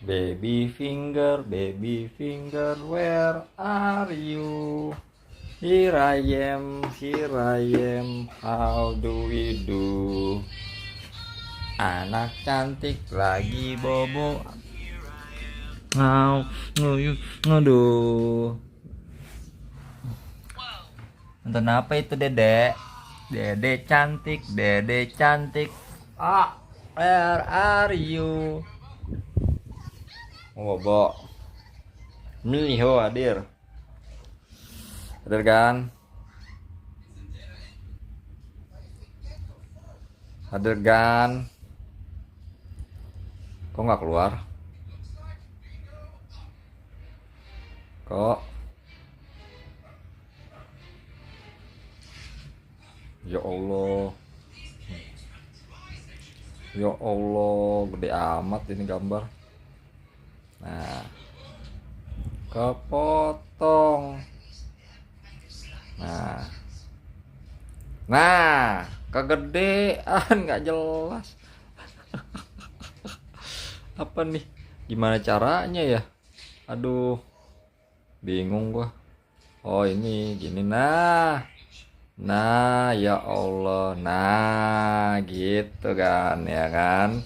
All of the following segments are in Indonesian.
baby finger, where are you? Here I am, how do we do? Anak cantik lagi bobo. Aduh. Nonton apa itu dedek? Dede cantik. Where are you? Oh, bobo. Miho hadir. Hadir kan? Hadir kan? Kok nggak keluar? Kok? Ya Allah. Ya Allah, gede amat ini gambar. Nah, kepotong. Nah, kegedean nggak jelas. Apa nih? Gimana caranya ya? Aduh, bingung gua. Oh ini gini nah. Nah, ya Allah. Nah, gitu kan, ya kan?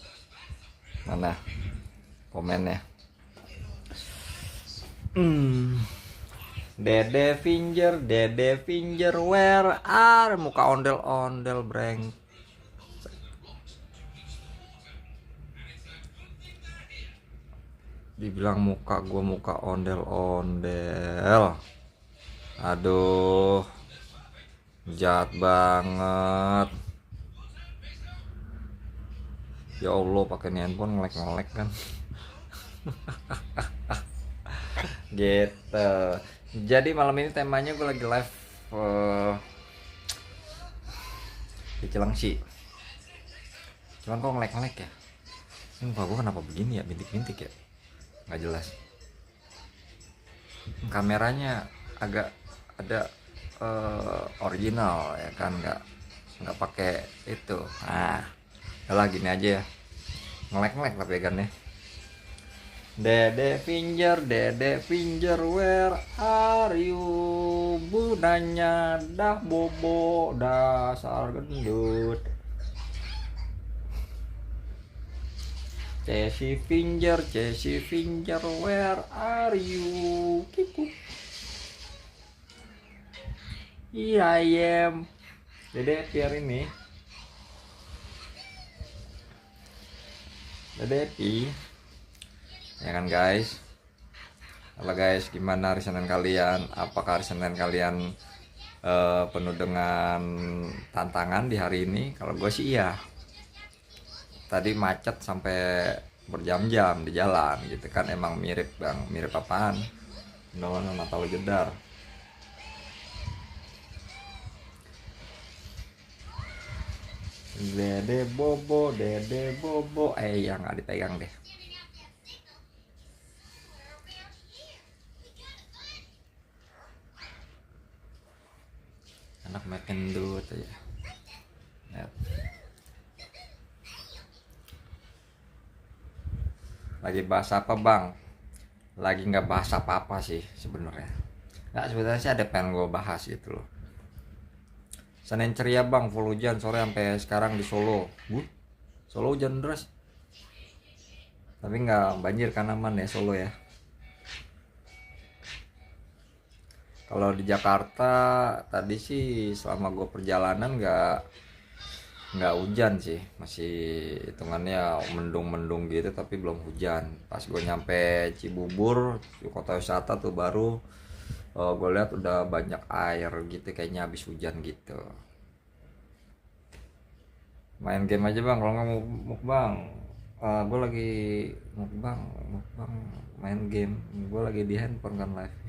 Mana komennya? Dede Finger, where are? Muka ondel-ondel, breng. Dibilang muka gua muka ondel-ondel. Aduh, jahat banget. Ya Allah, pakai handphone ngelek kan. Gitu. Jadi malam ini temanya gue lagi live di Cilengsi. Cuman kok ngelek ya. Ini muka gue kenapa begini ya, bintik-bintik ya, nggak jelas. Kameranya agak ada original ya kan, nggak pakai itu. Nah, udah gini aja ya, ngelek tapi kan ya. Dede Finger, where are you? Bunanya dah bobo, dasar gendut. Chessy Finger, where are you? Kiku. Here I am. Dede biar ini. Dede pi. Ya kan guys. Halo guys, gimana hari Senin kalian? Apakah hari Senin kalian penuh dengan tantangan di hari ini? Kalau gue sih iya. Tadi macet sampai berjam-jam di jalan gitu kan. Emang mirip bang, mirip apaan? Nggak tahu jedar. Dede bobo, yang nggak dipegang deh. Anak makin gendut aja. Lihat. Lagi bahas apa bang? Lagi nggak bahas apa-apa sih sebenarnya. Nggak, sebenarnya sih ada pengen gue bahas gitu loh. Senin ceria bang, full hujan sore sampai sekarang di Solo. Solo hujan deras. Tapi nggak banjir kan, aman ya Solo ya. Kalau di Jakarta tadi sih selama gue perjalanan nggak hujan sih, masih hitungannya mendung gitu tapi belum hujan. Pas gue nyampe Cibubur, kota wisata tuh, baru gue lihat udah banyak air gitu, kayaknya habis hujan gitu. Main game aja bang, kalau nggak mau mukbang. Gue lagi mukbang main game. Gue lagi di handphone kan live.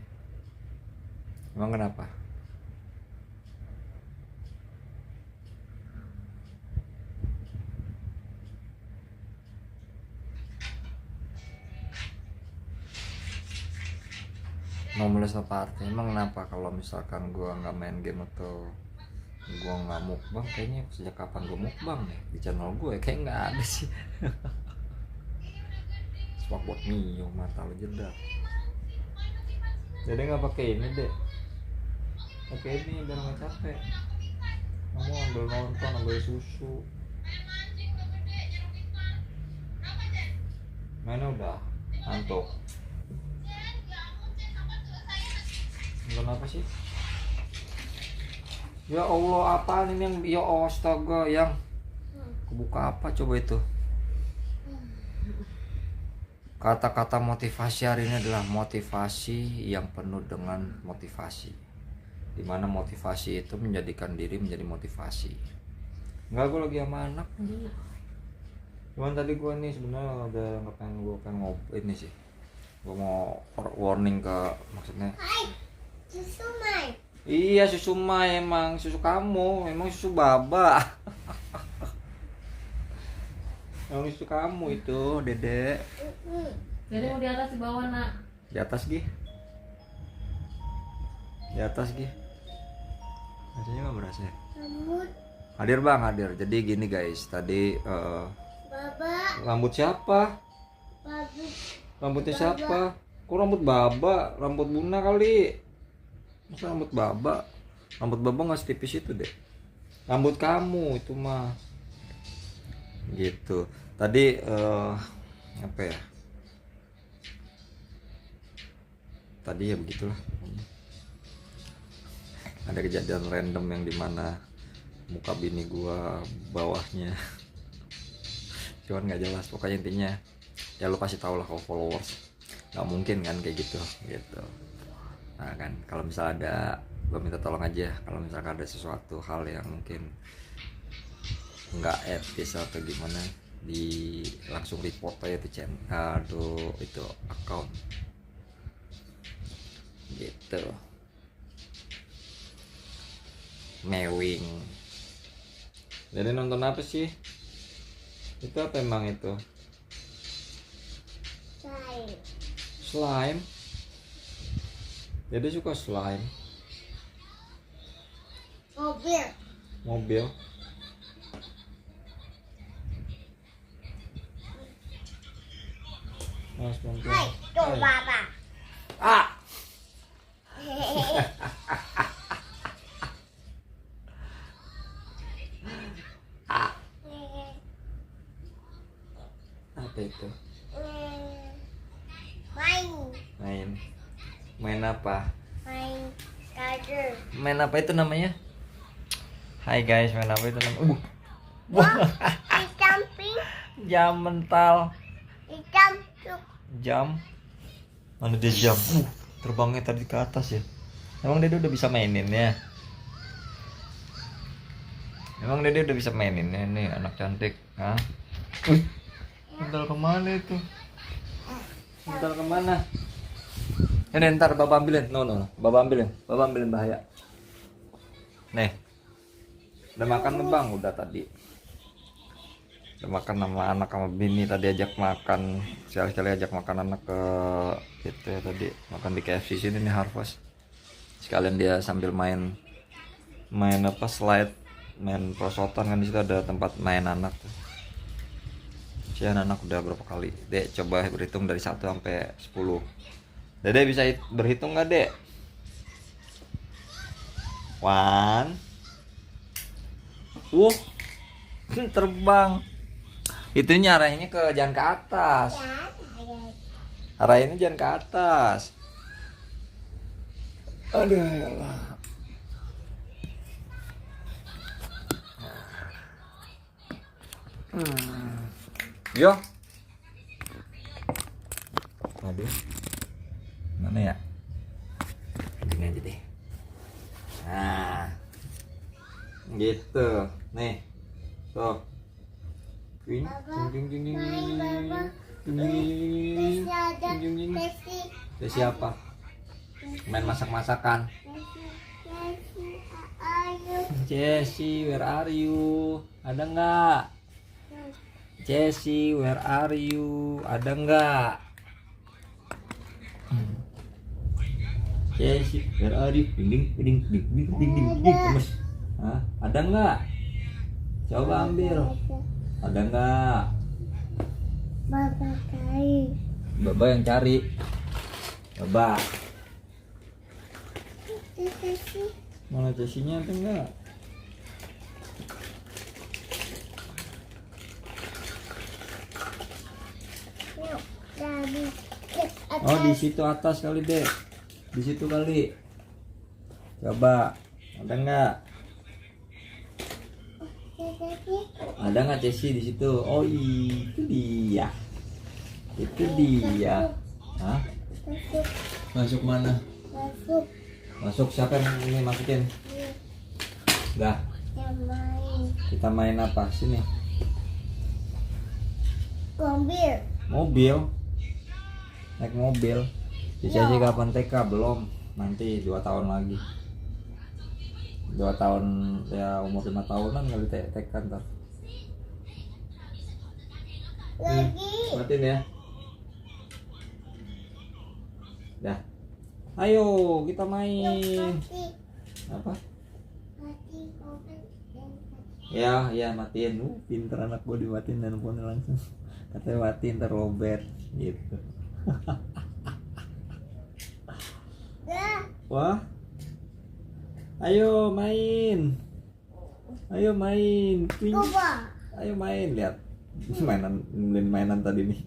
Emang kenapa? Nomeless apart. Emang kenapa kalau misalkan gua nggak main game atau gua nggak mukbang? Kayaknya sejak kapan gua mukbang ya di channel gue? Kayak nggak ada sih. Spakbot Mio mata lo jeda. Dede nggak pakai ini deh, pakai ini biar nggak capek. Kamu ambil nonton, ambil susu. Mainnya udah ngantuk. Nonton apa sih? Ya Allah, apaan ini yang ya astaga yang kebuka apa coba itu? Kata-kata motivasi hari ini adalah motivasi yang penuh dengan motivasi. Dimana motivasi itu menjadikan diri menjadi motivasi. Enggak, gue lagi sama anak. Cuman tadi gue nih sebenarnya ada nggak pengen gue ini sih. Gue mau warning ke maksudnya. Hai, susu Mai. Iya susu Mai emang susu kamu, emang susu baba. Emang susu kamu itu, Dede. Dede mau di atas di bawah nak. Di atas Gi. Di atas Gi. Rasanya nggak berasa ya? Rambut Hadir bang, hadir. Jadi gini guys, tadi Baba, rambut siapa? babi, Rambutnya siapa? Kok rambut baba? Rambut Buna kali. Masa rambut baba? Rambut baba nggak setipis itu deh. Rambut kamu itu mah. Gitu. Tadi apa ya? Tadi ya begitulah. Ada kejadian random yang dimana muka bini gua bawahnya cuman nggak jelas, pokoknya intinya ya lu pasti tau lah kalau followers nggak mungkin kan kayak gitu. Nah kan kalau misalnya ada, gua minta tolong aja kalau misalkan ada sesuatu hal yang mungkin nggak etis atau gimana, di langsung report aja tuh channel itu account gitu. Mewing. Jadi nonton apa sih? Itu apa emang itu? Sai. Slime. Jadi suka slime. Mobil. Mobil. Mas bantu. Hai, tuh Hai. Baba. Ah. Apa itu? Main, Main apa? main kader. Main apa itu namanya? Hai guys, main apa itu namanya? Hitam pink, Jam mental. hitam tuh. Jam. Mana dia jam? Terbangnya tadi ke atas ya. Emang Dede udah bisa mainin ya? Emang Dede udah bisa mainin ya? Nih anak cantik. Hah? Mental kemana itu? Mental kemana? Ini ntar Baba ambilin. No. Baba ambilin. Baba ambilin bahaya. Nih. Udah makan belum bang? Udah tadi. Udah makan sama anak sama bini tadi, ajak makan. Sekali-sekali ajak makan anak ke gitu ya tadi. Makan di KFC sini nih Harvest. Sekalian dia sambil main apa slide, main prosotan kan, di situ ada tempat main anak tuh. Sian anak udah berapa kali? Dek coba berhitung dari 1 sampai 10. Dede bisa berhitung nggak Dek? 1. Terbang. Itunya arahnya jangan ke atas. Arahnya jangan ke atas. Aduh ya Allah. Yo. Aduh. Mana ya? Gini aja deh. Nah. Gitu. Nih. Tuh. Wing, jing jing jing Main Baba. jing. Tesi ada, Jing, jing. Tesi. Itu siapa? Main masak-masakan. Tesi, ayo. Jessie, where are you? Ada nggak? Jessie, where are you? Ada nggak? Jessie, where are you? Ding ding ding ding ding ding ding. Gemes. Hah? Ada nggak? Coba ambil. Ada nggak? Baba kai. Baba yang cari. Baba. Kasih. Mana Jessinya ada enggak? Yuk, dari Oh, di situ atas kali, Dek. Di situ kali. Coba. Ada enggak? Ada nggak Cesi di situ? Oh, itu dia. Itu dia. Hah? Masuk, Masuk mana? masuk. Masuk siapa yang ini masukin? Dah, Yang main. kita main apa? Sini. Mobil. Mobil. Naik mobil. Bisa sih kapan TK? Belum. Nanti 2 tahun lagi. 2 tahun ya, umur 5 tahunan kali TK ntar. Lagi. Matiin ya. Dah. Ayo kita main. Mati. Apa? Mati. Mobil. Ya matiin. Pinter anak gua, dimatiin handphone langsung. Katanya matiin ntar lobet gitu. Dah. Wah. Ayo main. Ayo main. Twing. Coba. Ayo main, lihat. Mainan tadi nih.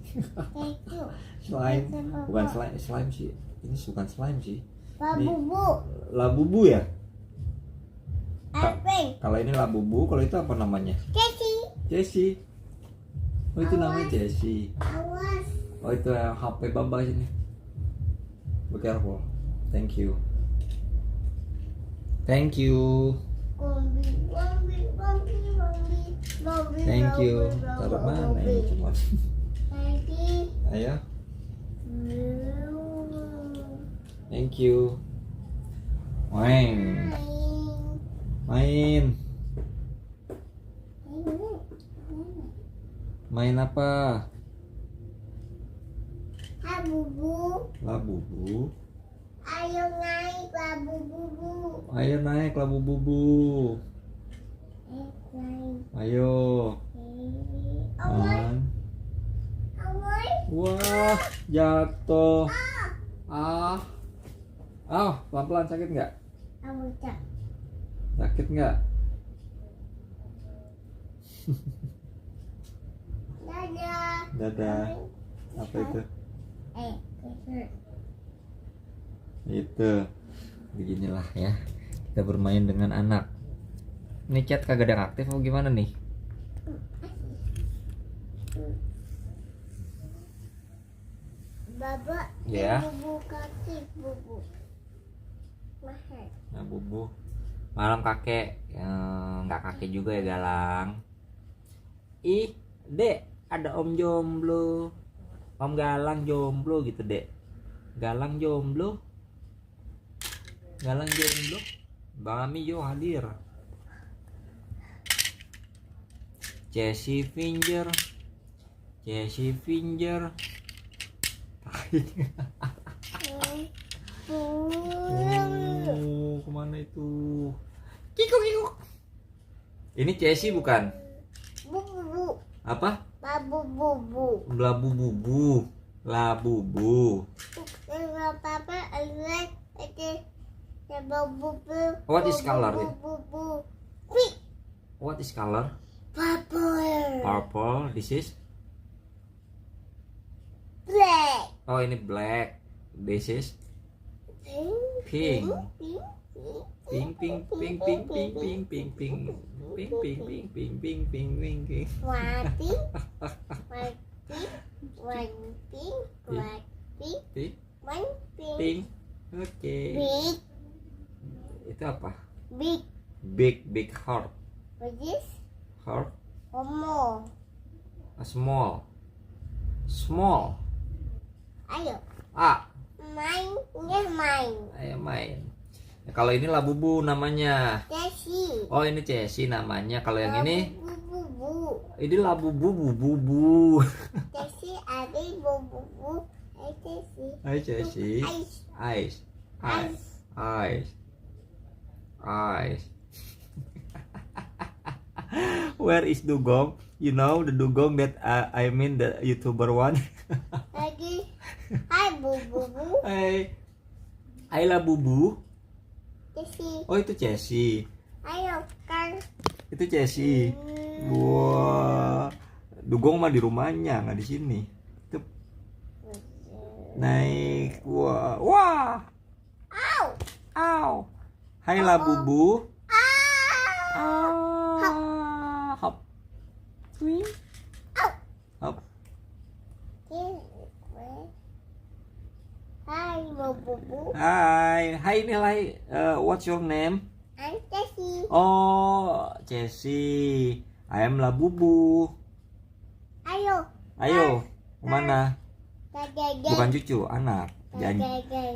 Itu. Slime. Bukan slime sih. Ini bukan slime sih. Babubu. Labubu ya? Apa? Kalau ini labubu, kalau itu apa namanya? Keci. Jessie. Oh, itu namanya Jessie. Awas. Oh, itu yang HP Baba sini. Be careful. Thank you. Thank you. Bombi, bombi, bombi, bombi, bombi. Thank you. bombi, Taruh bombi, mana ini cuma? Lagi. Ayo. Thank you. Main. Main. Main apa? Labubu. Labubu. Ayo naik labubu. Ayo naik labubu. Naik. Ayo. Awas, Man. awas. Wah, jatuh. Pelan-pelan, sakit nggak? Awas. Sakit nggak? Dadah. Dadah. Apa itu? Itu. Itu. Beginilah ya. Kita bermain dengan anak. Ini chat kagak ada yang aktif atau gimana nih? Baba. Ya. Bubu kaki bubu. Mahal. Nah, bubu. Malam kakek. Nggak kakek juga ya, Galang. Ih, Dek, ada om jomblo. Om Galang jomblo gitu, Dek. Galang jomblo. Galang jomblo. Bang Ami yo hadir. Jessie Finger. Jessie Finger. Oh, kemana itu? Kikuk kikuk. Ini Jessie bukan? Bubu. Apa? Babu bubu. Labu bubu. Labubu. Papa lihat itu. Babu bubu. What is color it? Bubu. Pink. What is color? Purple. Purple. This is? Black. Oh, ini black. This is? Pink. Pink pink pink pink pink pink pink pink pink pink pink pink pink pink pink pink. Mati. Mati. Mati. Mati. Pink. Mati. Pink. Oke. Big. Itu apa? Big. Big heart. What is? Heart. Omo. A small. Ayo. Main. Ayo main. Ya, kalau ini labubu namanya. Jessie. Oh, ini Jessie namanya. Kalau yang ini Bubu. ini labubu bubu. Jessie ada bubu. Jessie. Hai Jessie. Ice. Eyes. Where is Dugong? You know the Dugong that I mean the YouTuber one. Lagi. Hai bubu. Hai lah bubu. Jessie. Oh itu Chelsea. Ayo kan. Itu Chelsea. Wah. Dugong mah di rumahnya, nggak di sini. Tuh. Naik. Wah. Wah. Au. Au. Hai lah bubu. Hop. Wih. Hop. Hai bubu. Hai nilai. What's your name? I'm Jessie. Oh, Jessie. I am lah bubu. Ayo, kemana? Bukan cucu, anak.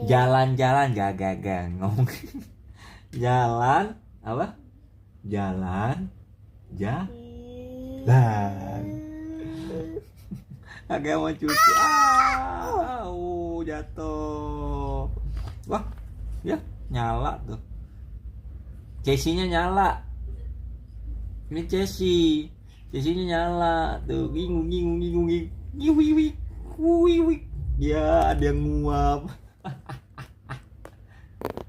Jalan-jalan, gagagan. Ngomong. Jalan, apa? Jalan. Agak mau cuci. Jatuh. Wah, ya nyala tuh. Chassis-nya nyala. Ini chassis. Chassis-nya nyala tuh. Gingung. Ya, ada yang nguap.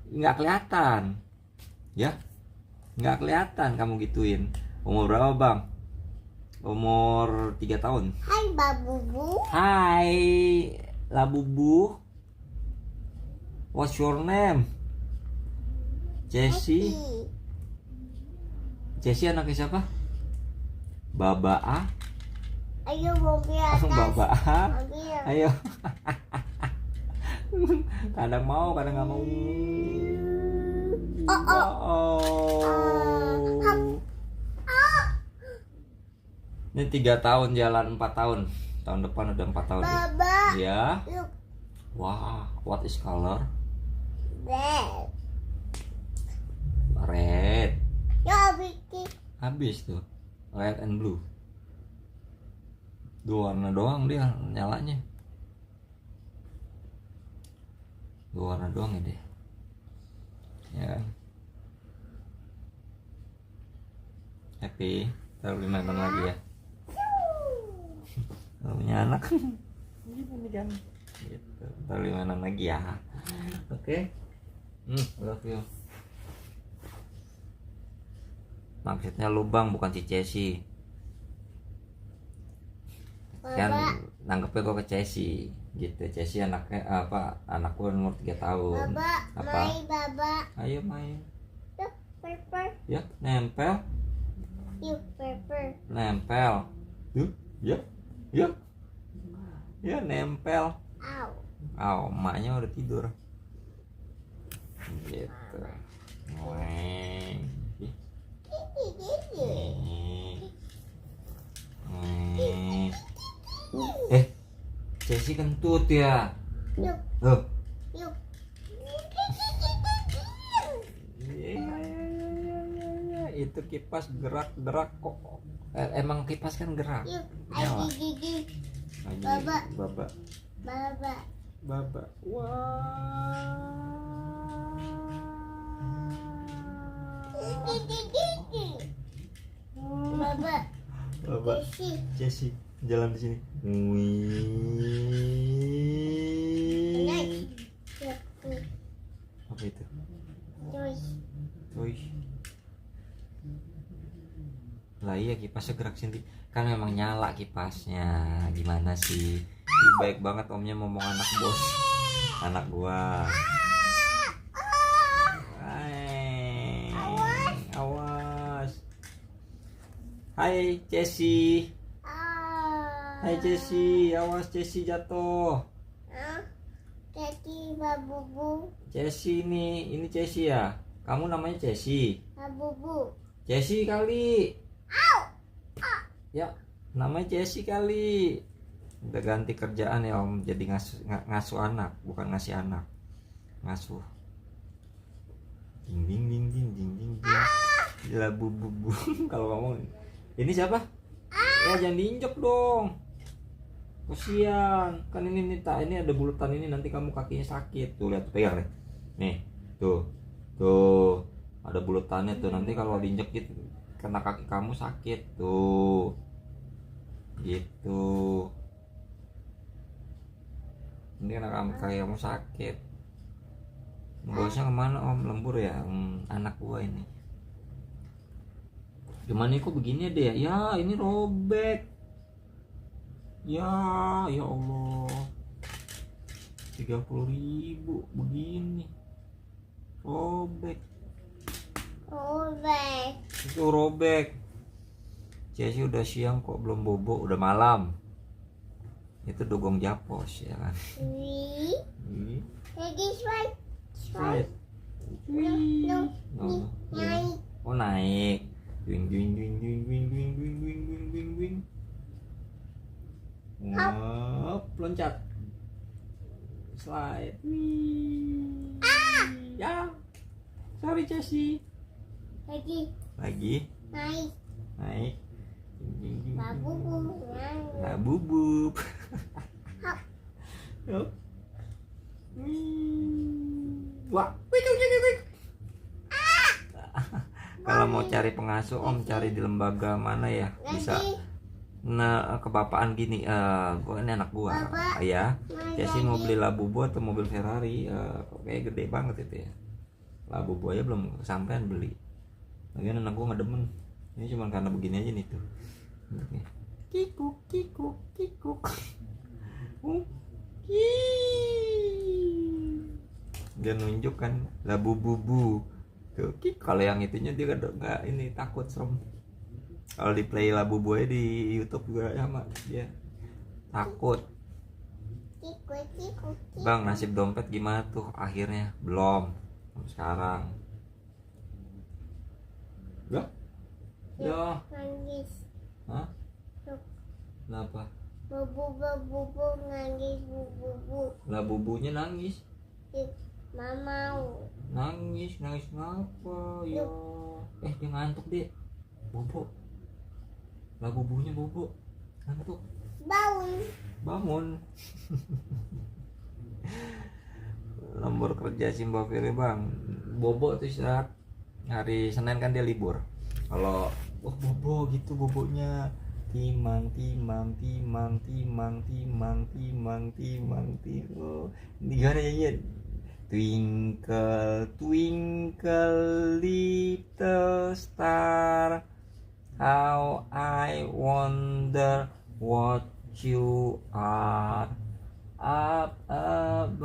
Nggak kelihatan. Ya. Nggak kelihatan kamu gituin. Umur berapa, Bang? Umur 3 tahun. Hai babubu. Hai, Labubu. What's your name? Jessie. Jessie anaknya siapa? Baba A. Ayo mobil atas. Baba A. Mobil. Ayo. Kadang mau, kadang nggak mau. Ini 3 tahun jalan 4 tahun. Tahun depan udah 4 tahun. Baba. Ya. Look. Wah, what is color? Red. Red. Ya bikin. Habis tuh. Red and blue. Dua warna doang dia nyalanya. Dua warna doang ya deh. Ya. Happy. Taruh 5 lagi ya. Kalau punya anak gini kan. Gitu. Taruh 5 lagi ya. Oke. Love you. Maksudnya lubang bukan si Chelsea. Kan nanggepnya gue ke Chelsea gitu. Chelsea anaknya apa? Anakku umur 3 tahun. Baba. Apa? Main baba. Ayo main. Tuh pepper. Ya, nempel. Yuk pepper. Nempel. Yuk, ya. Ya. Ya nempel. Au. Emaknya udah tidur. Gitu. Weng. Chelsea kentut ya. Yuk. Loh. Yuk. Itu kipas gerak kok. Emang kipas kan gerak. Yuk. Nyala. Gigi. Baba. Baba. Baba. Baba. Jessie jalan di sini. Naik. Apa itu? Toy. Lah iya kipasnya gerak sendiri. Kan memang nyala kipasnya. Gimana sih? Ih, baik banget omnya ngomong anak bos. Anak gua. Awas. Hai Jessie. Hai Jessie, awas Jessie jatuh. Kaki babubu. Jessie ini Jessie ya. Kamu namanya Jessie. Babubu. Jessie kali. Ya, namanya Jessie kali. Udah ganti kerjaan ya Om, jadi ngasuh anak, bukan ngasih anak. Ngasuh. Ding ding ding ding ding ding. Gila bubu. Kalau ngomong. Ini siapa? Ya jangan diinjek dong. Kasian. Kan ini ada bulutan ini, nanti kamu kakinya sakit. Tuh lihat, pegang deh. Nih, tuh. Tuh. Ada bulutannya tuh, nanti kalau diinjek gitu kena kaki kamu sakit tuh. Gitu. Ini anak kayak kamu sakit. Bosnya kemana om? Lembur ya? Anak gua ini. Cuman ini kok begini deh ya? Ini robek. Ya Allah. 30.000 begini. Robek. Robek. Itu robek. Cesi udah siang kok belum bobo, udah malam. Itu dugong japos ya kan. Lagi swipe. Right. No. Oh, Naik. oh naik. Wing wing wing wing wing wing wing wing wing wing wing. Hop, loncat. Slide. Wih. Ya. Sorry Cesi. Lagi Lagi naik. naik. Babu. Nah, bubub. Hop. Hop. Wah, wik. Kalau mau cari pengasuh om cari di lembaga mana ya bisa. Lagi. Nah kebapaan gini, gua ini anak gua, Bapak. ya. Lagi. Mau beli Labubu atau mobil Ferrari, kayak gede banget itu ya. Labubu aja belum kesampean beli. Lagian anak gua nggak demen. Ini cuma karena begini aja nih tuh. Kikuk. Dia nunjuk kan Labubu. Tuh, kalau yang itunya dia nggak ini takut serem. Kalau di play Labubu aja di YouTube juga sama dia takut. Tiku. Bang, nasib dompet gimana tuh akhirnya? Belum. Sampai sekarang. Ya. Nangis. Hah? Kenapa? Bubu nangis bubu. Labubunya nangis. Mama. Nangis ngapa ya? Dia ngantuk deh. Bobo. Labubunya bobo. Ngantuk. Bangun. Lembur kerja sih Mbak Fili bang. Bobo tuh istirahat. Hari Senin kan dia libur. Kalau bobo gitu bobonya. Timang. Oh, ini gimana ya? Twinkle, twinkle, little star, how I wonder what you are. Up above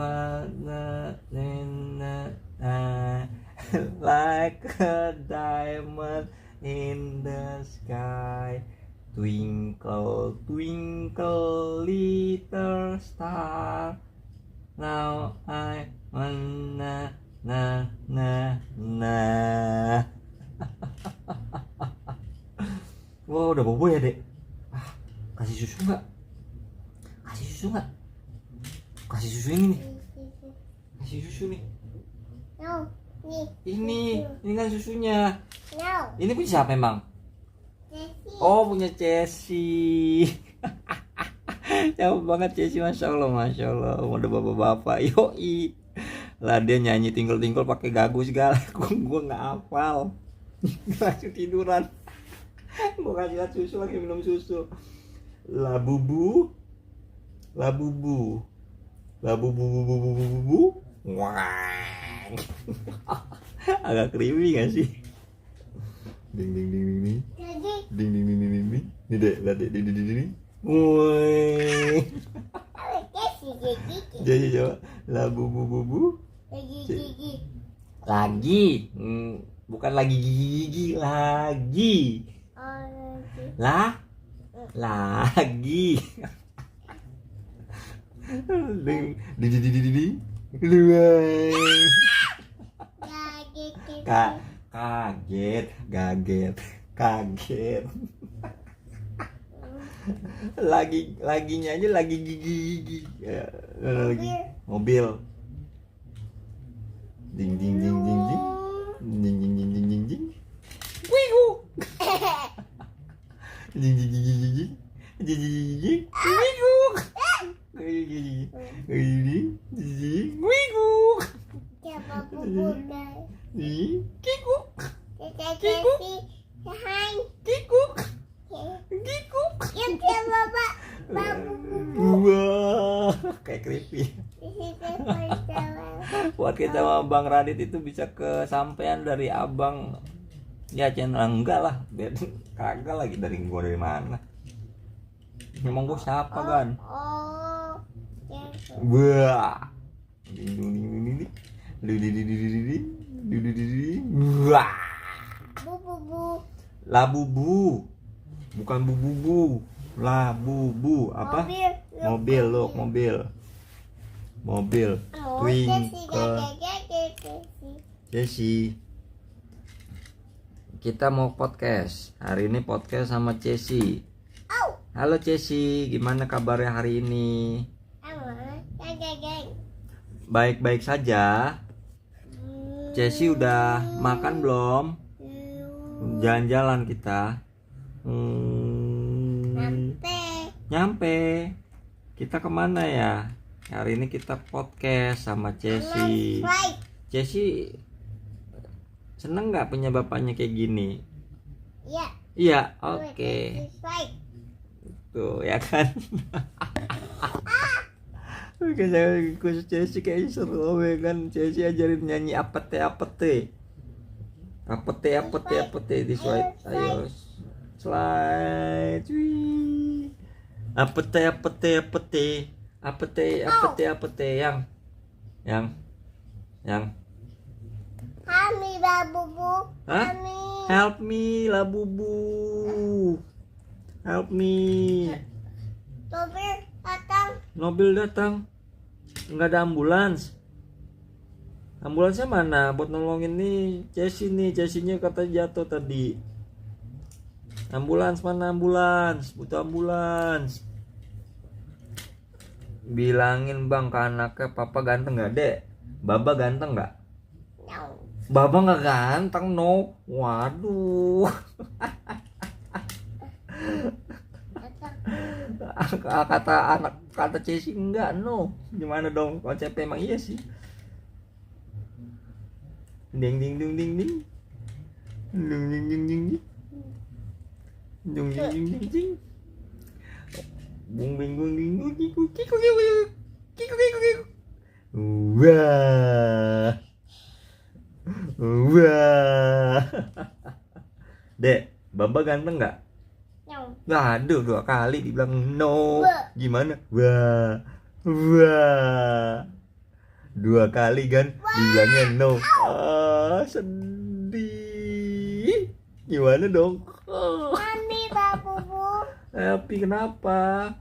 like a diamond in the sky. Twinkle, twinkle, little star, now I wanna Wah, udah bobo ya, Dek? Kasih susu nggak? Kasih susu ini nih. Kasih susu nih. No. Ini kan susunya. No. Ini punya siapa emang? Jessie. Oh, punya Cesi. Jauh banget Cesi, masya Allah. Udah bapak-bapak, yoi. Lah dia nyanyi tinggal pakai gagu segala. Gue nggak hafal. Langsung tiduran. Gue kasih lihat susu lagi minum susu. Labubu. Wah. Agak creepy gak sih? Ding. Jadi. Ding. Nih deh, lihat deh, ding. Woi. Jessie. Jadi coba Labubu. Gigi. Lagi. Bukan lagi gigi, lagi. Oh, Lagi. Ding. Luai. Kaget. Laginya aja lagi gigi. Ya, lagi mobil. Ding. Wigu. Jing. Wigu. Siapa bubukan? Kikuk. Jessie. Hai. Kikuk. Yang siapa Bapak? Babu. Wah, kayak creepy. Oke, sama Bang Radit itu bisa kesampaian dari abang. Ya channel enggak lah, biar kagak lagi dari gua dari mana. Emang gua siapa kan? Oh. Ya. Wah. Ding ding ding ding ding. Ding. Wah. Bu. Labubu. Bukan bububu. Labubu apa? Mobil, loh, mobil. Mobil. Twinkle. Cesi. Kita mau podcast. Hari ini podcast sama Cesi. Halo Cesi, gimana kabarnya hari ini? Baik-baik saja. Cesi udah makan belum? Jalan-jalan kita. Nyampe. Kita kemana ya? Hari ini kita podcast sama Cesi. Cesi seneng nggak punya bapaknya kayak gini? Iya. Iya, oke. Tuh ya kan. Oke, saya khusus Cesi kayak seru ya kan. Cesi ajarin nyanyi apete this way. Ayo slide. Wih. Apete yang Kami babubu. Hah? Help me Labubu. Help me. Mobil datang. Enggak ada ambulans. Ambulansnya mana? Buat nolongin nih Cesi nih. Cesinya katanya jatuh tadi. Ambulans mana ambulans? Butuh ambulans. Bilangin bang ke anaknya, papa ganteng nggak dek? Baba ganteng nggak? Baba nggak ganteng no. Waduh. Kata anak kata Cesi enggak no. Gimana dong konsepnya emang iya sih. Ding ding ding ding ding. Ding ding ding ding ding. Ding ding ding ding ding. Bung bing bung bing bung kiku kiku kiku kiku kiku kiku. Wah. Wah. Dek, Baba ganteng nggak? Aduh, 2 kali dibilang no. Gimana? Wah. Wah. 2 kali kan dibilangnya no. Ah, sedih. Gimana dong? Kami babubu. Happy kenapa?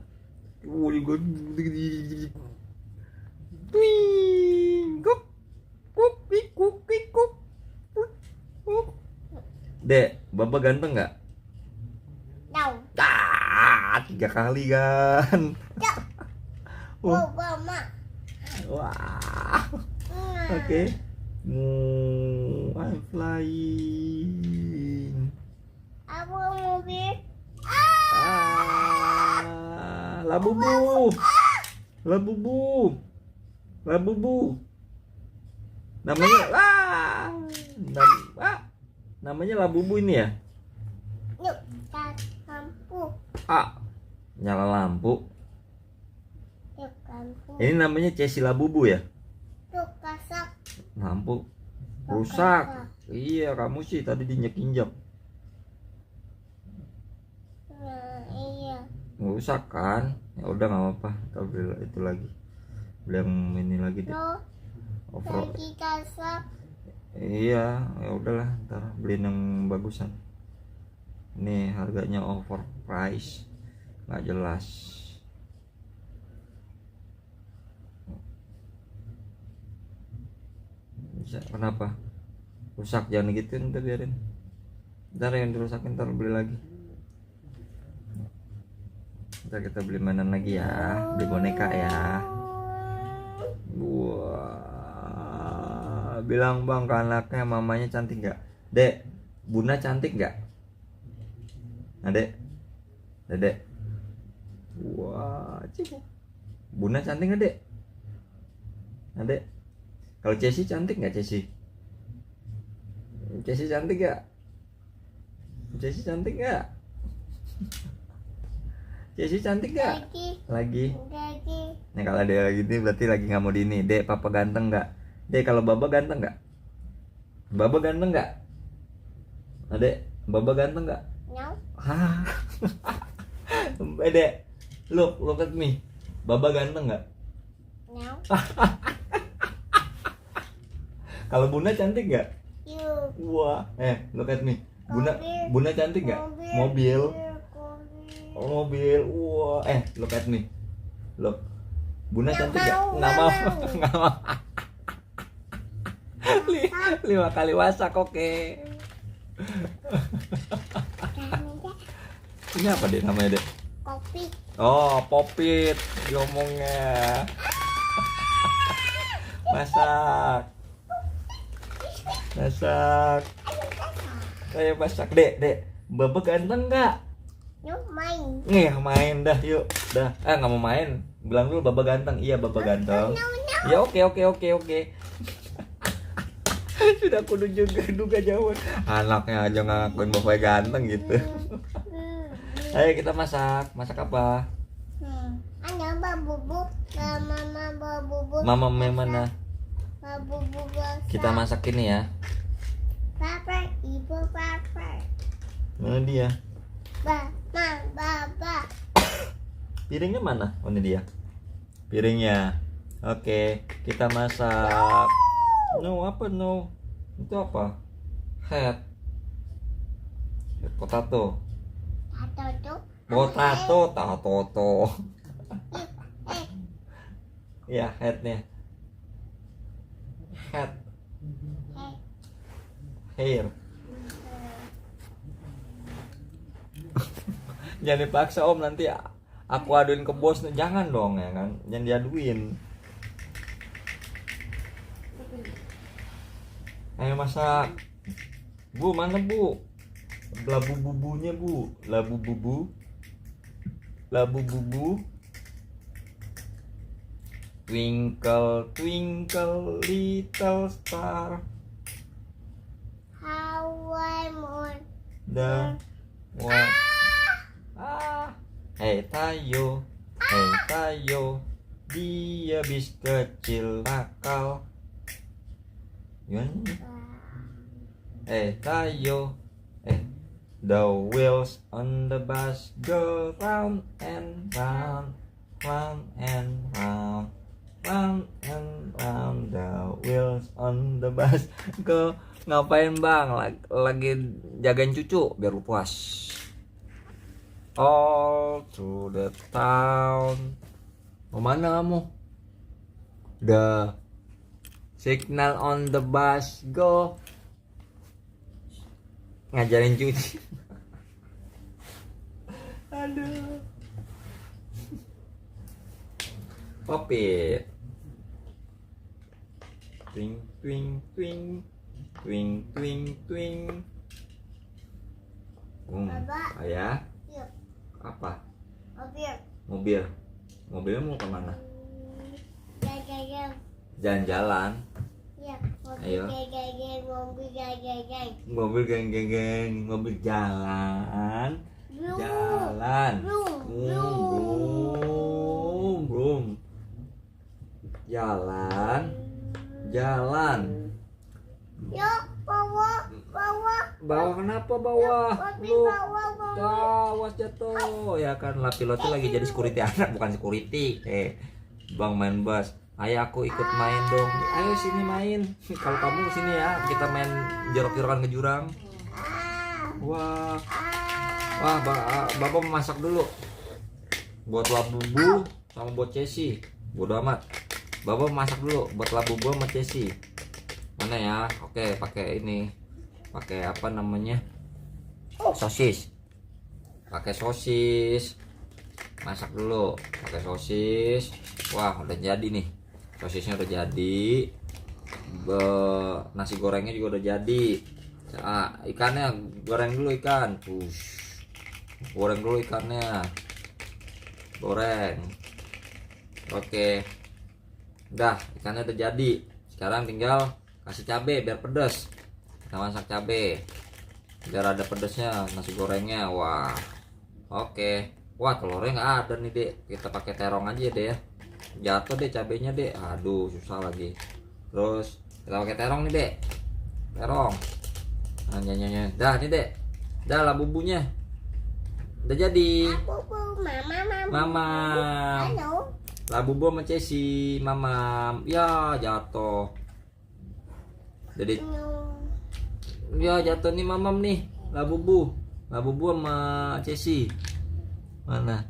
Twing. Dek, Baba ganteng nggak? No. 3 kali kan. Mama. Wah. Oke. I'm flying. Aku mobil. Labubu. Labubu. Namanya namanya Labubu ini ya? Yuk, lampu. Nyala lampu. Yuk, lampu. Ini namanya Cesi Labubu ya? Yuk, kasak. Lampu rusak. Iya, kamu sih tadi diinjak-injak. Iya. Rusak kan? Ya udah nggak apa-apa. Kita beli itu lagi. Beli yang ini lagi deh. No, Overall. lagi kasak. Iya, ya udahlah, ntar beliin yang bagusan. Ini harganya overprice, nggak jelas. Bisa, kenapa? Rusak, jangan gitu, ntar biarin. Ntar yang dirusakin ntar beli lagi. Ntar kita beli mainan lagi ya, beli boneka ya. Wah, bilang bang ke anaknya mamanya cantik nggak? Dek, Bunda cantik nggak? Nah dek, dedek. Wah, cik. Bunda cantik nggak dek? Nah dek, kalau Cesi cantik nggak Cesi? Cesi cantik nggak? Cesi cantik nggak? Cesi cantik nggak? Lagi. Lagi. Nih kalau dia lagi ini berarti lagi nggak mau di ini. Dek, papa ganteng nggak? Dek, kalau Baba ganteng nggak? Baba ganteng nggak? Adek, Baba ganteng nggak? No. Hah? Dek, look at me. Baba ganteng nggak? No. Kalau Bunda cantik nggak? You. Wah, look at me. Bunda, Mobil. Bunda cantik nggak? Mobil. Mobil. Oh, mobil. Wah, look at me. Look. Bunda Nggak cantik nggak? mau, Nggak mau. nggak mau. Nggak mau. 5 kali masak, oke. Ini apa deh namanya deh? Kopi. Oh, popit ngomongnya. Masak. Kayak masak, Dek. Baba ganteng nggak? No, main. Main dah, yuk. Dah. Nggak mau main. Bilang dulu Baba ganteng. Iya, Baba ganteng. No. Ya, oke. Sudah aku duga jauh. Anaknya aja ngakuin Baba ganteng gitu. Ayo kita masak. Masak apa? Ada babubu. Mama babubu. Mama mana? Babubu. Kita masak ini ya. Papa, ibu papa. Mana dia? Baba. Piringnya mana? Oh, ini dia. Piringnya. Oke, kita masak. No, apa no? Itu apa? Head potato. Tato. Ya, headnya. Hair. Jangan dipaksa Om, nanti aku aduin ke bos. Jangan dong ya kan. Jangan diaduin. Ayo masak. Bu, mana Bu? Labu bubunya Bu. Labu bubu. Twinkle twinkle little star. How I want. The what? Hei Tayo, dia bis kecil nakal. Gimana? Tayo, the wheels on the bus go round and round, round and round, round and round. The wheels on the bus go. Ngapain Bang? Lagi jagain cucu biar lu puas. All through the town. Mau mana kamu? The signal on the bus go. Ngajarin cuci. Aduh. Popit. Twing twing twing. Twing twing twing. Baba. Ayah. Yuk. Apa? Mobil. Mobilnya mau kemana? Jajan. Jalan-jalan. Ya, Ayo. mobil jajan. Mobil geng, mobil jalan. Jalan. Brum. Jalan. Yuk, bawa. Bawa kenapa bawa? Mobil bawa. Awas jatuh. Ya kan lah, pilotnya lagi jadi security anak, bukan security. Bang main bus. Ayo aku ikut main dong. Ayo sini main. Kalau kamu sini ya, kita main jorok-jorokan ke jurang. Wah, Bapak masak dulu. Buat labubu sama buat Cesi. Bodo amat. Bapak masak dulu buat labubu sama Cesi. Mana ya? Oke, pakai ini. Pakai apa namanya? Sosis. Pakai sosis. Masak dulu. Pakai sosis. Wah, udah jadi nih. Sosisnya udah jadi. Nasi gorengnya juga udah jadi. Ikannya goreng dulu ikan. Goreng dulu ikannya. Goreng. Oke. Udah, ikannya udah jadi. Sekarang tinggal kasih cabai biar pedas. Kita masak cabai biar ada pedasnya nasi gorengnya. Wah. Oke. Wah, telurnya nggak ada nih, Dek. Kita pakai terong aja deh ya. Jatuh deh cabenya, Dek. Aduh, susah lagi. Terus kita pakai terong nih dek, terong. Nah, nyanyi. Dah nih dek, dah lah bumbunya. Udah jadi. Bubu, mama. Mama. Halo. Lah bumbu sama Cesi, mama. Ya jatuh. Jadi ya jatuh nih mamam nih. Lah bumbu sama Cesi. Mana?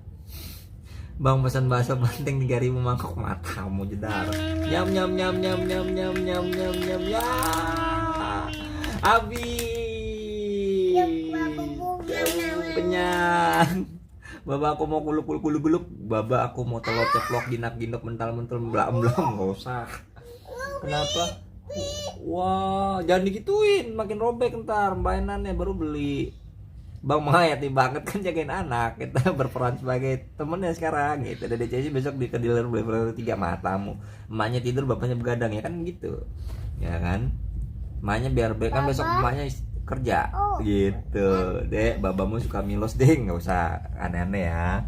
Bang pesan bakso penting 3.000 mangkok, matamu jedar. Nyam ya. Habis. Kenyang. Baba aku mau kuluk. Baba aku mau telur ceplok ginak-ginak mental belam nggak usah. Kenapa? Wah, jangan digituin, makin robek ntar mainannya baru beli. Bang menghayati banget kan jagain anak. Kita berperan sebagai temennya sekarang gitu. Dede Cesi besok di ke dealer beli 3 matamu. Emaknya tidur, bapaknya begadang ya kan gitu. Ya kan? Emaknya biar baik kan besok emaknya kerja gitu. Dek, babamu suka milos deh, nggak usah aneh-aneh ya.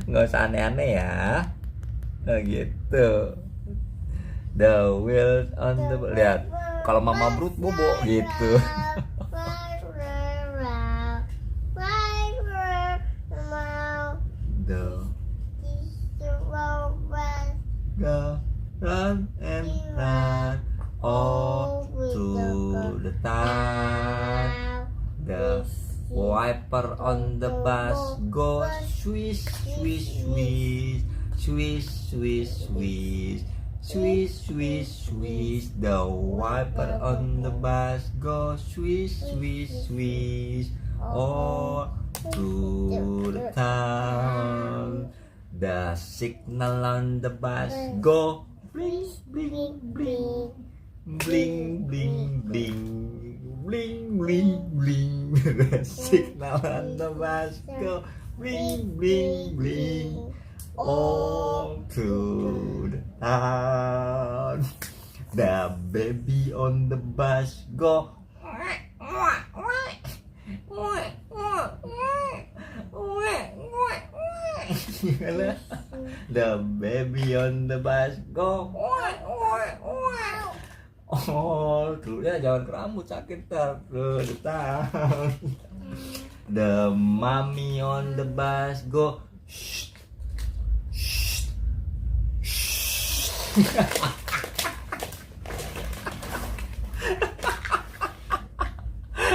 Nggak usah aneh-aneh ya. Nah gitu. The wheel on the lihat. Kalau mama brut bobo gitu. The go run and run all to the town. The wiper on the bus go swish swish swish swish swish swish swish swish swish. The wiper on the bus go swish swish swish all to the town. The signal on the bus go bling bling bling bling bling bling bling bling bling. The signal on the bus go bling bling bling all to the town. The baby on the bus go the baby on the bus go oh tuh ya, jangan ke rambut sakit ntar tuh tahan. The mommy on the bus go shh, shh, shh.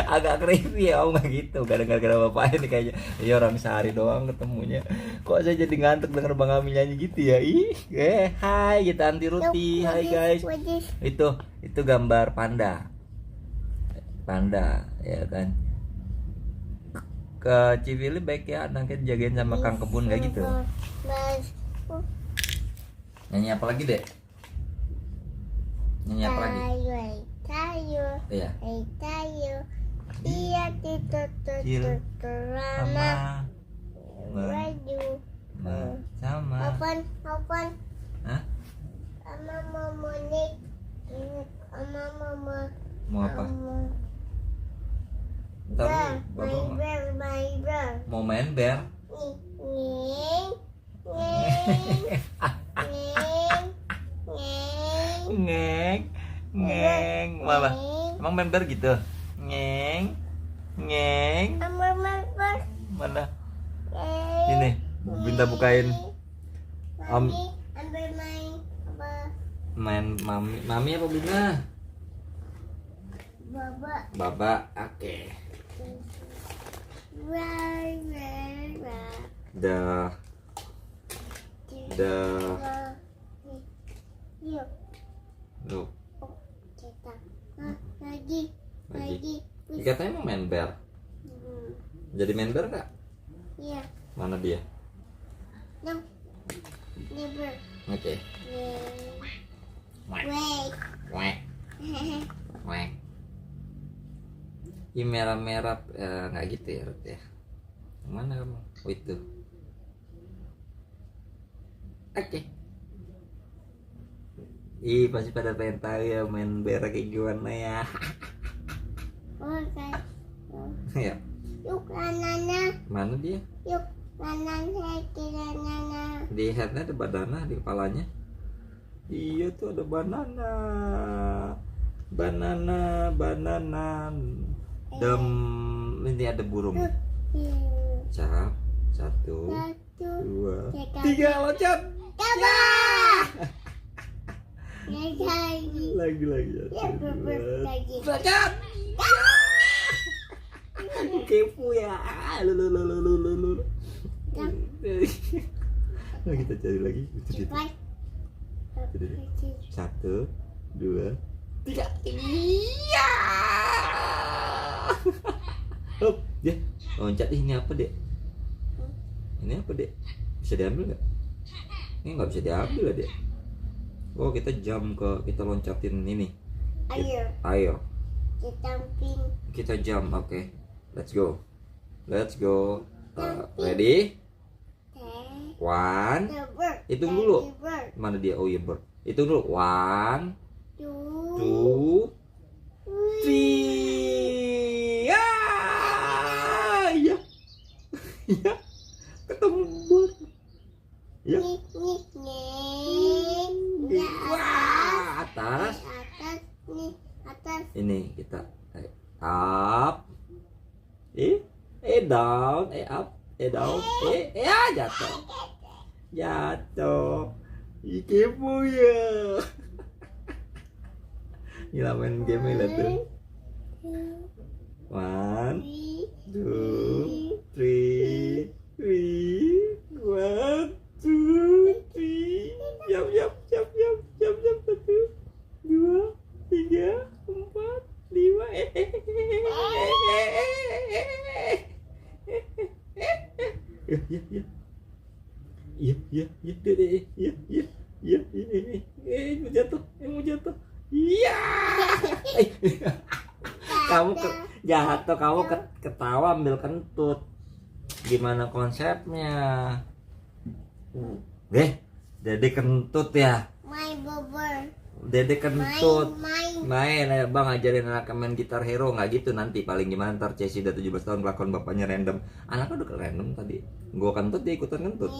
Agak creepy ya om, nggak gitu. Gara-gara bapaknya nih kayaknya ya orang sehari doang ketemunya, kok saya jadi ngantuk denger Bang Ami nyanyi gitu ya. Hai kita anti Ruti. Hai guys, itu gambar panda ya kan. Ke Civili baik ya, nanti jagain sama Kang Kebun kayak gitu. Nyanyi apa lagi dek? Nyanyi apa lagi? Iya. Iya tutur lama baju sama kapan hah? sama mama nih sama mama Mau apa? Ntar dulu, Bapak my bear mau main bear. Ngeng Mama, emang main bear gitu? Ngeng mana ini Binta bukain om main mami apa Bina? Baba oke. The look lagi. Katanya mau main bear. Jadi main bear nggak? Iya. Mana dia? No. Never. Oke. Wek. Ini merah-merah nggak gitu ya Rut ya? Mana kamu? Oh itu. Oke. Ih pasti pada pengen tahu ya main bear kayak gimana ya. Oke. Ya. Yuk anaknya. Mana dia? Yuk. Banana banana. Di headnya ada banana, di kepalanya. Iya tuh ada banana. Banana. Ini ada burung. Cap. 1, 2, 3, loncat. Coba. Lagi. Lagi. Ya, lagi. Loncat. Kepo ya. Lu. Nah, kita cari lagi. Cepat. 1, 2, 3. Iya. Hop, dia loncat. Ini apa, Dek? Ini apa, Dek? Bisa diambil nggak? Ini nggak bisa diambil lah, Dek. Oh, kita kita loncatin ini. Ayo. Kita jump, oke. Let's go. Ready? 1. Hitung dulu. Mana dia? Oh iya, bird. Hitung dulu. 1, 2, 3. Ya. Ketemu bird. Ya. Wah, atas. Ini kita up. Down, up, down, jatuh. Kepo ya. Gila main game lah tuh. 1, 2, 3. 1, 2, 3. Jam. 1, 2, 3, 4, 5. Iya. Mau jatuh. Iya. Kamu jatuh, kamu ketawa ambil kentut. Gimana konsepnya? Dede kentut ya. Dede kentut. Main ayo bang, ajarin anak main gitar hero. Nggak gitu nanti paling gimana ntar Cesi udah 17 tahun kelakuan bapaknya random. Anaknya udah random tadi. Gua kentut dia ikutan kentut.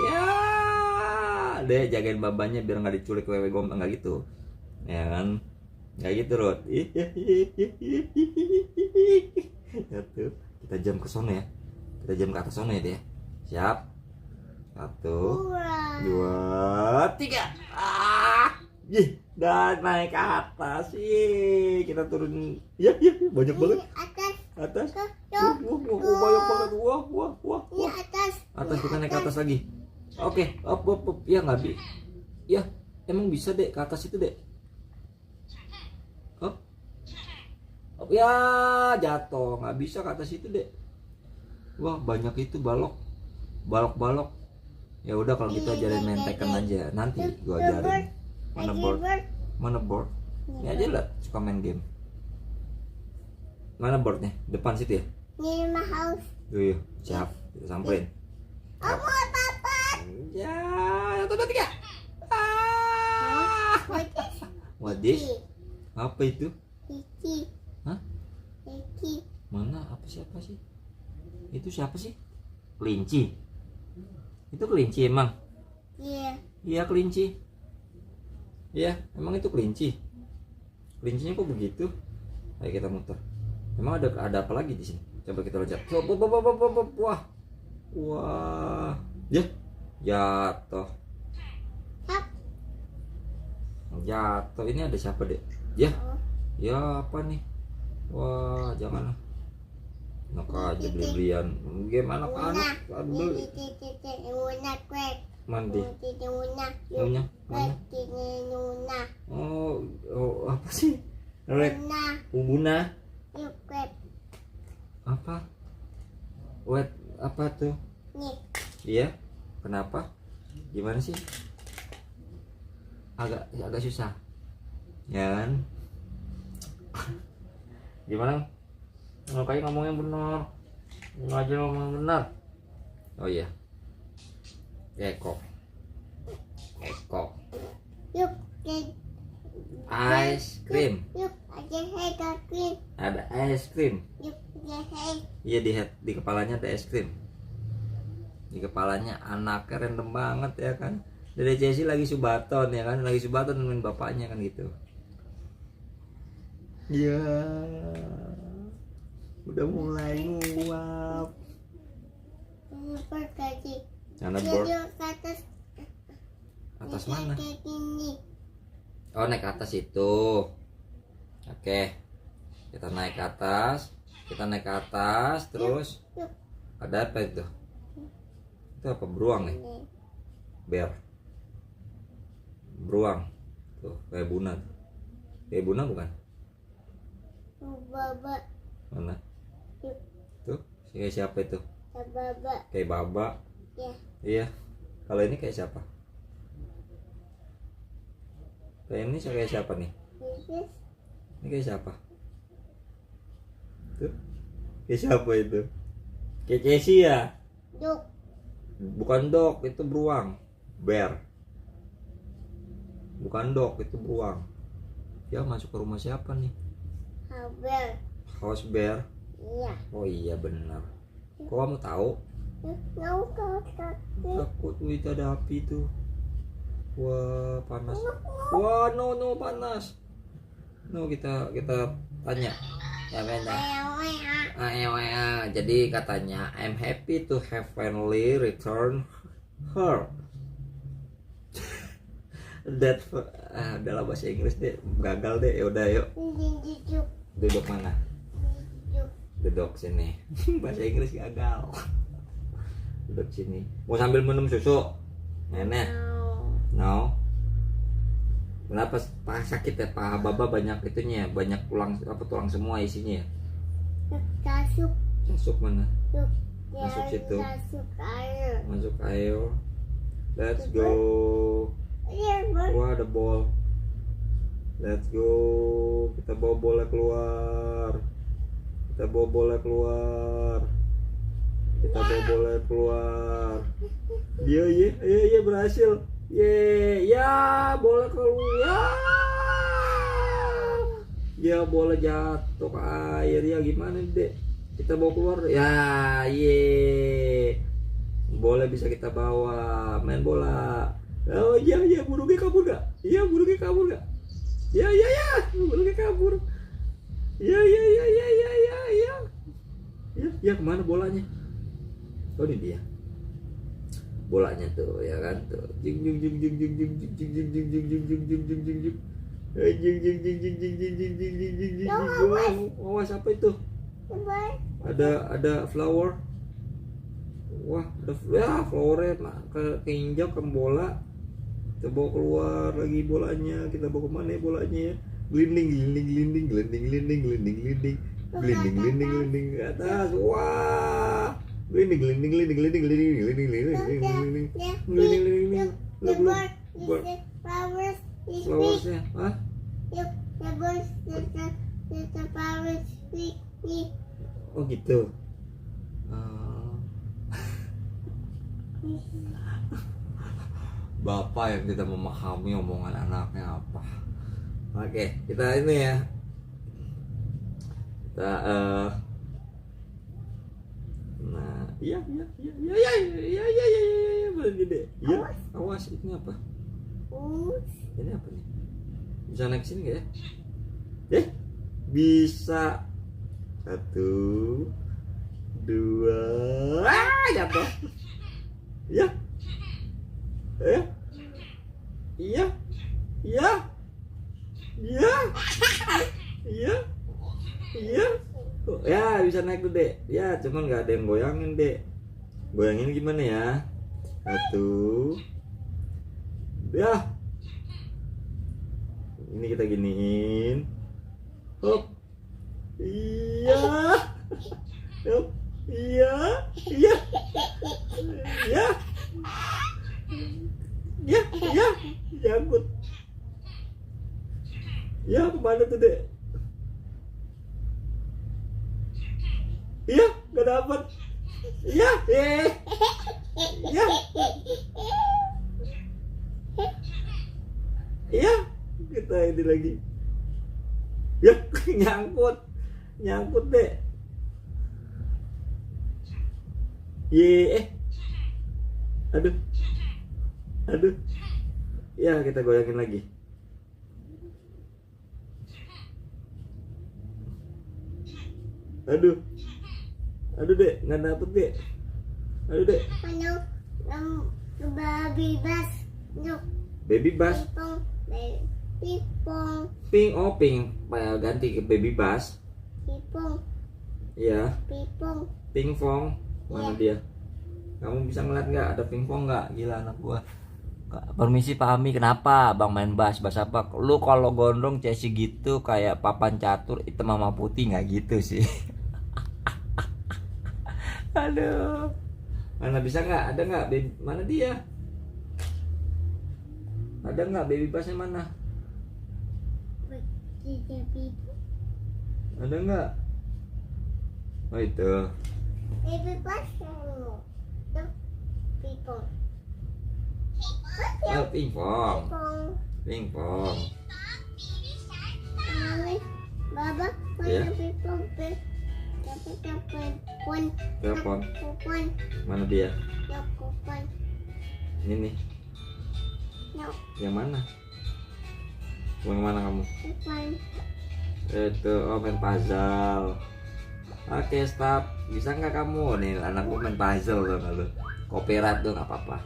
Ya deh, jagain babanya biar nggak diculik wewe gombang, nggak gitu. Ya kan? Nggak gitu, Rod. Kita jam ke sono ya. Kita jam ke atas sono ya dia. Siap. 1, 2, 3. Dan naik ke atas. Kita turun. Ya, banyak banget. Atas. Banyak banget. Wah. Atas, kita naik ke atas lagi. Oke, up. Ya nggak bi. Ya, emang bisa, Dek, ke atas itu, Dek. Up. Ya, jatuh. Nggak bisa ke atas itu, Dek. Wah, banyak itu balok. Ya udah kalau gitu ajarin main Tekken aja. Nanti gua ajarin. Mana board? Ini aja lah suka main game. Mana boardnya? Depan situ ya? Ini my house. Iya, siap. Kita samperin. Papa. Ya, 1, 2, 3. What this? Apa itu? Hah? Mana? Siapa sih? Itu siapa sih? Kelinci. Itu kelinci emang? Iya, kelinci. Iya, emang itu kelinci. Kelincinya kok begitu? Ayo kita muter. Emang ada apa lagi di sini? Coba kita loncat. Wah. Ya, jatuh. Jatuh. Ini ada siapa, Dek? Ya apa nih? Wah, jangan. Enak aja beli-belian. Gimana anak? Aduh. Mandi. Mana? Oh, apa sih? Ubuna. Apa? Apa tuh? Iya. Kenapa? Gimana sih? Agak susah. Ya kan? Gimana? Makanya ngomongnya benar. Ngajar ngomong benar. Oh iya. Eko. Ice cream. Ada es krim. Iya, di kepalanya ada es krim. Di kepalanya anaknya random banget ya kan. Dede Jessie lagi subaton ya kan, lagi subaton nemenin bapaknya kan gitu. Ya, udah mulai nguap. Bird lagi. Mana Dia board? di atas. Atas mana? Kayak gini. Oh, naik ke atas itu. Oke. Kita naik ke atas. Kita naik ke atas terus Yuk. ada apa itu? Itu apa, beruang nih? Ini. Bear. Beruang. Tuh, kayak Buna. Kayak Buna bukan? Baba. Mana? Yuk. Tuh, kayak siapa itu? Baba. Kayak Baba. Ya. Iya. Kalau ini kayak siapa? Kayak ini kayak siapa nih? This. Ini kayak siapa? Tuh. Kayak siapa itu? Kayak Casey ya? Duk. Bukan dog, itu beruang. Bear. Bukan dog, itu beruang. Ya masuk ke rumah siapa nih? Haber. House bear. Iya. Oh iya benar. Kok kamu tahu? Mau kakak. Takut itu ada api tuh. Wah panas. Wah no panas. No kita tanya. Ya benar. Jadi katanya I'm happy to have finally returned her. That adalah bahasa Inggris deh, gagal deh. Ya udah yuk. Duduk. Duduk mana? Duduk. Duduk sini. Bahasa Inggris gagal. Duduk sini. Mau sambil minum susu? Nenek. No. Kenapa sakit ya Pak Baba, banyak itunya, banyak tulang semua isinya ya? Masuk. Masuk mana? Ya, Masuk situ. masuk air. Masuk air. Let's go. Iya, Bos. Wah ada ball. Let's go. Kita bawa bola keluar. Kita bawa bola keluar. Kita bawa bola keluar. Iya berhasil. Ya bola keluar. Ya bola jatuh ke air ya, gimana dek? Kita bawa keluar. Ya bola bisa kita bawa, main bola. Oh iya burungnya kabur gak? Iya burungnya kabur gak? Ya burungnya kabur. Ya kemana bolanya? Oh ini dia bolanya tuh ya kan tuh. Awas apa itu? Ada flower. Wah ada flowernya keinjak ke bola. Kita bawa keluar lagi bolanya. Kita bawa kemana ya bolanya ya? Gelinding ke atas. Wah gelinding. Flowersnya, hah? Oh gitu. Bapak yang tidak memahami omongan anaknya apa. Oke, kita ini ya. Kita nah, iya paling gede. Iya, awas ini apa? Ini apa nih? Bisa naik sini nggak ya? Bisa. 1, 2, jatuh. Iya. Ya bisa naik tuh dek. Ya cuman nggak ada yang goyangin dek. Goyangin gimana ya? 1. Ya. Ini kita giniin. Hop. Iya. Hop. Iya. Jangkut. Ya kemana tuh dek? Iya nggak dapat. Iya kita ini lagi. Ya nyangkut dek. Aduh. Aduh. Ya, kita goyangin lagi. Aduh. Aduh, Dek, nggak dapet, Dek. Aduh, Dek. Ano, baby bus. No, Baby bus. pipong, pipong, Pink, oh pink. Ganti ke baby bus. pipong, Iya, pipong. pingpong. Mana dia? Kamu bisa ngeliat nggak ada pingpong nggak? Gila anak gua. Permisi Pak Ami, kenapa Bang main bass apa? Lu kalau gondrong Chelsea gitu kayak papan catur hitam sama putih nggak gitu sih? Aduh. Mana bisa nggak? Ada nggak? Mana dia? Ada nggak baby busnya mana? Tidak pipong. Ada nggak? Oh itu. Baby bus. No, pipong. Oh pingpong. Pipong. Pingpong. Mami, Baba, Iya. mana pipong? Tapi kupon. Telepon. Kupon. Mana dia? No, kupon. Ini nih. No, Yang mana? Yang mana kamu? kupon. Itu, oh main puzzle. Oke, stop. Bisa nggak kamu? Nih, anakku main puzzle tuh nggak lu? Copyright tuh nggak apa-apa.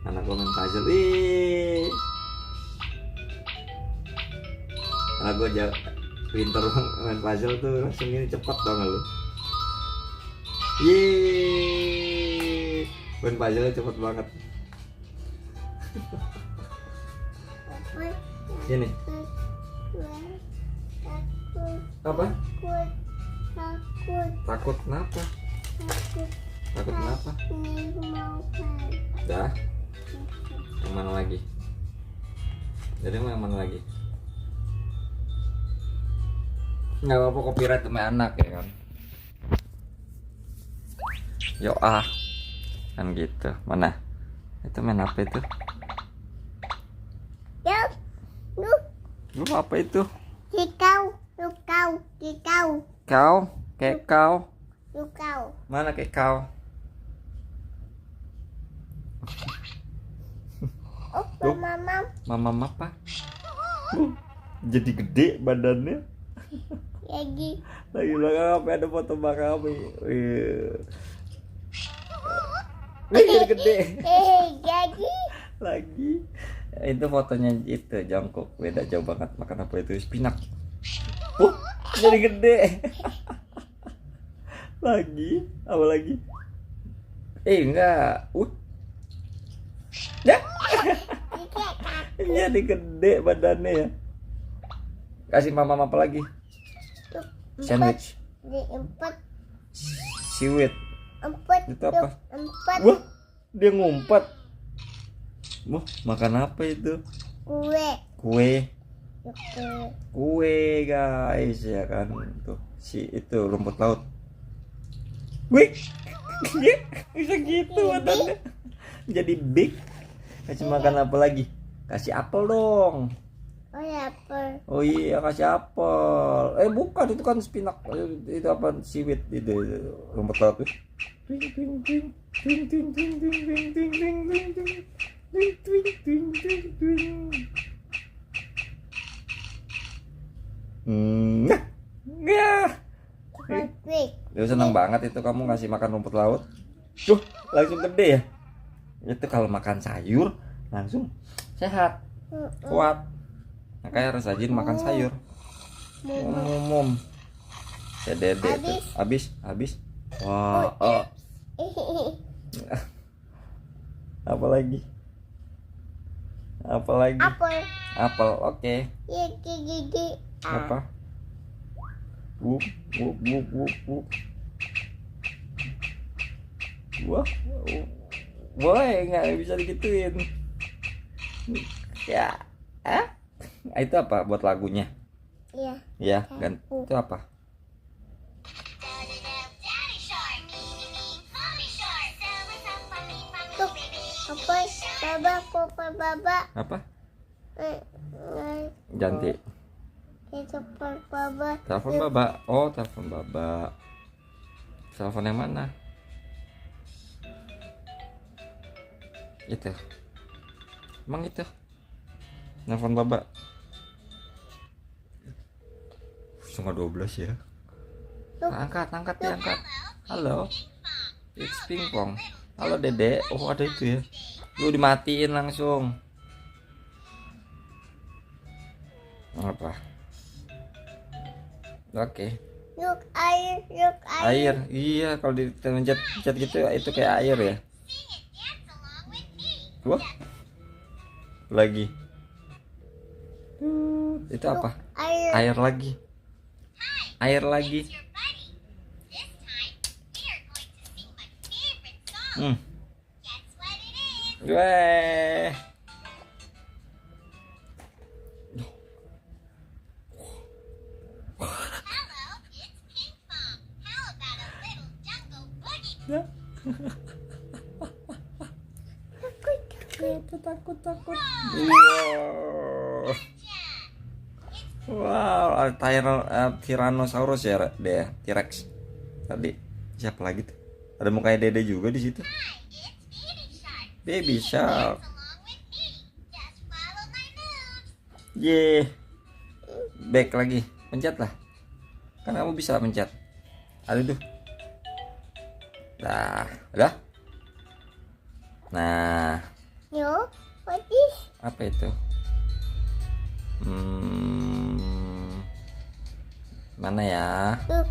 Anakku main puzzle. Ih. Anak gue pinter main puzzle tuh langsung ini cepet dong lu. Yeay. Main puzzle cepet banget. Kupon. Sini. Apa? Takut. Takut. Takut kenapa? Takut. Takut kenapa? Ini mau kan. Dah. Yang mana lagi? Jadi mau yang mana lagi? Nggak apa-apa copyright sama anak ya kan. Yo kan gitu. Mana? Itu main apa itu? Yuk. Lu. Lu apa itu? Kikau. Lukau. Kikau. Kau? Kayak kau? Lukau. Mana kayak kau? Oh, Lu. mama. Mama apa? Jadi gede badannya. Lagi. Lagi belakang apa ada foto bakal apa? Jadi gede. Jadi. Lagi itu fotonya itu jongkok, beda jauh banget. Makan apa itu? Spinach. Jadi gede. Lagi apa lagi? Enggak. Ya. Jadi gede badannya ya. Kasih mama apa lagi? Sandwich. Di empat. Siwit. Empat. Itu apa? Empat. Wah, dia ngumpet. Wah, makan apa itu? Kue. Kue. Kue. Kue guys ya kan tuh si itu rumput laut. Wih, bisa gitu badannya. Jadi big. Kasih makan apa lagi? Kasih apel dong. Oh ya, apel. Oh iya kasih apel. Bukan itu kan spinach. Itu apa siwit itu rumput laut tuh. Enggak. Kue. Dia seneng banget itu kamu ngasih makan rumput laut. Tuh, langsung gede ya. Itu kalau makan sayur langsung sehat, kuat. Makanya harus rajin makan sayur. Mum. Dede tuh. Habis. Wah, Apa lagi? Apel. Apel, oke. Gigi. Apa? Wup. Wah, boy, nggak bisa digituin. Ya, itu apa buat lagunya? Iya. Ya, dan itu apa? Tuh. Baba. Apa? Ganti. Itu Baba. Telepon Baba. Oh, telepon Baba. Telepon yang mana? Itu. Emang itu. Nelfon Baba. Setengah 12 ya. Angkat ya, angkat. Halo. It's Pingpong. Halo Dede. Oh, ada itu ya. Lu dimatiin langsung. Apa? Oke. Look air, look air. Air. Iya, kalau dipencet gitu itu kayak air ya. Wah. Lagi. Itu apa? Air. Air lagi. Air lagi. Weh. Takut. Wow, Tyrannosaurus ya, deh, T-Rex. Tadi siapa lagi tuh? Ada mukanya Dede juga di situ. Baby Shark. Ye. Back lagi. Pencet lah. Kan kamu bisa pencet. Ada tuh. Nah, udah. Nah, Yo, what is? apa itu? Mana ya? Look,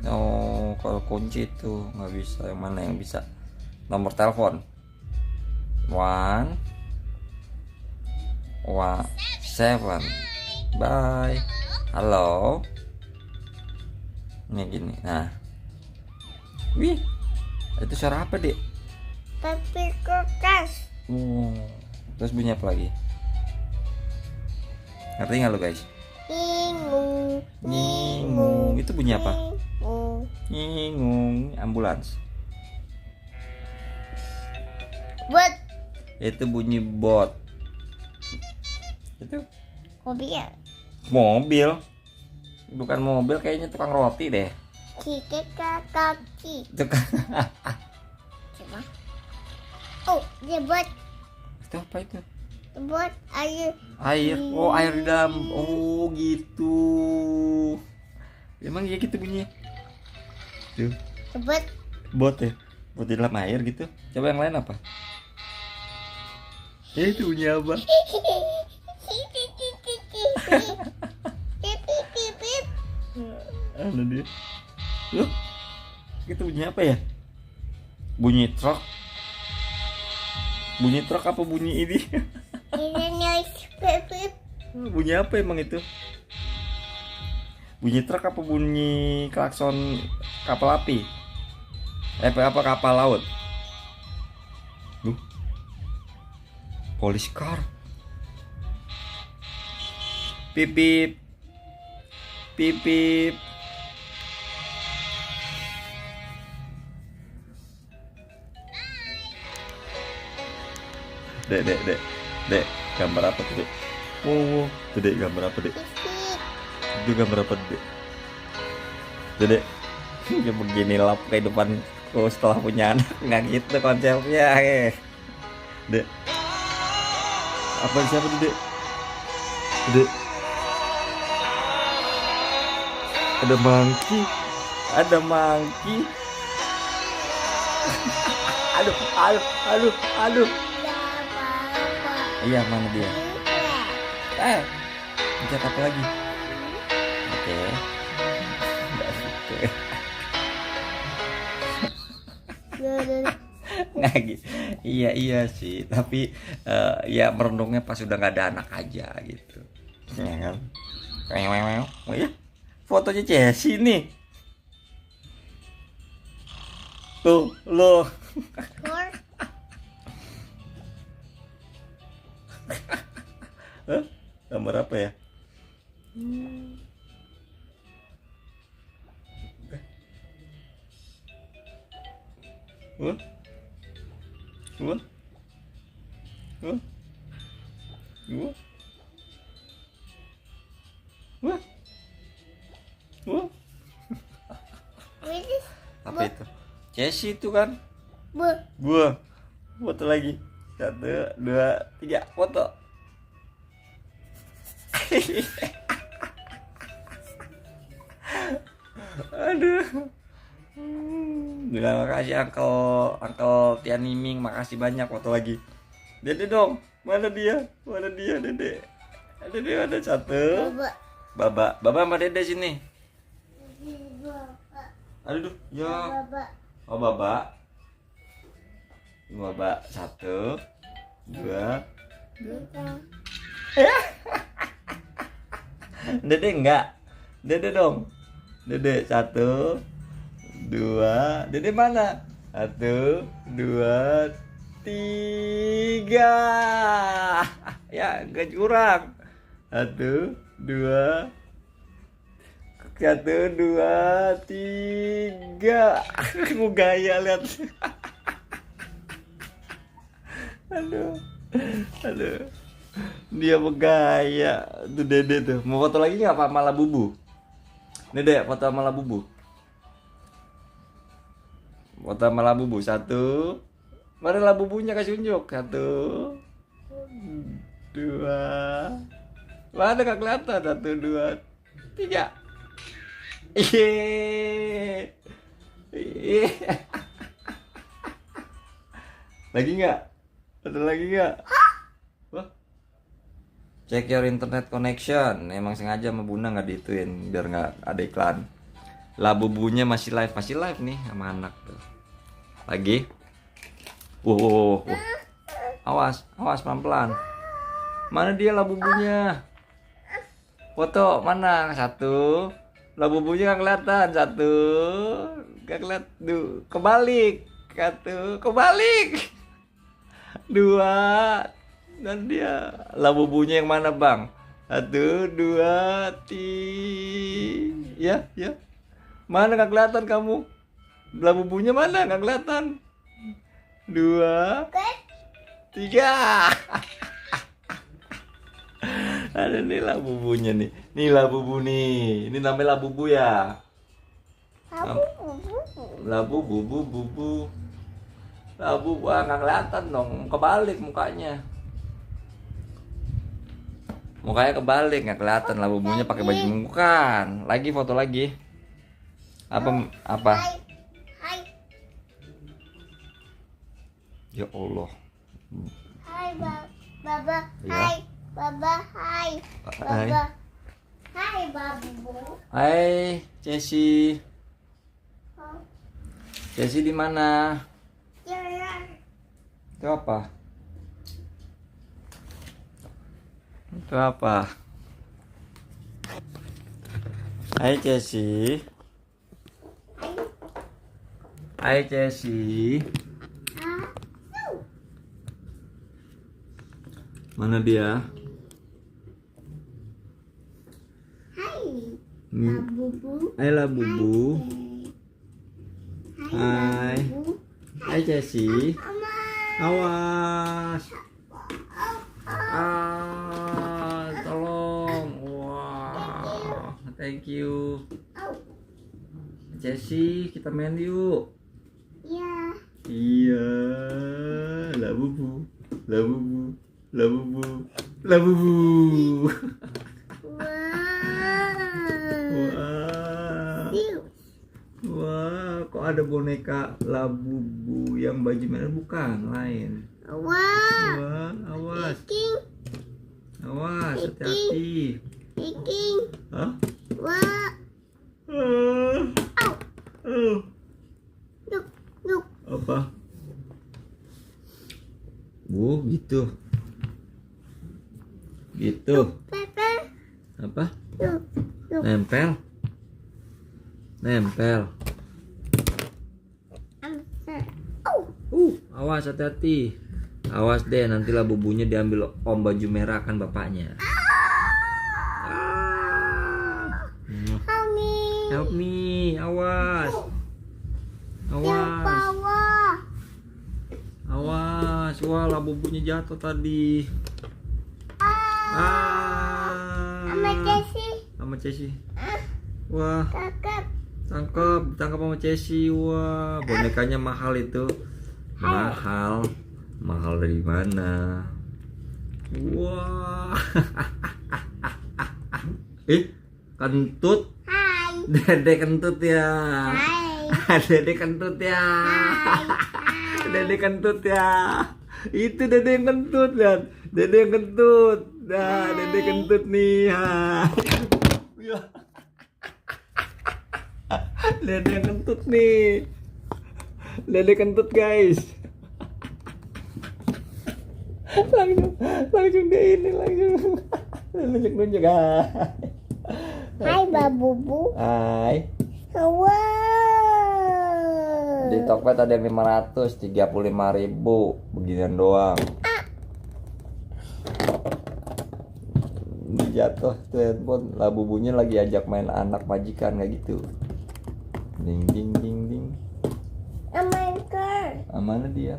Oh, kalau kunci itu nggak bisa. Yang mana yang bisa? Nomor telepon. 117. Bye. Halo. Ini gini. Nah. Wih. Itu suara apa, Dek? papi kulkas. Terus bunyi apa lagi? Ngerti nggak lo, guys? Ngingung. Itu bunyi apa? Ngingung. Ambulans. Buat Itu bunyi bot. Itu mobil. mobil. Bukan mobil, kayaknya tukang roti deh. Kita kaki. Tukang. Coba. Oh, dia buat Itu apa itu? air. Air. Oh, air di dalam. Oh, gitu. Emang ya gitu bunyinya. Tuh, Buat bot ya. Bot di dalam air gitu. Coba yang lain apa? Itu bunyi apa? Ada dia. Loh, itu bunyi apa ya? Bunyi truk. Bunyi truk apa bunyi ini? Ini noise pipip. Bunyi apa emang itu? Bunyi truk apa bunyi klakson kapal api? Apa kapal laut? Police car. Pipip. Pipip. Dek, gambar apa tuh, Dek? Oh, tuh, Dek, gambar apa, Dek? Itu gambar apa, Dek? Tuh, Dek. Ya begini lah kehidupan setelah punya anak, nggak gitu konsepnya, Dek. Apa siapa tuh, Dek? Dek. Ada monkey. Ada monkey. Aduh. Iya, mana dia? Pencet apa lagi? Oke. Enggak gitu. Nggak gitu. Iya sih, tapi ya merenungnya pas udah nggak ada anak aja gitu, ya kan? Oh iya, fotonya Jessie nih, tuh lo. Gambar apa ya? Apa itu? Jessie itu kan? Buat lagi. 1, 2, 3, foto. Aduh. Bilang makasih Uncle Tian Miming, makasih banyak, foto lagi. Dede dong, mana dia? Mana dia, Dede? Dede ada 1. Baba. Baba sama Dede sini. Baba. Aduh, ya. Baba. Oh, Baba. 1, 2. Dede enggak. Dede dong. Dede 1, 2. Dede mana? 1, 2, 3. Ya, enggak kurang. 1, 2. 1, 2, 3. Mau gaya lihat. Aduh. Dia bergaya. Tuh Dede tuh. Mau foto lagi nggak Pak Mala Bubu? Dede, foto sama Labubu. Foto sama Labubu. 1. Mana Labubunya, kasih unjuk. 1, 2. Mana gak kelihatan? 1, 2, 3. Iye. Lagi nggak? Ada lagi nggak? Wah. Check your internet connection. Emang sengaja sama Bunda nggak diituin biar nggak ada iklan. Labubunya masih live nih sama anak tuh. Lagi. Wow. Awas pelan-pelan. Mana dia Labubunya? Foto mana? 1. Labubunya nggak kelihatan. 1. Nggak kelihatan. Kebalik. 1. Kebalik. 2. Dan dia Labubunya yang mana bang? 1, 2, 3. Ya. Mana nggak kelihatan kamu? Labubunya mana nggak kelihatan? 2, 3. Ada nih Labubunya nih. Nih Labubu nih. Ini namanya Labubu ya. Labubu. Labubu nggak kelihatan dong. Kebalik mukanya. Mukanya kebalik, nggak kelihatan. Labubunya pakai baju bukan. Lagi foto lagi. Apa? Hai. Ya Allah. Hai Baba. Ya. Hai Baba. Hai Hai. Baba. Hai Babu. Hai, Cesi. Cesi di mana? Jalan. Itu apa? Itu apa? Hai Cesi. Hai Cesi. Mana dia? Hai Hmm. Babu. Hai Labubu. Hai. Babu. Hai Cesi. Mama. Awas. Tolong. Wah. Thank you. Cesi, kita main yuk. Ya. Iya. Labubu. Wow. Wah, kok ada boneka Labubu yang baju merah? Bukan, lain. Wow. Wah, awas, King. hati-hati. King. Hah? Wow. Look. Apa? Gitu. Pepper. Apa? Look. Nempel. Awas, hati-hati. Awas deh, nanti Labubunya diambil om baju merah kan bapaknya. Help me, awas. Awas, wah Labubunya jatuh tadi. Sama Cesi. Wah, tangkap sama Cesi. Wah, bonekanya mahal itu. Mahal. Mahal dari mana? Wah. Kentut. Hai. Dede kentut ya. Hai. Dede kentut ya. Hai. Dede kentut ya. Itu dede yang kentut, lihat. Dede yang kentut. Nah, dede kentut nih. Hai. Ya. Dede yang kentut nih. Dede kentut, guys. Langsung dia ini langsung. Nunjuk-nunjuk. Hai babubu. Hai. Wow. Di Tokped ada yang 535.000 beginian doang. Ini jatuh tuh handphone, lah bubunya lagi ajak main anak majikan kayak gitu. Ding ding ding ding. Amankan. Mana dia?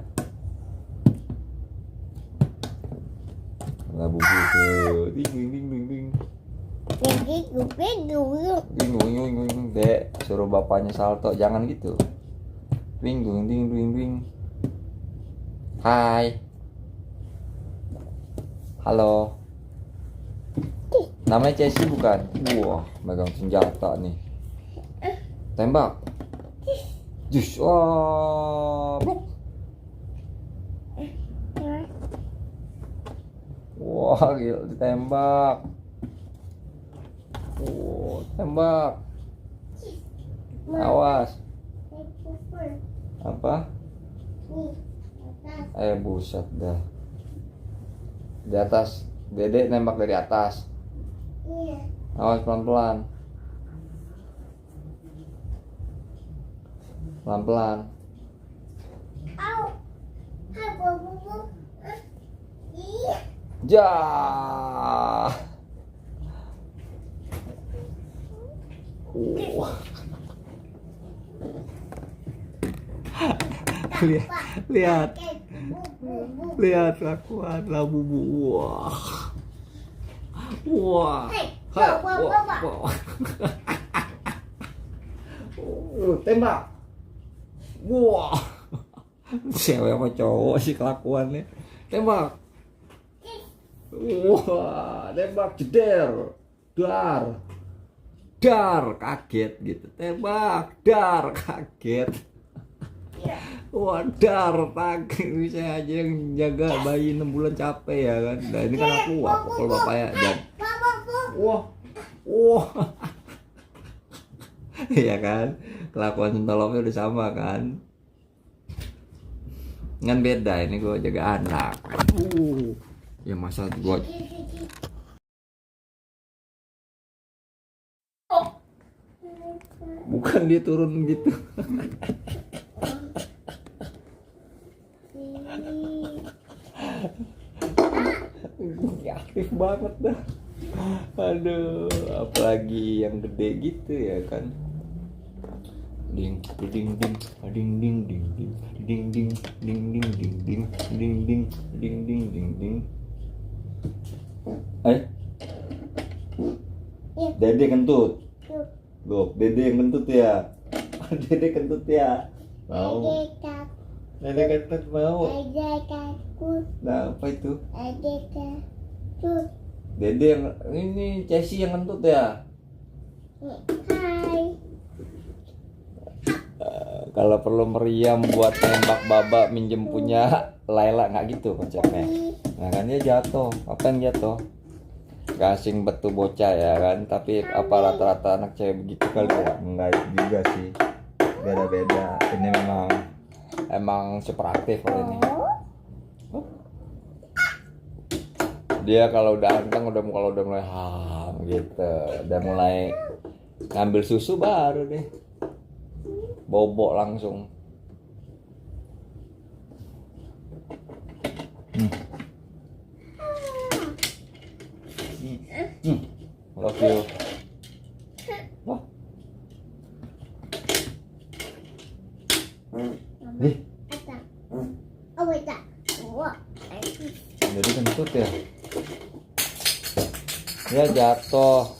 Lah bubu tuh. Ding ding ding ding ding. Jadi gue dulu. Ding ding ding ding. Dek, suruh bapaknya salto, jangan gitu. Ding ding ding ding ding. Hai. Halo. Namanya Cesi bukan? Wah, megang senjata nih. Tembak. Jus. Wah. Blok. Wah, gila ditembak. Tembak. Awas. Apa? Buset dah. Di atas. Dede nembak dari atas. Iya. Awas pelan-pelan. Pelan-pelan. Au. Hai babubu. Iya. Ja. Lihat lihat lakuan lah bubu. Wah tembak. Wah, cewek apa cowok sih kelakuannya. Tembak. Wah, tembak jeder. Dar kaget gitu. Tembak, dar kaget. Wah, dar kaget. Saya aja yang jaga bayi 6 bulan capek ya kan. Nah, ini kan aku kalau bapaknya dan wah. Iya kan? Kelakuan sentolopnya udah sama kan? Ngan beda, ini gue jaga anak. Ya masa gue bukan dia turun gitu. Aktif banget dah. Aduh, apalagi yang gede gitu ya kan. Ding ding ding ding ding ding ding ding ding ding ding ding ding ding ding ding ding ding ding. Dede kentut. Loh, Dede yang kentut ya. Dede kentut ya. Mau. Dede kentut mau. Nah, apa itu? Dede yang ini Cesi yang kentut ya. Hai. Kalau perlu meriam buat nembak baba minjem punya Laila nggak gitu konsepnya. Nah kan dia jatuh. Apa yang jatuh? Gak asing betul bocah ya kan. Tapi apa rata-rata anak cewek begitu kali ya? Enggak juga sih. Beda-beda. Ini emang super aktif kalau ini. Dia kalau udah anteng udah mulai gitu. Udah mulai ngambil susu baru deh. Bobok langsung. Love you. Wah. Jadi kentut ya. Ya jatuh.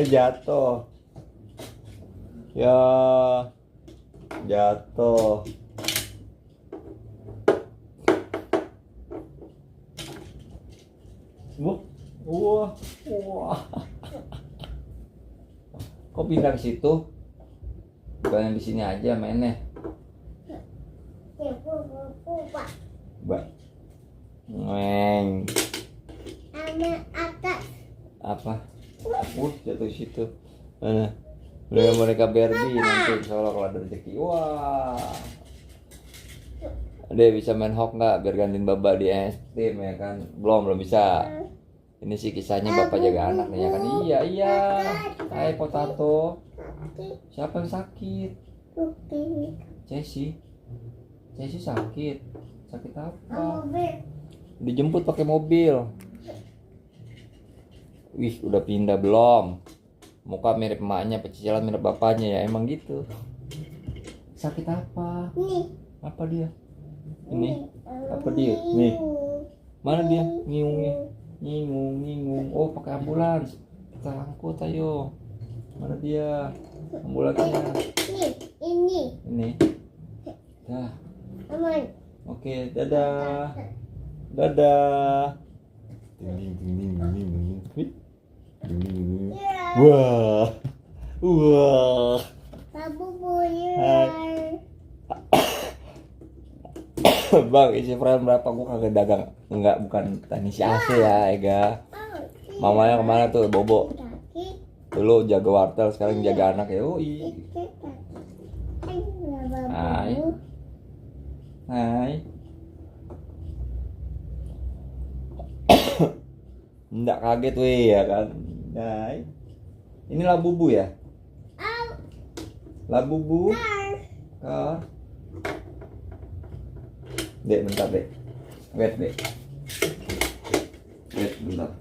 jatuh. Ya, jatuh. Wah, wah. Kok pindah ke situ? Bukan di sini aja mainnya. Ya, Pak. Mbak. Ngeng. Sama atas. Apa? Jatuh di situ. Mana? Udah mereka Barbie nanti insya Allah kalau ada rezeki. Wah. Dia bisa main hok nggak biar gantiin Baba di Steam ya kan? Belum bisa. Ini sih kisahnya bapak jaga anak nih ya kan? Iya. Hai potato. Siapa yang sakit? Cesi sakit. Sakit apa? Dijemput pakai mobil. Wih, udah pindah belum? Muka mirip emaknya, pecicilan mirip bapaknya ya, emang gitu. Sakit apa? Nih. Apa dia? Ini? Apa dia? Nih. Mana dia? Ngiungnya. Ngingung. Oh, pakai ambulans. Kita angkut ayo. Mana dia? Ambulansnya. Nih, ini. Ini. Dah. Aman. Oke, dadah. Dadah. Wih. Ya. Wah. Babu buyar. Bang, isi frame berapa? Gua kagak dagang. Enggak, bukan teknisi AC ya, Ega. Mamanya kemana tuh, Bobo? Dulu jaga wartel, sekarang jaga anak ya. Oh iya. Hai. Hai. Nggak kaget weh ya kan. Hai. Ini Labubu ya? Labubu. Kar. Dek, bentar dek. Wait dek. Wait bentar.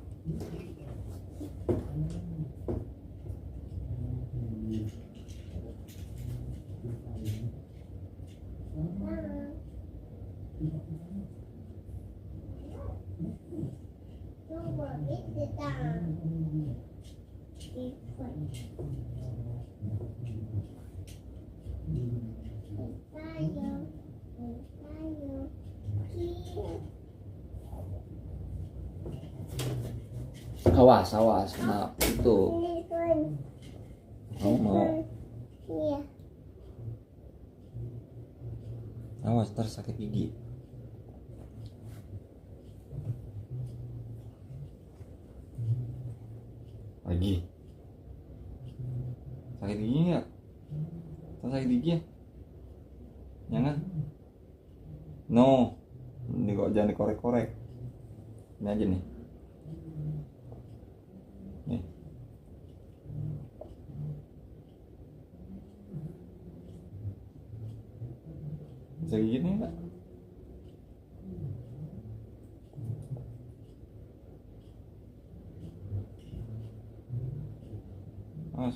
Awas, nah itu. Mau. Iya. Awas, ntar sakit gigi. Lagi. Sakit gigi nggak? Sakit gigi ya? Jangan. No. Ini kok jangan dikorek-korek. Ini aja nih. Nih. Bisa gigit nih enggak?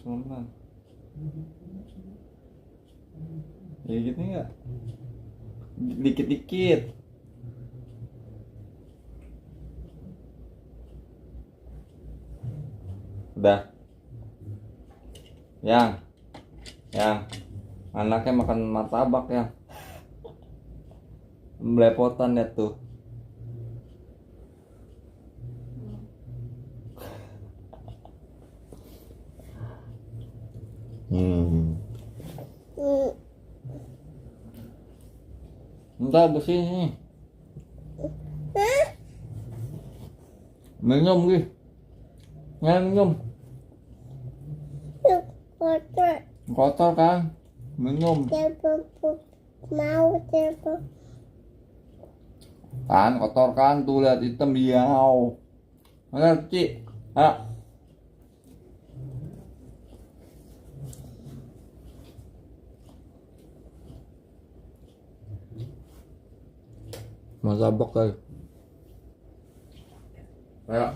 Pelan-pelan. Gigit nih enggak? Dikit-dikit. Udah. Yang anaknya makan martabak ya. Belepotan ya tuh. Entar bersih. Minum gitu. Minum. Kotor kan? Minum. Mau coba. Kan kotor kan tuh lihat hitam diau. Mana Ci? Martabak kali. Ayo.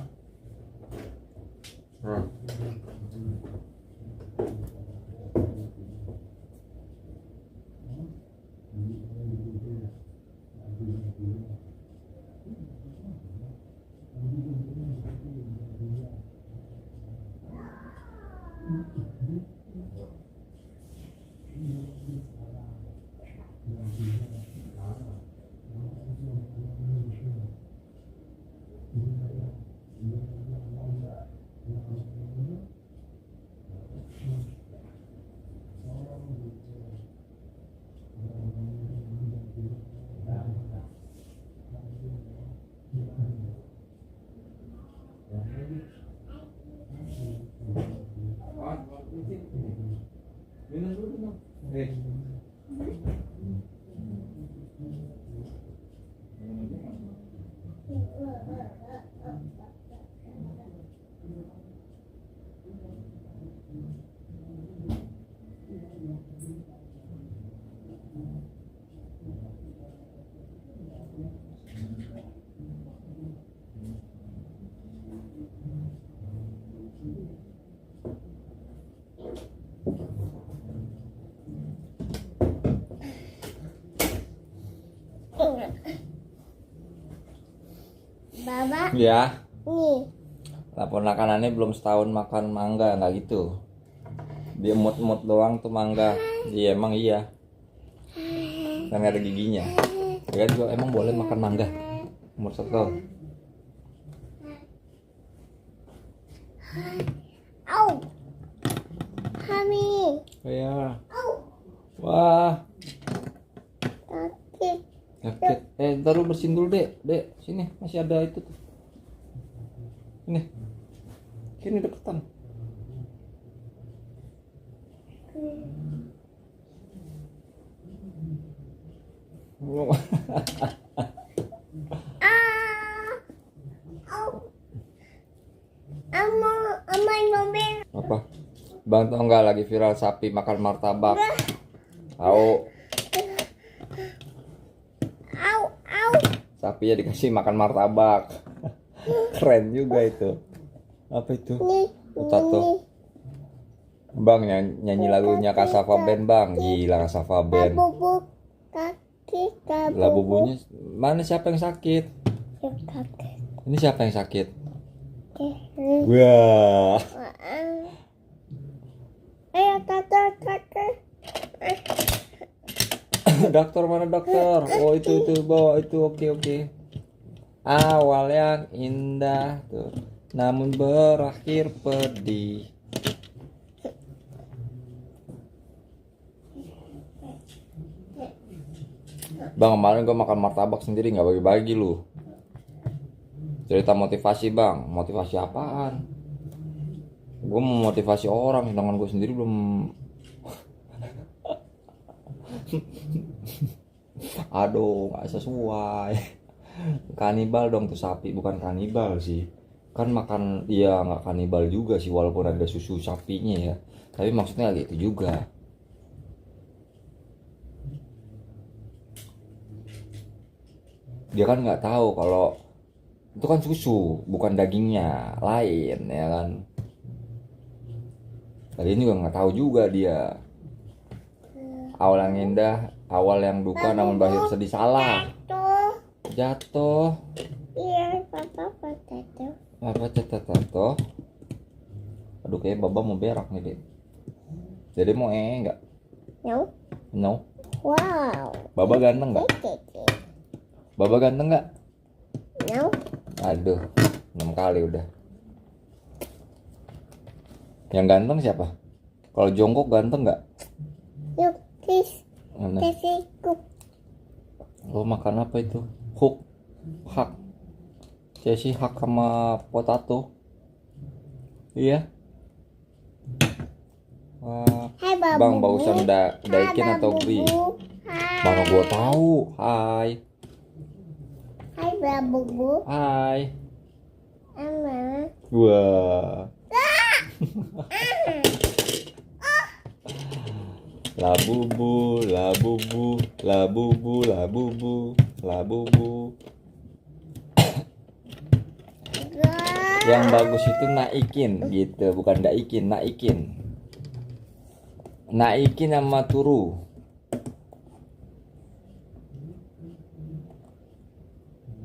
Baba, Ya, nih. lah ponakanannya belum setahun makan mangga, nggak gitu. Dia mut-mut doang tuh mangga. Iya emang iya. Kan nggak ada giginya. Ya juga emang boleh makan mangga. Umur 1 tahun. Au. Hami. Ya. Au. Wah, Sakit. sakit. Ntar lu bersihin dulu, Dek. Dek, sini masih ada itu tuh. Ini. Sini deketan. Ah. Au. Amai mobil. Apa? Bang tau nggak lagi viral sapi makan martabak? Tahu? Au. Au. Sapi ya dikasih makan martabak. Keren juga itu. Apa itu? Nih. Potato. Bang nyanyi lagunya Kasava Band, Bang. Gila Kasava Band. Bubuk kaki. Lah bubunya mana, siapa yang sakit? Kaki. Ini siapa yang sakit? Kaki. Wah. Ayo tata. Dokter mana dokter? Oh itu bawa itu, oke. Awal yang indah tuh, namun berakhir pedih. Bang kemarin gue makan martabak sendiri nggak bagi-bagi lu. Cerita motivasi bang, motivasi apaan? Gue mau motivasi orang, sedangkan gue sendiri belum. Aduh, nggak sesuai. Kanibal dong tuh sapi, bukan kanibal sih. Kan makan, ya nggak kanibal juga sih walaupun ada susu sapinya ya. Tapi maksudnya gitu juga. Dia kan nggak tahu kalau itu kan susu, bukan dagingnya, lain ya kan. Tadi juga nggak tahu juga dia. Awal yang indah, awal yang duka, namun berakhir sedih. Salah. Tuh. Jatuh. Iya, papa potato. Apa jatuh? Aduh kayak baba mau berak nih deh. Jadi mau enggak? No. No. Wow. Baba ganteng nggak? Baba ganteng nggak? No. Aduh, 6 kali udah. Yang ganteng siapa? Kalau jongkok ganteng nggak? Yuk, kiss. Mana? Kasih kup. Lo makan apa itu? Hook, hak. Jesse hak sama potato. Iya. Wah, Hai babu. bang bagusan daikin atau beli? Hai. Mana gua tahu. Hai. Hai babu. Hai. Ama. Wah. Labubu, labubu, labubu, labubu, labubu. Yang bagus itu naikin gitu, bukan daikin, naikin. Naikin sama turu.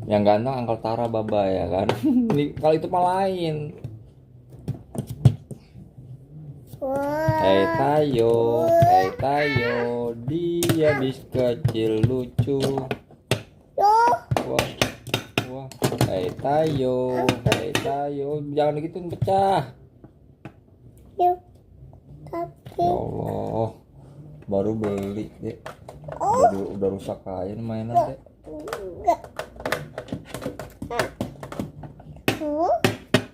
Yang ganteng Angkel Tara baba ya kan. Kalau itu mah lain. Hei tayo, dia bis kecil lucu. Wah, hei tayo, jangan digituin pecah. Yuk. Ya Kaki. Allah, baru beli deh. Udah rusak aja nih mainan deh. Enggak.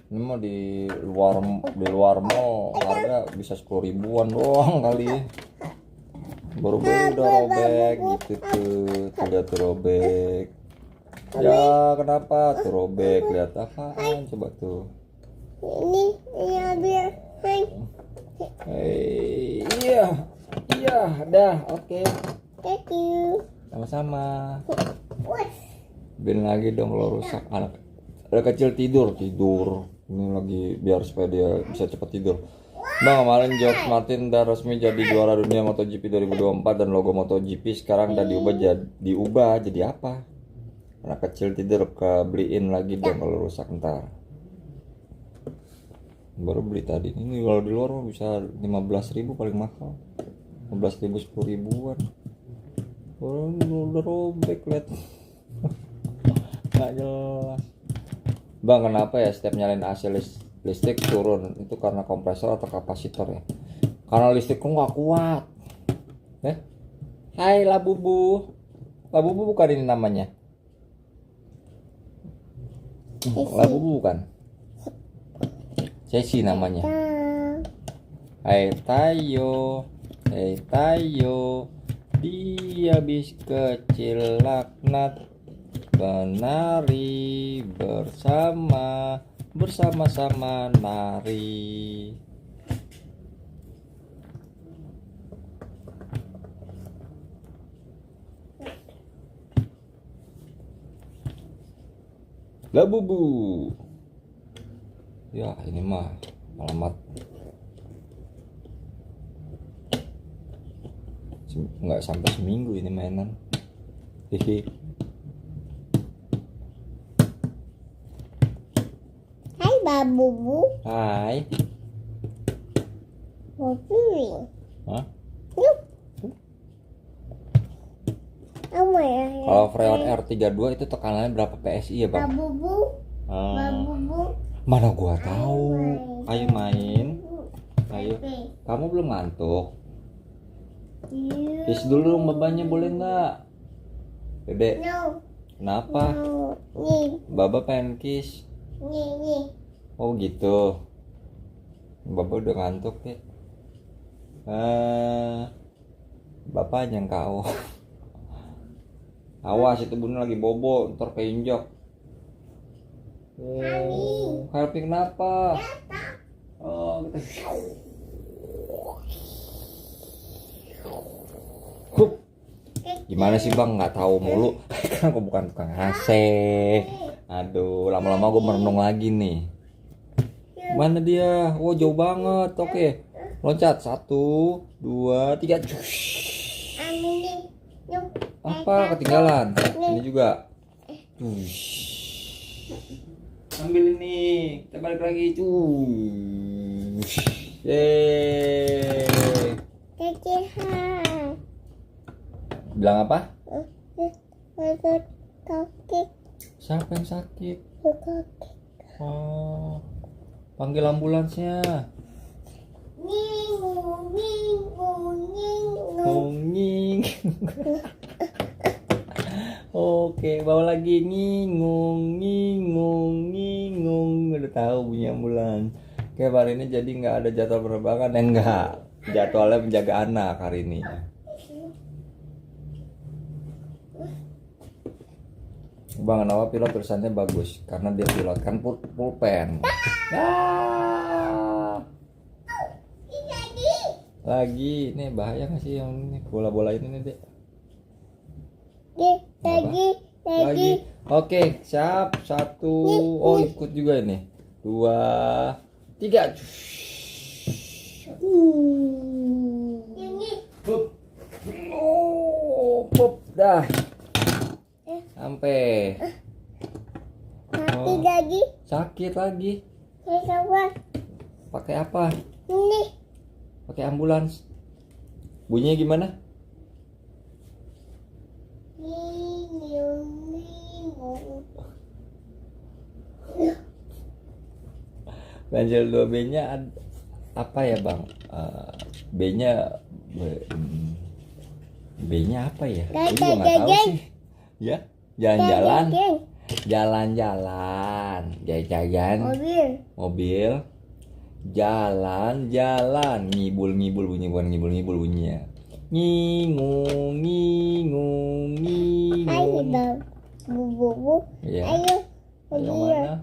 Ini mau di luar mall harga bisa 10 ribuan doang kali. Baru-baru udah robek gitu tuh. Udah tuh robek. Ya kenapa tuh robek? Lihat apaan coba tuh. Ini ambil. Hai. Hei, iya, dah, oke. Thank you. Sama-sama. What? Bin lagi dong kalau rusak anak kecil tidur. Ini lagi biar supaya dia bisa cepat tidur. Bang, kemarin George Martin udah resmi jadi juara dunia MotoGP 2024 dan logo MotoGP sekarang udah diubah jadi apa? Anak kecil tidur, beliin lagi dong kalau rusak ntar. Baru beli tadi. Ini kalau di luar bisa 15.000 paling mahal. 15.000 10.000-an. Udah robek lihat. Nggak jelas. Bang, kenapa ya setiap nyalain AC listrik turun? Itu karena kompresor atau kapasitor ya? Karena listrikku nggak kuat. Hai Labubu. Labubu bukan ini namanya. Labubu bukan. Ceci namanya. Hai Tayo. Dia bis kecil laknat menari bersama-sama nari. Labubu. Ya ini mah alamat nggak sampai seminggu ini mainan. Hehe. Hai Babubu. Hai. Mau pilih? Hah? Yuk. Apa ya? Kalau Freon R32 itu tekanannya berapa PSI ya bang? Babubu. Ah, Babubu. mana gua tahu. Ayo main. Ayo. Kamu belum ngantuk? Kiss dulu dong babanya, boleh nggak? Bebe, No. kenapa? No. Nih. Baba pengen kiss. Nih. Oh gitu. Baba udah ngantuk deh. Bapaknya yang kau. Awas itu bunda lagi bobo, ntar keinjak. Helping kenapa? Oh, kita. Hup. Gimana sih bang, nggak tahu mulu. Kan aku bukan tukang AC. Aduh, lama-lama gue merenung lagi nih. Mana dia? Oh jauh banget. Oke, loncat 1, 2, 3. Ambil. Yuk. Apa ketinggalan? Ini juga. Ambil ini, kita balik lagi. Yeay. Kecihan. Bilang apa? Masuk kaki. Siapa yang sakit? Kaki. Oh, panggil ambulansnya. Ngingung, ngingung, ngingung. Nging. Oke, bawa lagi ngingung. Udah tahu bunyi ambulans. Oke, hari ini jadi nggak ada jadwal penerbangan. Enggak. Jadwalnya menjaga anak hari ini. Bang, kenapa pilot tulisannya bagus? Karena dia pilot kan pulpen. Lagi, ini bahaya nggak sih yang ini bola-bola ini nih, Dek? Lagi. Oke, siap. 1. Oh, ikut juga ini. 2, 3. Oh, pop dah. Sampai. Mati lagi. Sakit lagi. Saya coba. Pakai apa? Ini. Pakai ambulans. Bunyinya gimana? Ngingung, ngingung. Ganjil 2B-nya apa ya, Bang? B-nya B-nya apa ya? Gue juga nggak tahu sih. Ya, jalan-jalan. Jalan-jalan. Jajan. Mobil. Jalan-jalan. Ngibul-ngibul bunyi, bukan ngibul-ngibul bunyinya. Ngingung, ngingung, Ayo ngingung. bang. Bu. Iya. Ayo. Ayo Pergi ya. mana?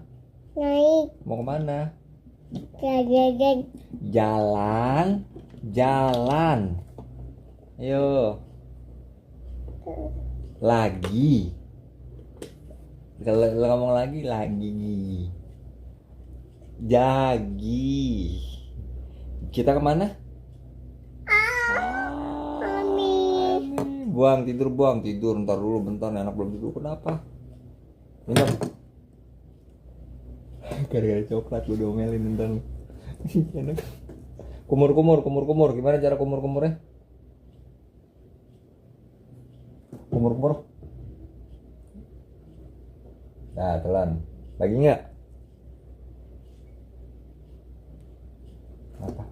Naik. Mau kemana? Jalan. Jalan, jalan. Ayo. Lagi. Kalau ngomong lagi. Jagi. Kita kemana? Mami. Buang tidur, ntar dulu bentar nih, anak belum tidur. Kenapa? Minum. Gara-gara coklat gue diomelin ntar. Enak. Kumur. Gimana cara kumur-kumurnya? Kumur. Nah, telan. Lagi nggak? Apa?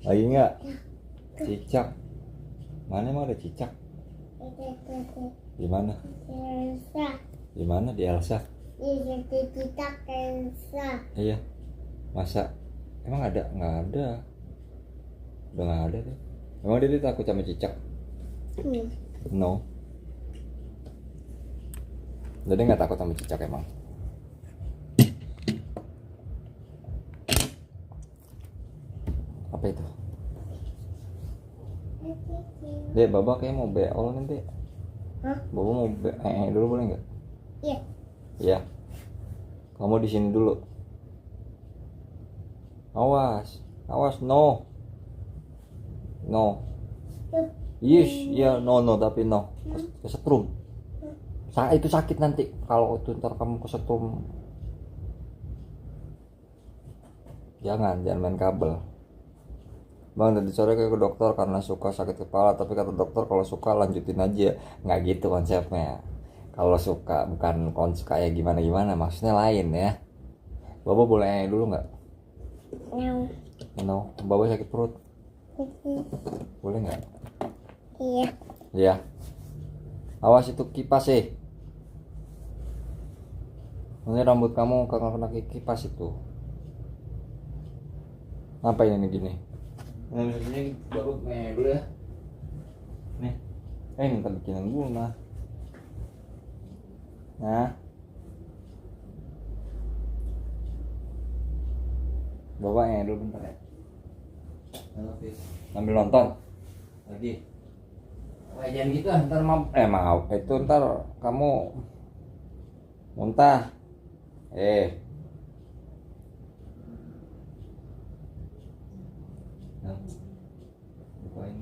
Lagi nggak? Cicak. Mana emang ada cicak? Di mana? Elsa. Di mana di Elsa? Ini kita Elsa. Iya. Masa emang ada? Nggak ada. Udah nggak ada deh. Emang dia takut sama cicak? No. Jadi nggak takut sama cicak emang. Apa itu? Dek, Baba kayak mau beol nanti. Hah? Baba mau dulu boleh nggak? Iya. Iya. Kamu di sini dulu. Awas, no. Yes, iya, no, tapi no. Kesetrum. Itu sakit nanti kalau itu ntar kamu kesetrum. Jangan main kabel. Bang, tadi sore ke dokter karena suka sakit kepala, tapi kata dokter kalau suka lanjutin aja. Nggak gitu konsepnya. Kalau suka bukan konsep kayak gimana, maksudnya lain ya. Baba boleh dulu nggak? No, Baba sakit perut. Boleh nggak? Iya. Iya. Awas itu kipas sih. Ini rambut kamu kena kipas itu. Ngapain ini gini? Ini baru dulu ya. Nih. Minta bikinan bunga. Nah. Bawa dulu bentar ya. Sambil nonton. Lagi. Wah, jangan gitu ntar mau itu ntar kamu muntah. Bukain.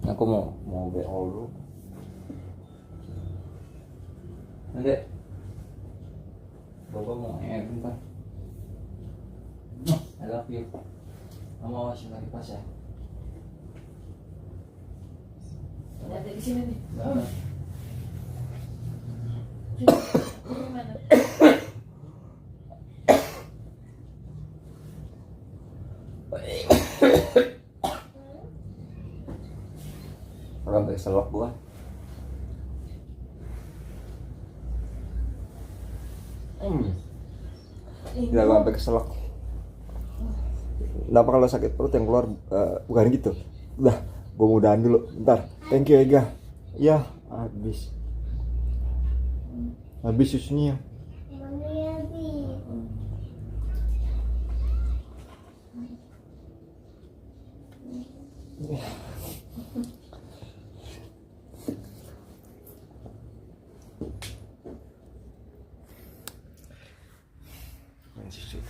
Aku mau beol dulu. Nanti Bapak mau bentar. I love you. Kamu awasin lagi pas ya. Ada di sini nih. Nah. Gimana? Orang sampai selok gua. Gila gua sampai keselak. Kenapa kalau sakit perut yang keluar bukan gitu? Udah, gua mau udahan dulu. Bentar. Thank you Ega. Ya, habis susunya. Mami habis. Susu.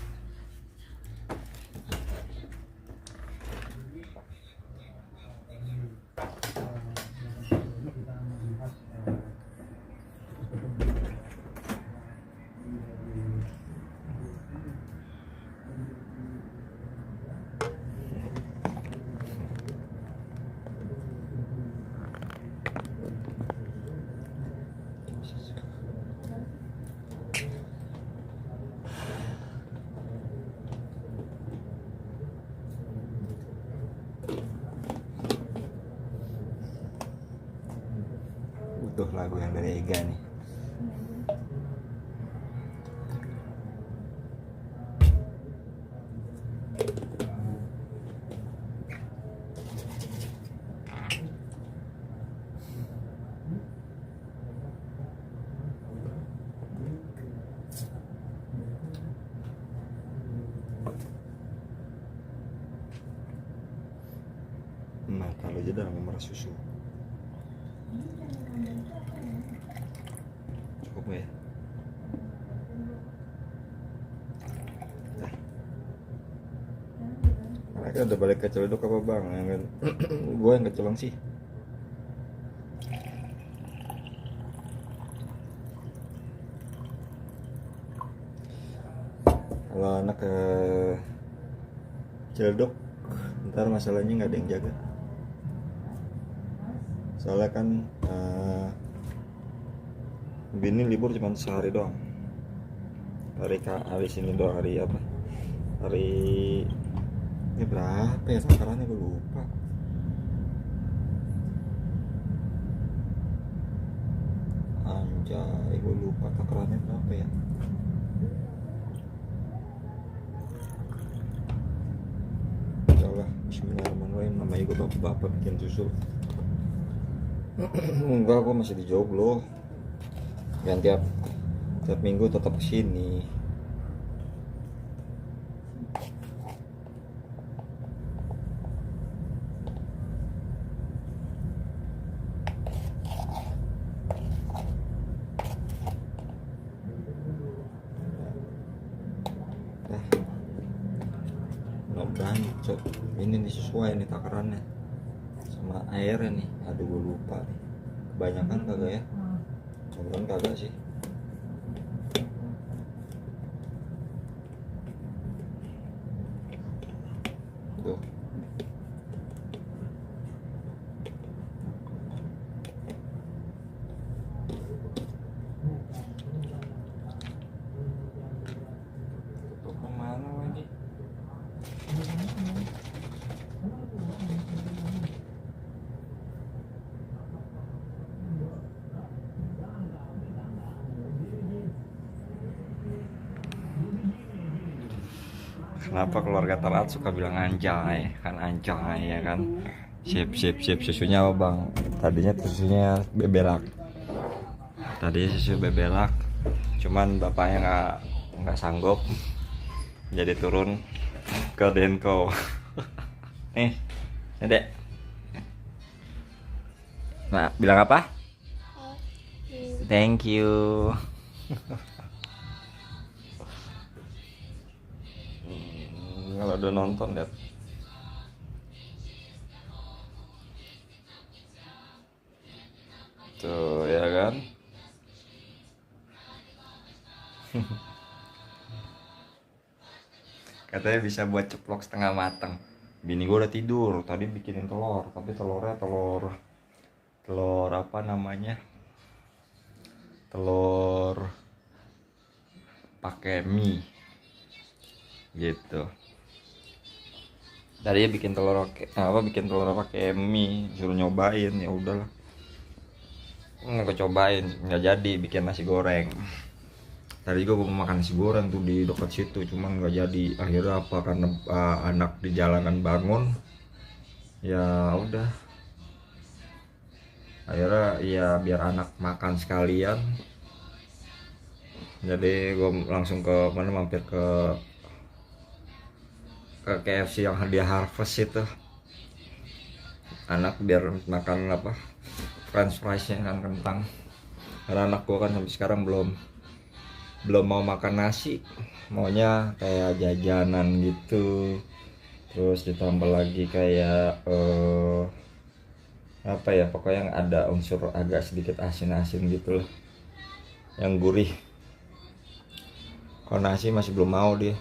Butuh lagu yang dari Ega nih. mah kalau jeda memerah susu. Cukup ya. Mereka udah balik ke Ciledug apa bang? Gue yang kecolong sih. Kalau anak ke Ciledug, ntar masalahnya nggak ada yang jaga. Soalnya kan bini libur cuma sehari doang. Hari sini doang, hari apa? Hari ini berapa ya takarannya gue lupa. Anjay, gue lupa takarannya berapa ya. Insyaallah, bismillahirrahmanirrahim. Namanya gue bapak-bapak bikin susu. Enggak, gue masih di Joglo. Dan tiap minggu tetap kesini. Mudah-mudahan ini nih sesuai nih takarannya sama airnya nih. Aduh gue lupa nih. Kebanyakan kagak ya? Mudah-mudahan kagak sih. Tuh. Tuh kemana lagi? Kenapa keluarga Tarat suka bilang anjay? Kan anjay ya kan. Sip susunya apa bang? Tadinya tuh susunya bebelak. Tadinya susu bebelak. Cuman bapaknya nggak sanggup. Jadi turun ke Denko. Nih, Dek. Nah, bilang apa? Thank you. Kalau udah nonton lihat. Tuh ya kan. Katanya bisa buat ceplok setengah matang. Bini gue udah tidur, tadi bikinin telur, tapi telurnya telur apa namanya? Telur pakai mie. Gitu. Tadi bikin telur pakai mie, suruh nyobain, ya udahlah. Nggak cobain, nggak jadi bikin nasi goreng. Tadi gue mau makan nasi goreng tuh di dekat situ, cuman nggak jadi. Akhirnya apa, karena anak di jalanan bangun, ya udah. Akhirnya ya biar anak makan sekalian. Jadi gue langsung ke mana, mampir ke KFC yang hadiah Harvest itu. Anak biar makan apa, french fries-nya kan, kentang. Karena anak gua kan sampai sekarang belum mau makan nasi, maunya kayak jajanan gitu. Terus ditambah lagi kayak apa ya, pokoknya yang ada unsur agak sedikit asin-asin gitu loh, yang gurih. Kalau nasi masih belum mau dia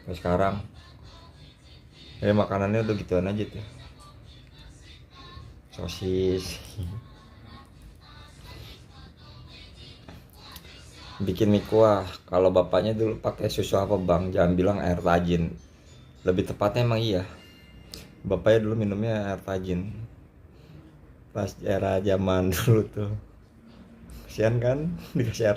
sampai sekarang. Ya makanannya udah gituan aja tuh. Sosis. Bikin mie kuah. Kalau bapaknya dulu pakai susu apa bang? Jangan bilang air tajin. Lebih tepatnya emang iya. Bapaknya dulu minumnya air tajin. Pas era zaman dulu tuh. Kasian kan dikasih air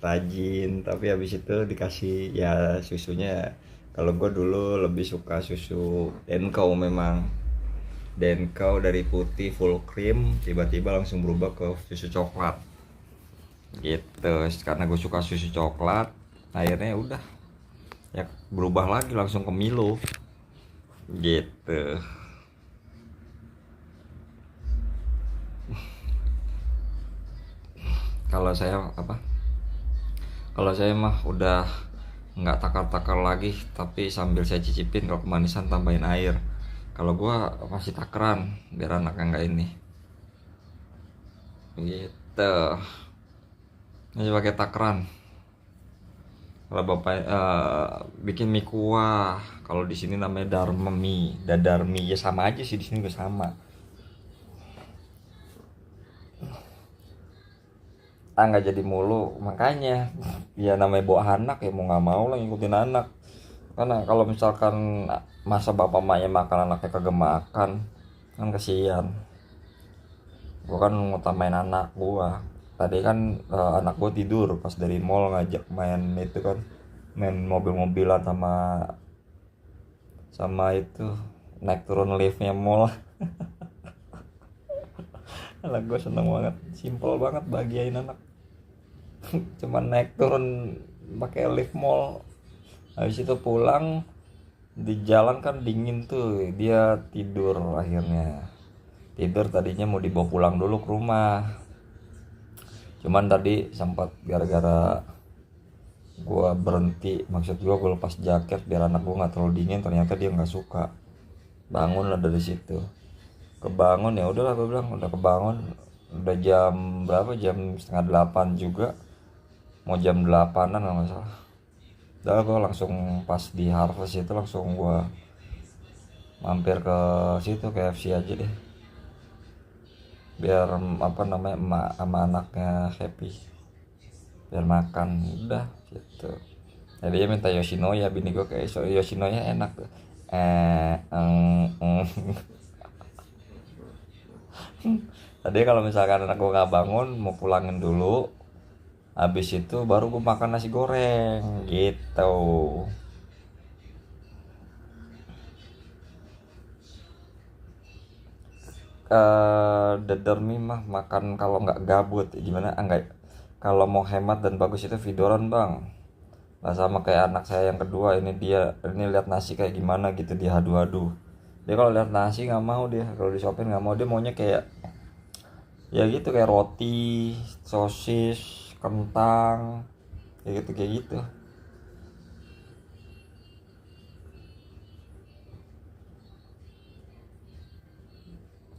tajin. Tapi habis itu dikasih ya susunya. Kalau gue dulu lebih suka susu Denko, memang Denko dari putih full cream tiba-tiba langsung berubah ke susu coklat gitu. Karena gue suka susu coklat, akhirnya udah ya berubah lagi langsung ke Milo gitu. kalau saya apa? Kalau saya mah udah nggak takar-takar lagi, tapi sambil saya cicipin, kalau kemanisan tambahin air. Kalau gua masih takaran biar anaknya nggak ini. Gitu. Ini pakai takaran. Kalau bapak bikin mie kuah, kalau di sini namanya dharma mie, dadar mie ya sama aja sih, di sini juga sama. Nggak jadi mulu, makanya ya namanya bawa anak ya mau nggak mau lah ngikutin anak. Karena kalau misalkan masa bapak emaknya makan anaknya kagak makan kan kasihan. Gua kan ngutamain anak gua. Tadi kan anak gua tidur pas dari mall, ngajak main itu kan, main mobil-mobilan sama itu, naik turun liftnya mall. Anak gue seneng banget, simple banget bahagiain anak. Cuman naik turun pakai lift mall. Habis itu pulang, di jalan kan dingin tuh, dia tidur. Akhirnya tidur, tadinya mau dibawa pulang dulu ke rumah, cuman tadi sempat gara-gara gua berhenti, maksud gua lepas jaket biar anak gua nggak terlalu dingin, ternyata dia nggak suka. Bangun lah dari situ, kebangun ya udahlah, gue bilang udah kebangun, udah jam berapa, jam setengah 8 juga, mau jam 8-an kalau nggak salah. Udah gue langsung pas di Harvest itu langsung gue mampir ke situ, KFC aja deh, biar apa namanya emak sama anaknya happy, biar makan udah gitu. Jadi dia minta Yoshinoya, bini gue kayak Yoshinoya enak tuh. Tadi kalau misalkan anak gue nggak bangun, mau pulangin dulu, habis itu baru gue makan nasi goreng gitu. Dadar mie mah makan kalau nggak gabut gimana, enggak, kalau mau hemat dan bagus itu vidoran bang. Nah sama kayak anak saya yang kedua ini, dia ini lihat nasi kayak gimana gitu dia adu-adu. Dia kalau lihat nasi nggak mau, dia kalau disuapin nggak mau, dia maunya kayak ya gitu, kayak roti, sosis, kentang, kayak gitu.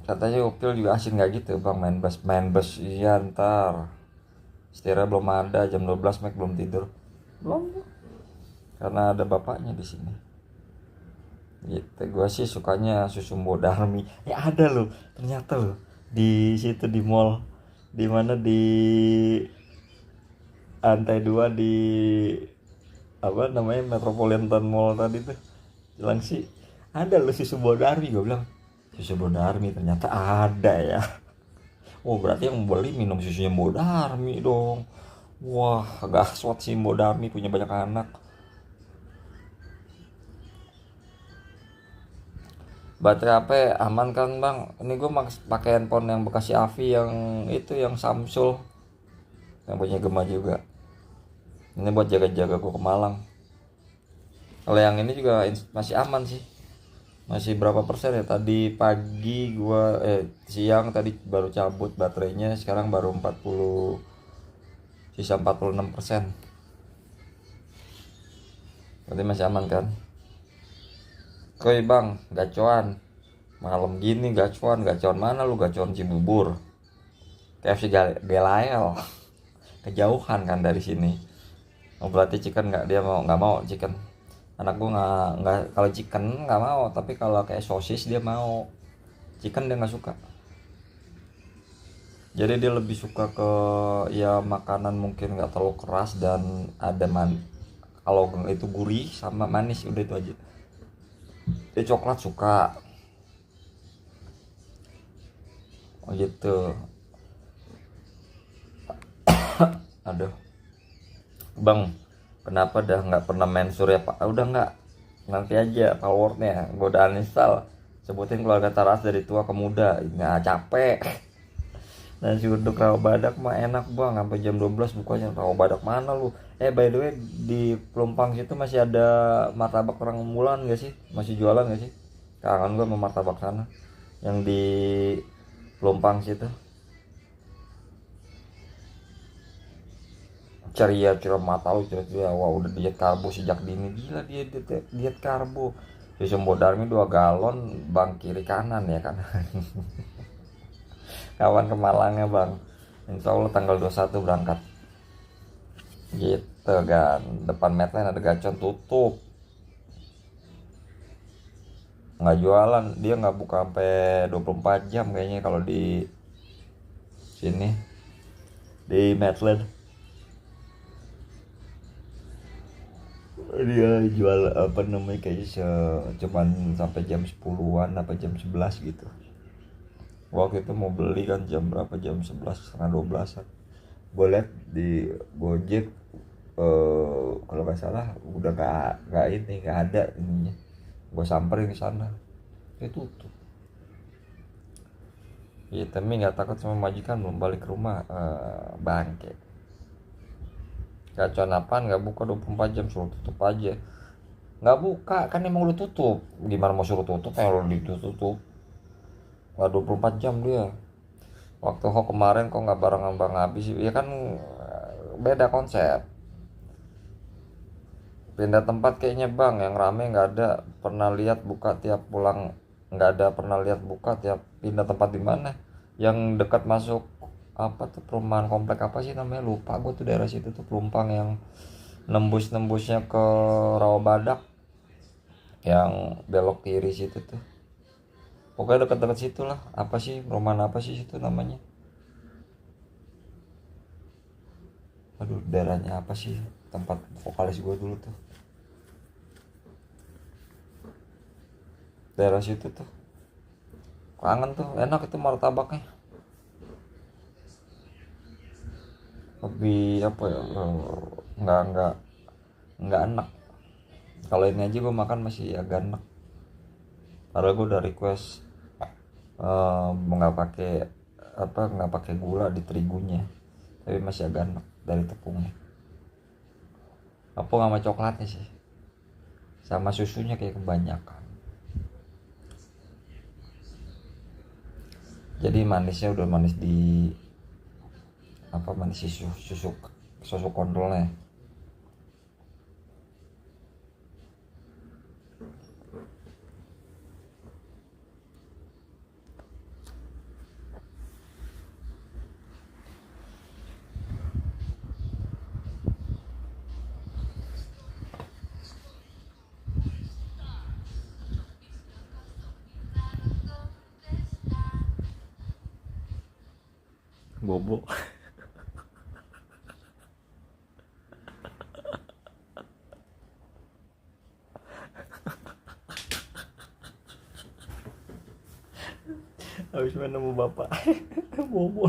Katanya Upil juga asin nggak gitu bang, main bus iya ntar. Setirnya belum ada, jam 12 Mac belum tidur, belum, karena ada bapaknya di sini. Gitu, gue sih sukanya susu Bodarmi. Ya ada loh, ternyata loh di situ di mall, di mana di lantai 2 di apa namanya Metropolitan Mall tadi tuh, bilang sih ada loh susu Bodarmi. Gue bilang susu Bodarmi, ternyata ada ya. Oh berarti yang beli minum susunya Bodarmi dong. Wah gaswat sih Bodarmi punya banyak anak. Baterai HP aman kan bang? Ini gue pakai handphone yang bekas Avi, yang itu yang Samsung, yang punya Gema juga. Ini buat jaga-jaga gue ke Malang. Kalau yang ini juga masih aman sih. Masih berapa persen ya? Tadi pagi gue siang tadi baru cabut baterainya, sekarang baru 40, sisa 46%. Berarti masih aman kan? Koi bang, gacuan malam gini, gacuan mana lu? Gacuan Cibubur, KFC Gelael, kejauhan kan dari sini. Oh berarti chicken nggak, dia nggak mau chicken. Anak gua nggak kalau chicken nggak mau, tapi kalau kayak sosis dia mau. Chicken dia nggak suka. Jadi dia lebih suka ke ya makanan mungkin nggak terlalu keras dan ada kalau itu gurih sama manis, udah itu aja. Dia coklat suka. Oh gitu. Aduh bang, kenapa dah nggak pernah main Surya Pak? Udah nggak, nanti aja powernya gue udah uninstall. Sebutin keluarga Taras dari tua ke muda, nggak capek. Dan si uduk rawa badak mah enak bang, sampai jam 12 bukanya. Rawa badak mana lu? By the way, di Pelumpang situ masih ada martabak orang Mulan gak sih? Masih jualan gak sih? Kangen gue sama martabak sana, yang di Pelumpang situ. ceria mata lu ceria, wah udah diet karbo sejak dini, gila dia diet karbo. Susu Bodarmi 2 galon bang, kiri kanan ya kan. Kawan ke Malangnya bang, insya Allah tanggal 21 berangkat gitu kan. Depan Medline ada gacon tutup, nggak jualan, dia nggak buka sampai 24 jam kayaknya kalau di sini di Medline. Dia jual apa namanya kayaknya cuman sampai jam 10-an apa jam 11 gitu. Waktu itu mau beli kan jam berapa, jam 11 setengah 12an. Gue liat di Gojek kalau nggak salah udah nggak ada ininya. Gue samperin ke sana, dia tutup. Ya tapi nggak takut sama majikan, belum balik ke rumah, bangke. Gacon apaan nggak buka 24 jam, suruh tutup aja. Nggak buka kan emang udah tutup, gimana mau suruh tutup yang udah ditutup. Nggak 24 jam dia. Waktu kemarin kok nggak barengan Bang Abi sih, ya kan beda konsep. Pindah tempat kayaknya bang, yang rame nggak ada pernah lihat buka tiap pulang, nggak ada pernah lihat buka tiap pindah tempat. Di mana yang dekat masuk apa tuh perumahan komplek apa sih namanya, lupa gue tuh daerah situ tuh, Pelumpang yang nembusnya ke Rawabadak yang belok kiri situ tuh, pokoknya dekat-dekat situ lah. Apa sih perumahan apa sih situ namanya, aduh daerahnya apa sih, tempat vokalis gue dulu tuh, daerah situ tuh. Kangen tuh, enak itu martabaknya. Lebih apa ya, nggak enak. Kalau ini aja gue makan masih agak enak. Padahal gue udah request nggak pakai gula di terigunya, tapi masih agak enak dari tepungnya. Apa sama coklatnya sih, sama susunya kayak kebanyakan. Jadi manisnya udah manis di apa, manis susu kontrolnya. Bobo. Habis main nemu bapak. Bobo.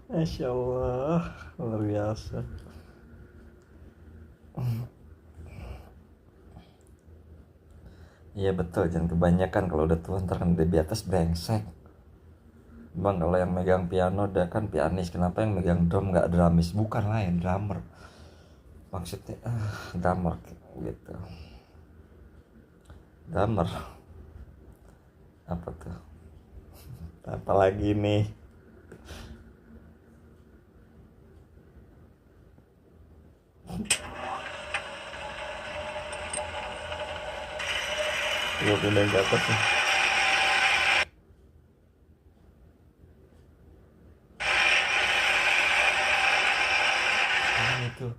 Masya Allah, luar biasa. Iya betul, jangan kebanyakan, kalau udah tua ntar kan di atas brengsek. Bang, kalau yang megang piano udah kan pianis, kenapa yang megang drum nggak drumis? Bukan lain, drummer. Maksudnya drummer gitu. Drummer. Apa tuh? Apalagi nih? Gue pindahin ke atas nih. Itu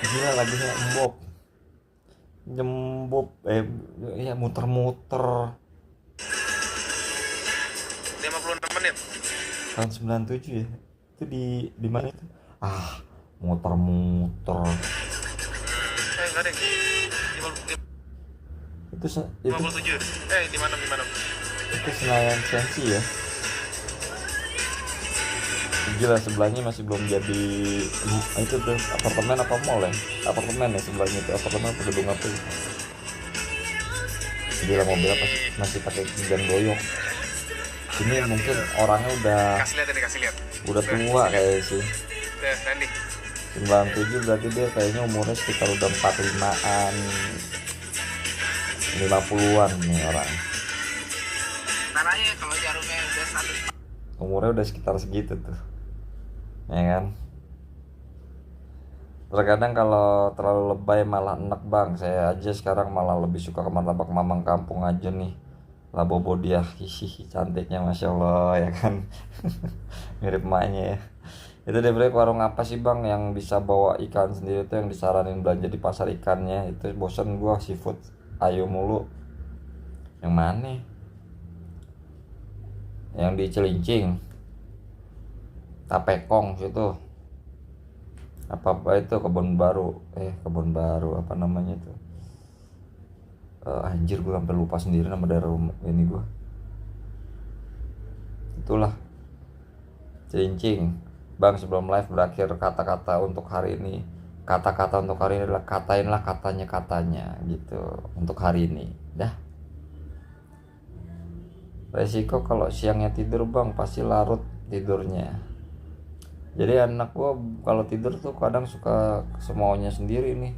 gila lagunya embok jembop, ya muter-muter. 56 menit. Tahun 97 ya. Itu di mana itu? Muter-muter. Enggak deh. Itu 57. Di mana? itu Senayan Sensi ya. Gila, sebelahnya masih belum jadi itu tuh apartemen apa mall ya? Apartemen ya sebelahnya itu, apartemen apa gedung apa itu. Gila, mobilnya masih pakai gang doyok. Ini mungkin orangnya Kasih lihat. udah tua kayak sih. Randy. 97 berarti dia kayaknya umurnya sekitar udah 45-an. 50-an nih orang. Caranya kalau jarumnya udah 100. Umurnya udah sekitar segitu tuh, ya kan. Terkadang kalau terlalu lebay malah enak bang. Saya aja sekarang malah lebih suka ke martabak mamang kampung aja nih. Lah bobo dia, hihihi, cantiknya masya Allah ya kan. Mirip emaknya ya. Itu deh bre, warung apa sih bang yang bisa bawa ikan sendiri tuh, yang disaranin belanja di pasar ikannya. Itu bosen gua, seafood ayo mulu. Yang mana? Yang di Cilincing, Tapekong situ. Apa itu kebun baru apa namanya tuh, anjir gue sampai lupa sendiri nama daerah ini gue. Itulah Cilincing bang. Sebelum live berakhir, kata-kata untuk hari ini adalah katainlah katanya gitu untuk hari ini dah. Resiko kalau siangnya tidur bang, pasti larut tidurnya. Jadi anak gua kalau tidur tuh kadang suka semaunya sendiri nih.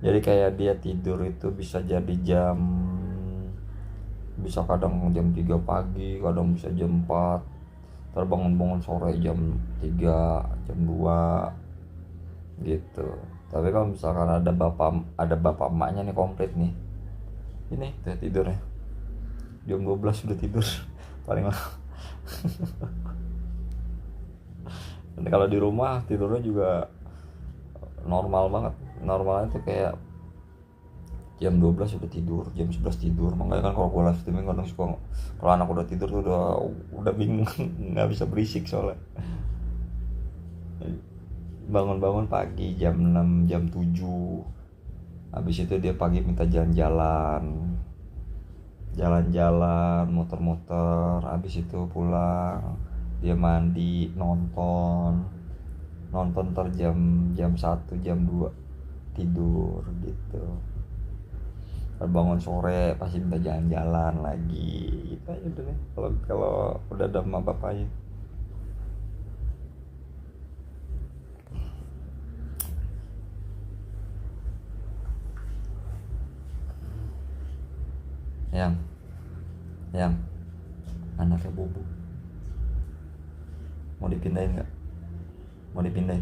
Jadi kayak dia tidur itu bisa kadang jam 3 pagi, kadang bisa jam 4, terbangun sore jam 3, jam 2 gitu. Tapi kalau misalkan ada bapak emaknya nih komplit nih, ini tuh tidurnya jam 12 sudah tidur paling lama. Dan kalau di rumah tidurnya juga normal banget. Normalnya tuh kayak jam 12 udah tidur, jam 11 tidur. Makanya kan kalau gue live streaming kadang suka, kalau anak udah tidur tuh udah bingung, nggak bisa berisik soalnya. Bangun pagi jam 6, jam 7. Habis itu dia pagi minta jalan-jalan, muter-muter. Habis itu pulang, dia mandi, nonton ntar jam 1, jam 2 tidur gitu. Bangun sore pasti minta jalan-jalan lagi gitu aja udah deh kalau udah ada sama bapaknya. yang anaknya bobo mau dipindahin nggak? Mau dipindahin?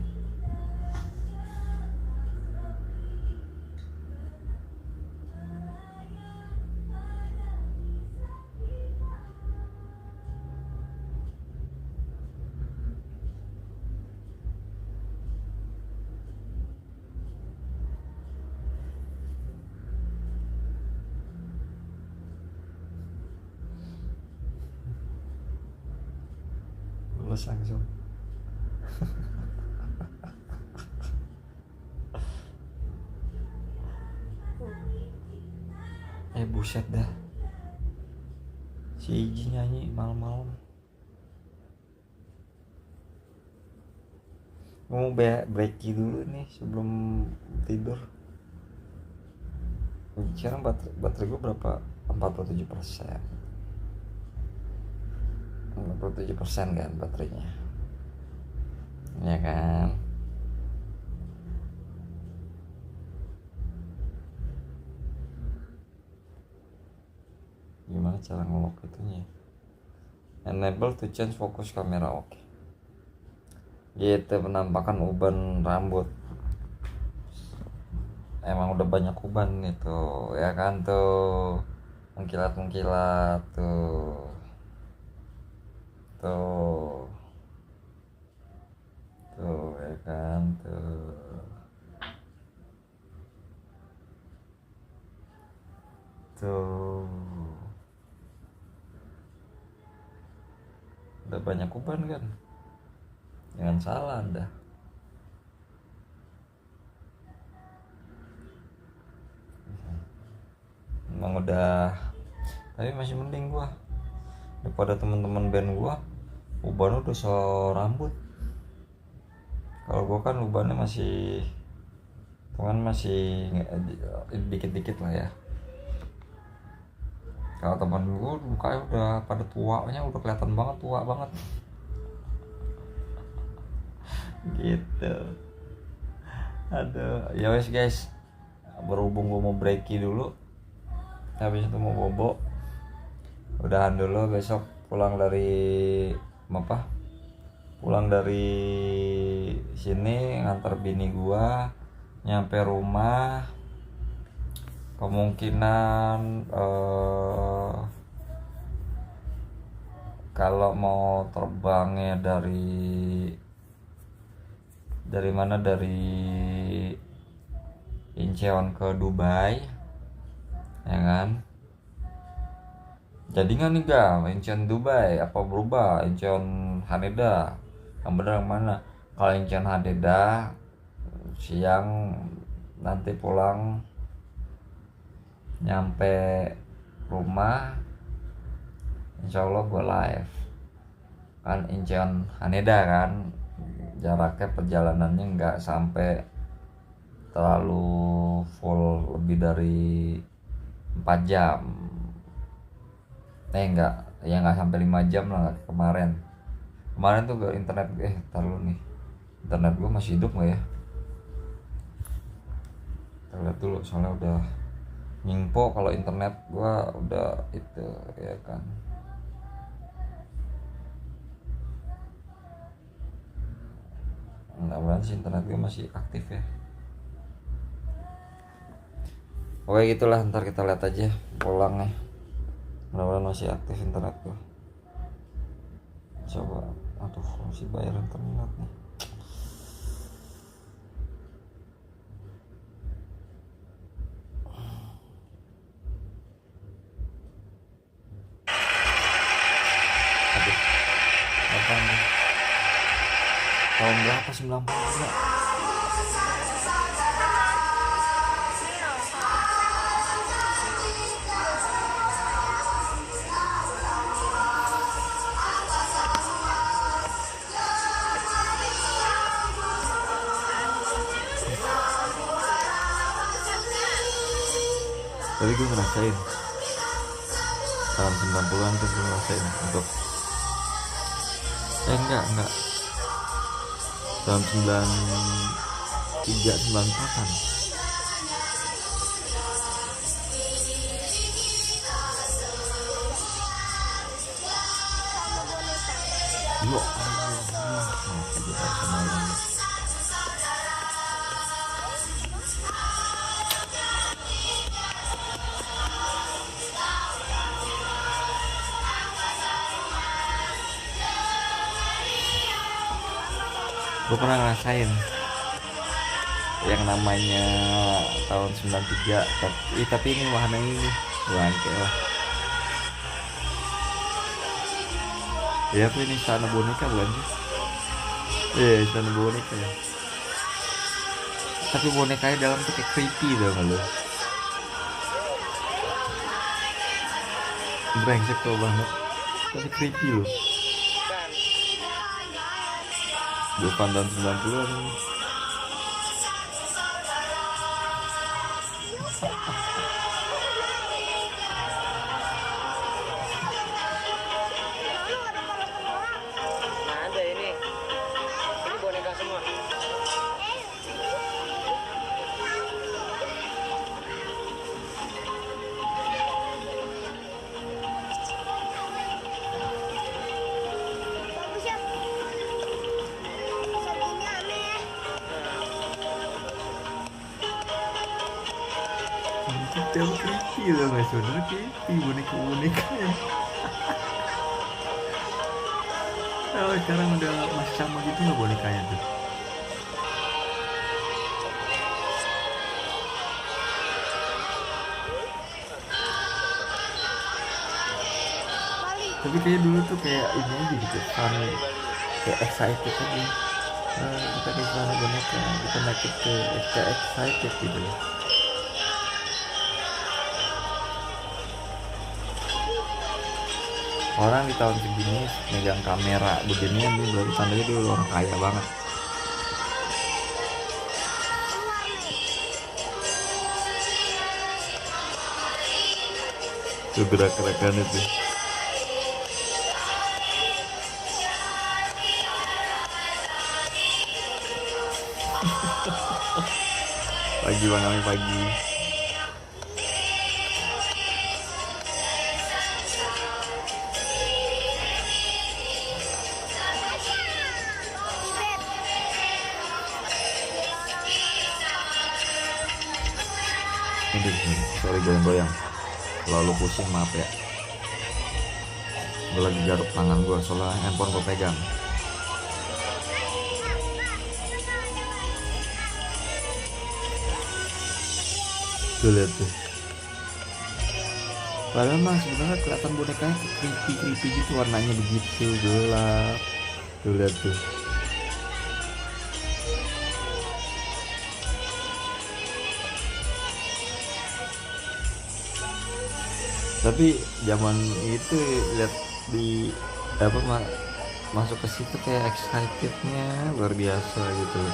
Lulus langsung. Buset dah, si Iji nyanyi malam-malam. Mau breaki dulu nih sebelum tidur. Sekarang baterai gue berapa? 47%. 47% kan baterainya, ya kan. Gimana cara ngelock itunya? Enable to change focus kamera, oke. Gitu, penampakan uban rambut. Emang udah banyak uban itu, ya kan tuh. Mengkilat tuh. Tuh, ya kan tuh. Udah banyak uban kan, jangan salah Anda. Emang udah, tapi masih mending gua daripada teman-teman band gua uban udah serambut. Kalau gua kan ubannya masih dikit-dikit lah ya. Kalau teman gue mukanya udah pada tuanya, udah kelihatan banget tua banget gitu. Aduh, ya wes guys, berhubung gue mau breaki dulu, habis itu mau bobo. Udahan dulu, besok pulang dari sini nganter bini gua, nyampe rumah kemungkinan kalau mau terbangnya dari mana, dari Incheon ke Dubai, ya kan? Jadi nggak nih Incheon Dubai apa berubah Incheon Haneda, yang bener yang mana? Kalau Incheon Haneda siang, nanti pulang nyampe rumah insya Allah gue live kan. Incheon Haneda kan jaraknya perjalanannya nggak sampai terlalu full, lebih dari 4 jam. Nggak sampai 5 jam lah. Kemarin tuh ke internet taruh nih, internet gue masih hidup nggak ya? Kita lihat dulu, soalnya udah nyingpo kalau internet gue udah itu, ya kan. Mudah-mudahan sih internet gue masih aktif ya. Oke gitulah, ntar kita lihat aja pulangnya. Mudah-mudahan masih aktif internet gue. Coba, aduh masih bayar internet nih. Aduh, apa nih? Tahun berapa? 92. Tapi gue ngerasain tahun 90-an tuh gue ngerasain untuk enggak tahun 93 94-an. Yo Allah, sama orang. Gue pernah ngerasain yang namanya tahun 93, tapi ini wahana ini bangke lah ya. Apa ini istana boneka bukan sih? Iya, istana boneka ya. Tapi bonekanya dalam tuh kayak creepy tau gak lu? Brengsek tuh banget, tapi creepy loh. Depan tahun 90-an ini. Nah ada ini boneka semua. Bagus ya. Sabinya aneh. Itu creepy loh guys, bener creepy boneka-bonekanya. Oh, sekarang udah masih sama gitu nggak bonekanya tuh? Tapi kayak dulu tuh kayak ini aja gitu, fun, kayak excited aja. Kita kayak sana boneka, kita naik ke excited gitu ya. Orang di tahun segini megang kamera beginian nih, baru tandanya dulu orang kaya banget. Tuh gerak-gerakan itu. Pagi Bang Ami, pagi. Ini sorry goyang-goyang. Kalau lu pusing maaf ya. Gue lagi garuk tangan gue soalnya handphone gue pegang. Tuh lihat tuh. Padahal mah sebenarnya kelihatan bonekanya creepy gitu, warnanya begitu gelap. Tuh lihat tuh. Tapi zaman itu lihat di apa masuk ke situ kayak excitednya luar biasa gitu.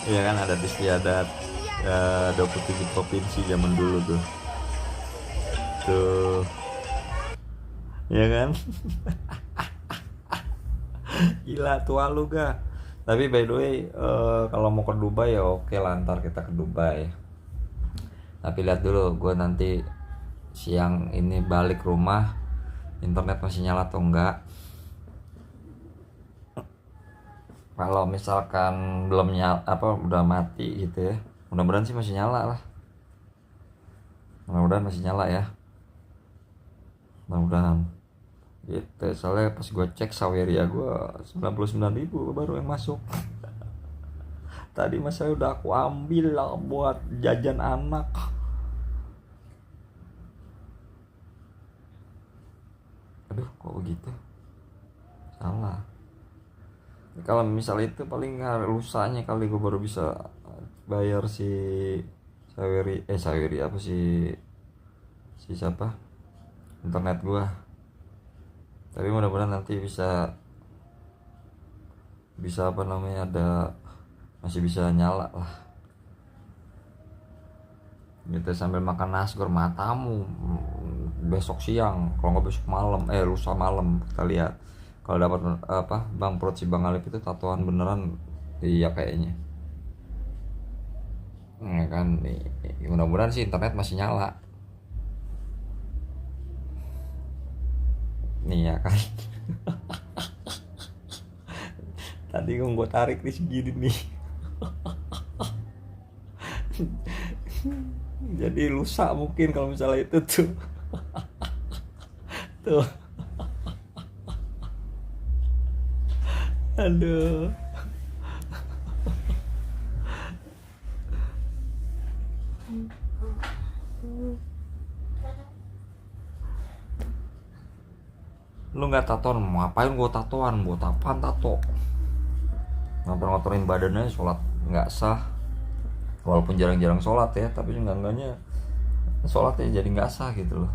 Iya kan ada istiadat 27 provinsi zaman dulu tuh. Tuh. Iya kan? Gila tua lu ga. Tapi by the way kalau mau ke Dubai ya oke lah, ntar kita ke Dubai. Tapi lihat dulu gue nanti siang ini balik rumah internet masih nyala atau enggak. Kalau misalkan belum nyala udah mati gitu ya, mudah-mudahan sih masih nyala lah, mudah-mudahan masih nyala ya, mudah-mudahan gitu. Soalnya pas gue cek Saweria gue 99.000 baru yang masuk. Tadi mas saya udah aku ambil lah buat jajan anak. Aduh kok begitu, salah. Kalau misal itu paling lusanya kali gue baru bisa bayar si Saweri apa si siapa internet gue. Tapi mudah-mudahan nanti bisa apa namanya masih bisa nyala lah gitu sambil makan nasgor matamu besok siang, kalau nggak besok malam lusa malam kita lihat. Kalau dapat Bang Perut si Bang Alif itu tatoan beneran, iya kayaknya. Ya kan, mudah-mudahan sih internet masih nyala. Nih ya kan. Tadi gue tarik di segini nih. Jadi lusa mungkin kalau misalnya itu tuh. Tuh. Aduh. Lu nggak tatoan, mau ngapain gue tatoan, buat apaan tato? Ngotor-ngotorin badannya, sholat nggak sah. Walaupun jarang-jarang sholat ya, tapi enggaknya sholatnya jadi nggak sah gitu loh.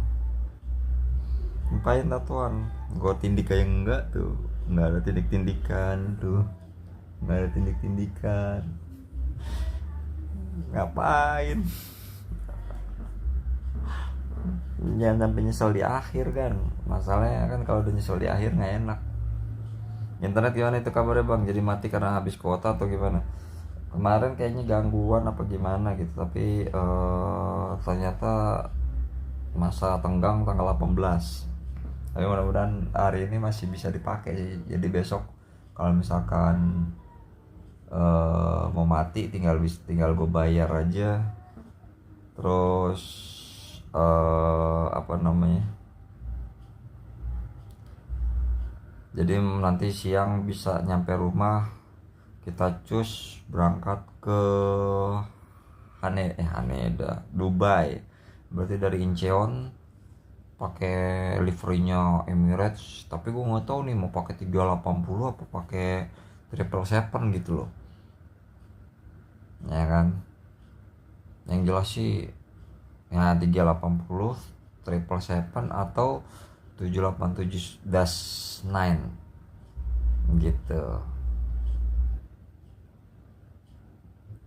Ngapain tatoan? Gue tindik kayak enggak tuh, nggak ada tindik-tindikan tuh, nggak ada tindik-tindikan. Ngapain? Jangan sampai nyesel di akhir kan. Masalahnya kan kalau udah nyesel di akhir nggak enak. Internet gimana itu kabarnya Bang? Jadi mati karena habis kuota atau gimana? Kemarin kayaknya gangguan apa gimana gitu, tapi ternyata masa tenggang tanggal 18. Tapi mudah-mudahan hari ini masih bisa dipakai sih. Jadi besok kalau misalkan mau mati tinggal gue bayar aja. Terus jadi nanti siang bisa nyampe rumah, kita cus berangkat ke Haneda Dubai. Berarti dari Incheon pakai liverynya Emirates, tapi gue nggak tahu nih mau pakai 380 apa pakai 777 gitu loh, ya kan. Yang jelas sih ya 380 777 atau 787-9 gitu.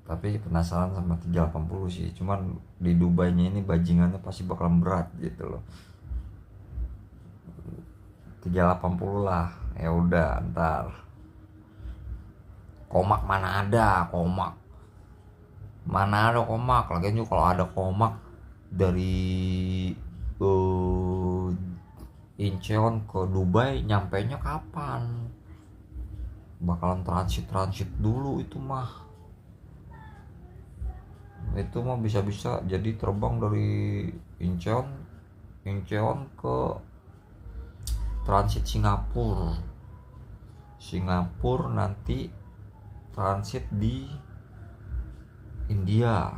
Tapi penasaran sama 380 sih, cuman di Dubai-nya ini bajingannya pasti bakalan berat gitu loh. 380 lah, ya udah ntar. Komak mana ada komak, lagian juga kalau ada komak dari Incheon ke Dubai nyampainya kapan? Bakalan transit dulu itu mah. Itu mah bisa-bisa jadi terbang dari Incheon ke transit Singapura nanti transit di India.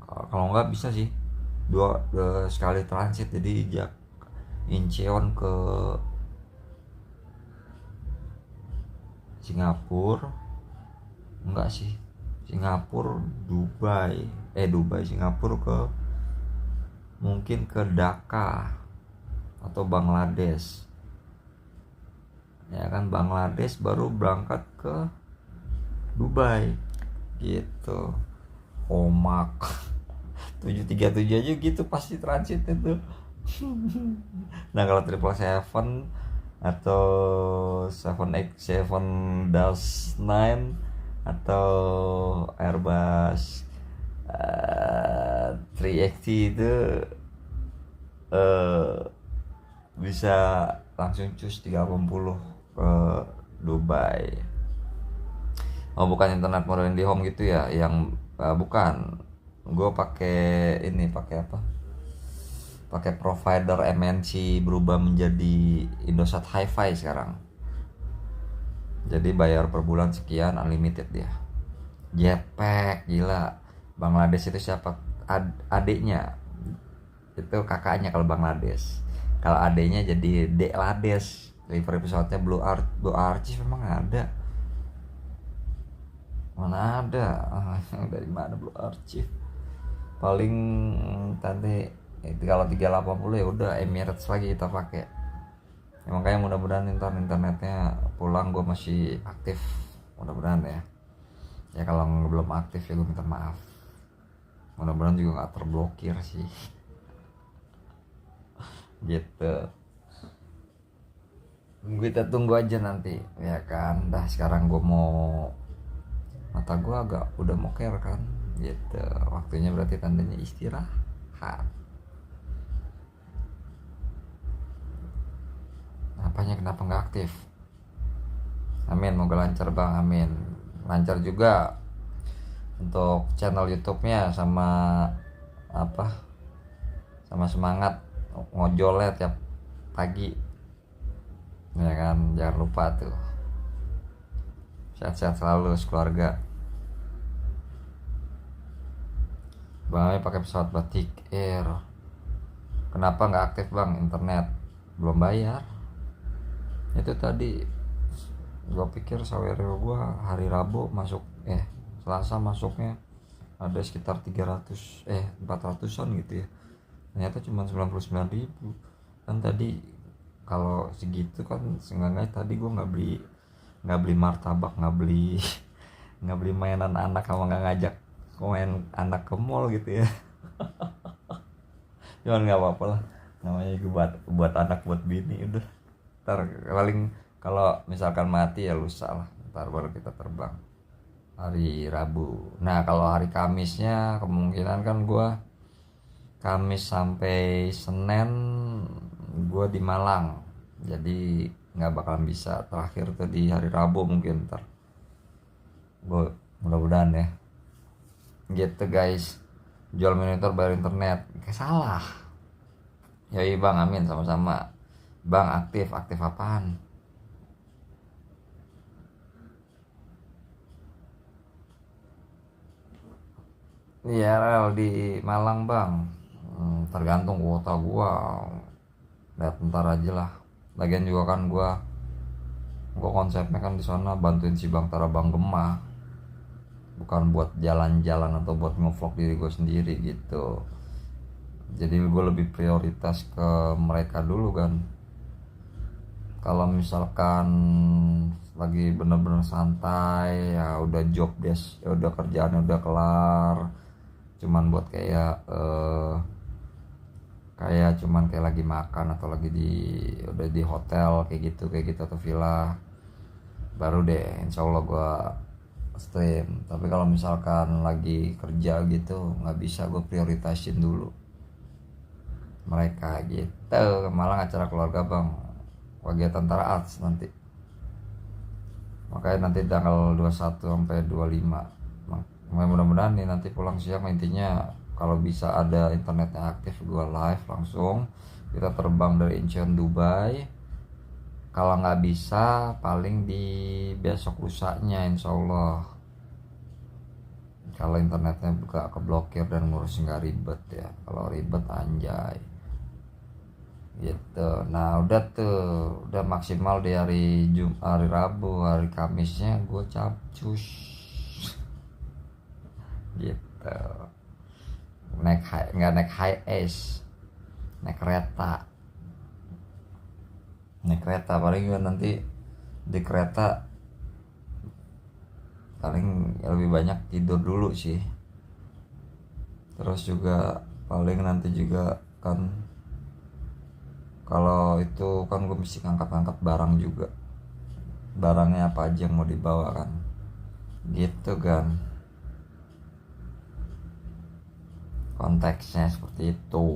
Kalau nggak bisa sih dua sekali transit, jadi Incheon ke Singapura, enggak sih, Singapura Dubai Singapura ke mungkin ke Dhaka atau Bangladesh, ya kan, Bangladesh baru berangkat ke Dubai gitu. Komak 737 aja gitu pasti transit itu. Nah kalau 777 atau 787-9 atau Airbus 380 itu bisa langsung cus 380 ke Dubai. Oh bukan internet modern di home gitu ya, yang bukan. Gue pakai apa? Pakai provider MNC berubah menjadi Indosat Hi-Fi sekarang. Jadi bayar per bulan sekian, unlimited dia. Jetpack gila. Bangladesh itu siapa? Adiknya. Itu kakaknya kalau Bangladesh. Kalau adiknya jadi Deklades. Delivery pesawatnya Blue Archive memang ada. Mana ada? Dari mana Blue Archive? Paling nanti itu kalau 380 ya udah Emirates lagi kita pakai. Ya, makanya mudah-mudahan internetnya pulang gue masih aktif, mudah-mudahan ya. Ya kalau belum aktif ya gue minta maaf. Mudah-mudahan juga nggak terblokir sih. Gitu. Kita tunggu aja nanti ya kan. Dah sekarang gue mau, mata gue agak udah moker kan gitu, waktunya berarti tandanya istirahat. Apanya kenapa nggak aktif? Amin, moga lancar bang, amin. Lancar juga untuk channel YouTube-nya, sama apa, sama semangat ngojolnya tiap pagi ya kan, jangan lupa tuh. Sehat-sehat selalu keluarga. Bang Ami pakai pesawat Batik Air. Kenapa nggak aktif bang internet? Belum bayar. Itu tadi gua pikir sawerio gua hari Rabu masuk, Selasa masuknya ada sekitar 400-an gitu ya. Ternyata cuma 99.000. Kan tadi kalau segitu kan seenggaknya tadi gua nggak beli martabak, nggak beli mainan anak, sama nggak ngajak main anak ke mall gitu ya. Cuman nggak apa-apa lah, namanya juga buat anak, buat bini udah. Ntar paling kalau misalkan mati ya lusa lah, ntar baru kita terbang hari Rabu. Nah kalau hari Kamisnya kemungkinan kan gue Kamis sampai Senin gue di Malang, jadi nggak bakalan bisa. Terakhir tuh di hari Rabu mungkin, ntar gue mudah-mudahan ya gitu guys. Jual monitor bayar internet, kayak salah. Yoi bang, amin, sama-sama bang. Aktif apaan? Iya di Malang bang, tergantung kuota gua. Lihat ntar aja lah. Lagian juga kan gua konsepnya kan di sana bantuin si Bang Tara Bang Gemah. bukan buat jalan-jalan atau buat ngevlog diri gue sendiri gitu. Jadi gue lebih prioritas ke mereka dulu kan. Kalau misalkan lagi bener-bener santai ya udah job desk, ya udah kerjaan udah kelar, cuman buat kayak cuman kayak lagi makan atau lagi udah di hotel kayak gitu atau villa, baru deh insya Allah gue stream. Tapi kalau misalkan lagi kerja gitu nggak bisa, gue prioritasin dulu mereka gitu. Malah acara keluarga bang, kegiatan Tara Arts nanti, makanya nanti tanggal 21 sampai 25. Mudah-mudahan nih nanti pulang siang, intinya kalau bisa ada internetnya aktif gue live langsung. Kita terbang dari Incheon Dubai. Kalau nggak bisa paling di besok lusanya insya Allah, kalau internetnya buka keblokir dan ngurus nggak ribet ya. Kalau ribet anjay gitu. Nah udah tuh, udah maksimal di hari Rabu, hari Kamisnya gue capcus gitu. Nggak naik high ace, naik kereta paling gue nanti di kereta paling lebih banyak tidur dulu sih. Terus juga paling nanti juga kan, kalau itu kan gue mesti ngangkat-ngangkat barang juga, barangnya apa aja yang mau dibawa kan gitu kan, konteksnya seperti itu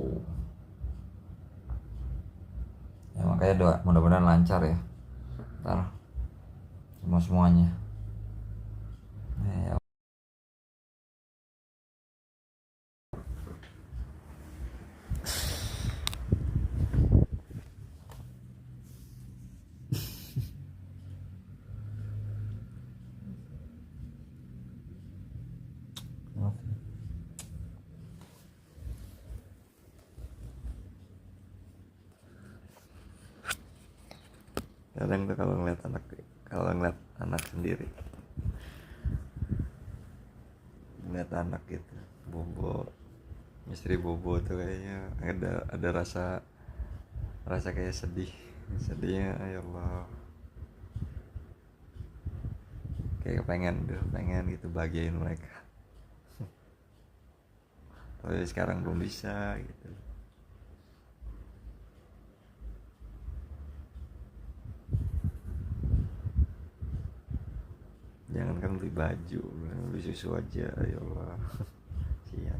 ya. Makanya doa mudah-mudahan lancar ya ntar semuanya ya. Kadang tuh kalau ngeliat anak sendiri, ngeliat anak gitu, Bobo, istri Bobo tuh kayaknya ada rasa kayak sedihnya ya Allah, kayak pengen gitu bahagiain mereka. Tapi sekarang belum bisa gitu. Jangan kan beli baju, beli susu aja ya Allah. Sian.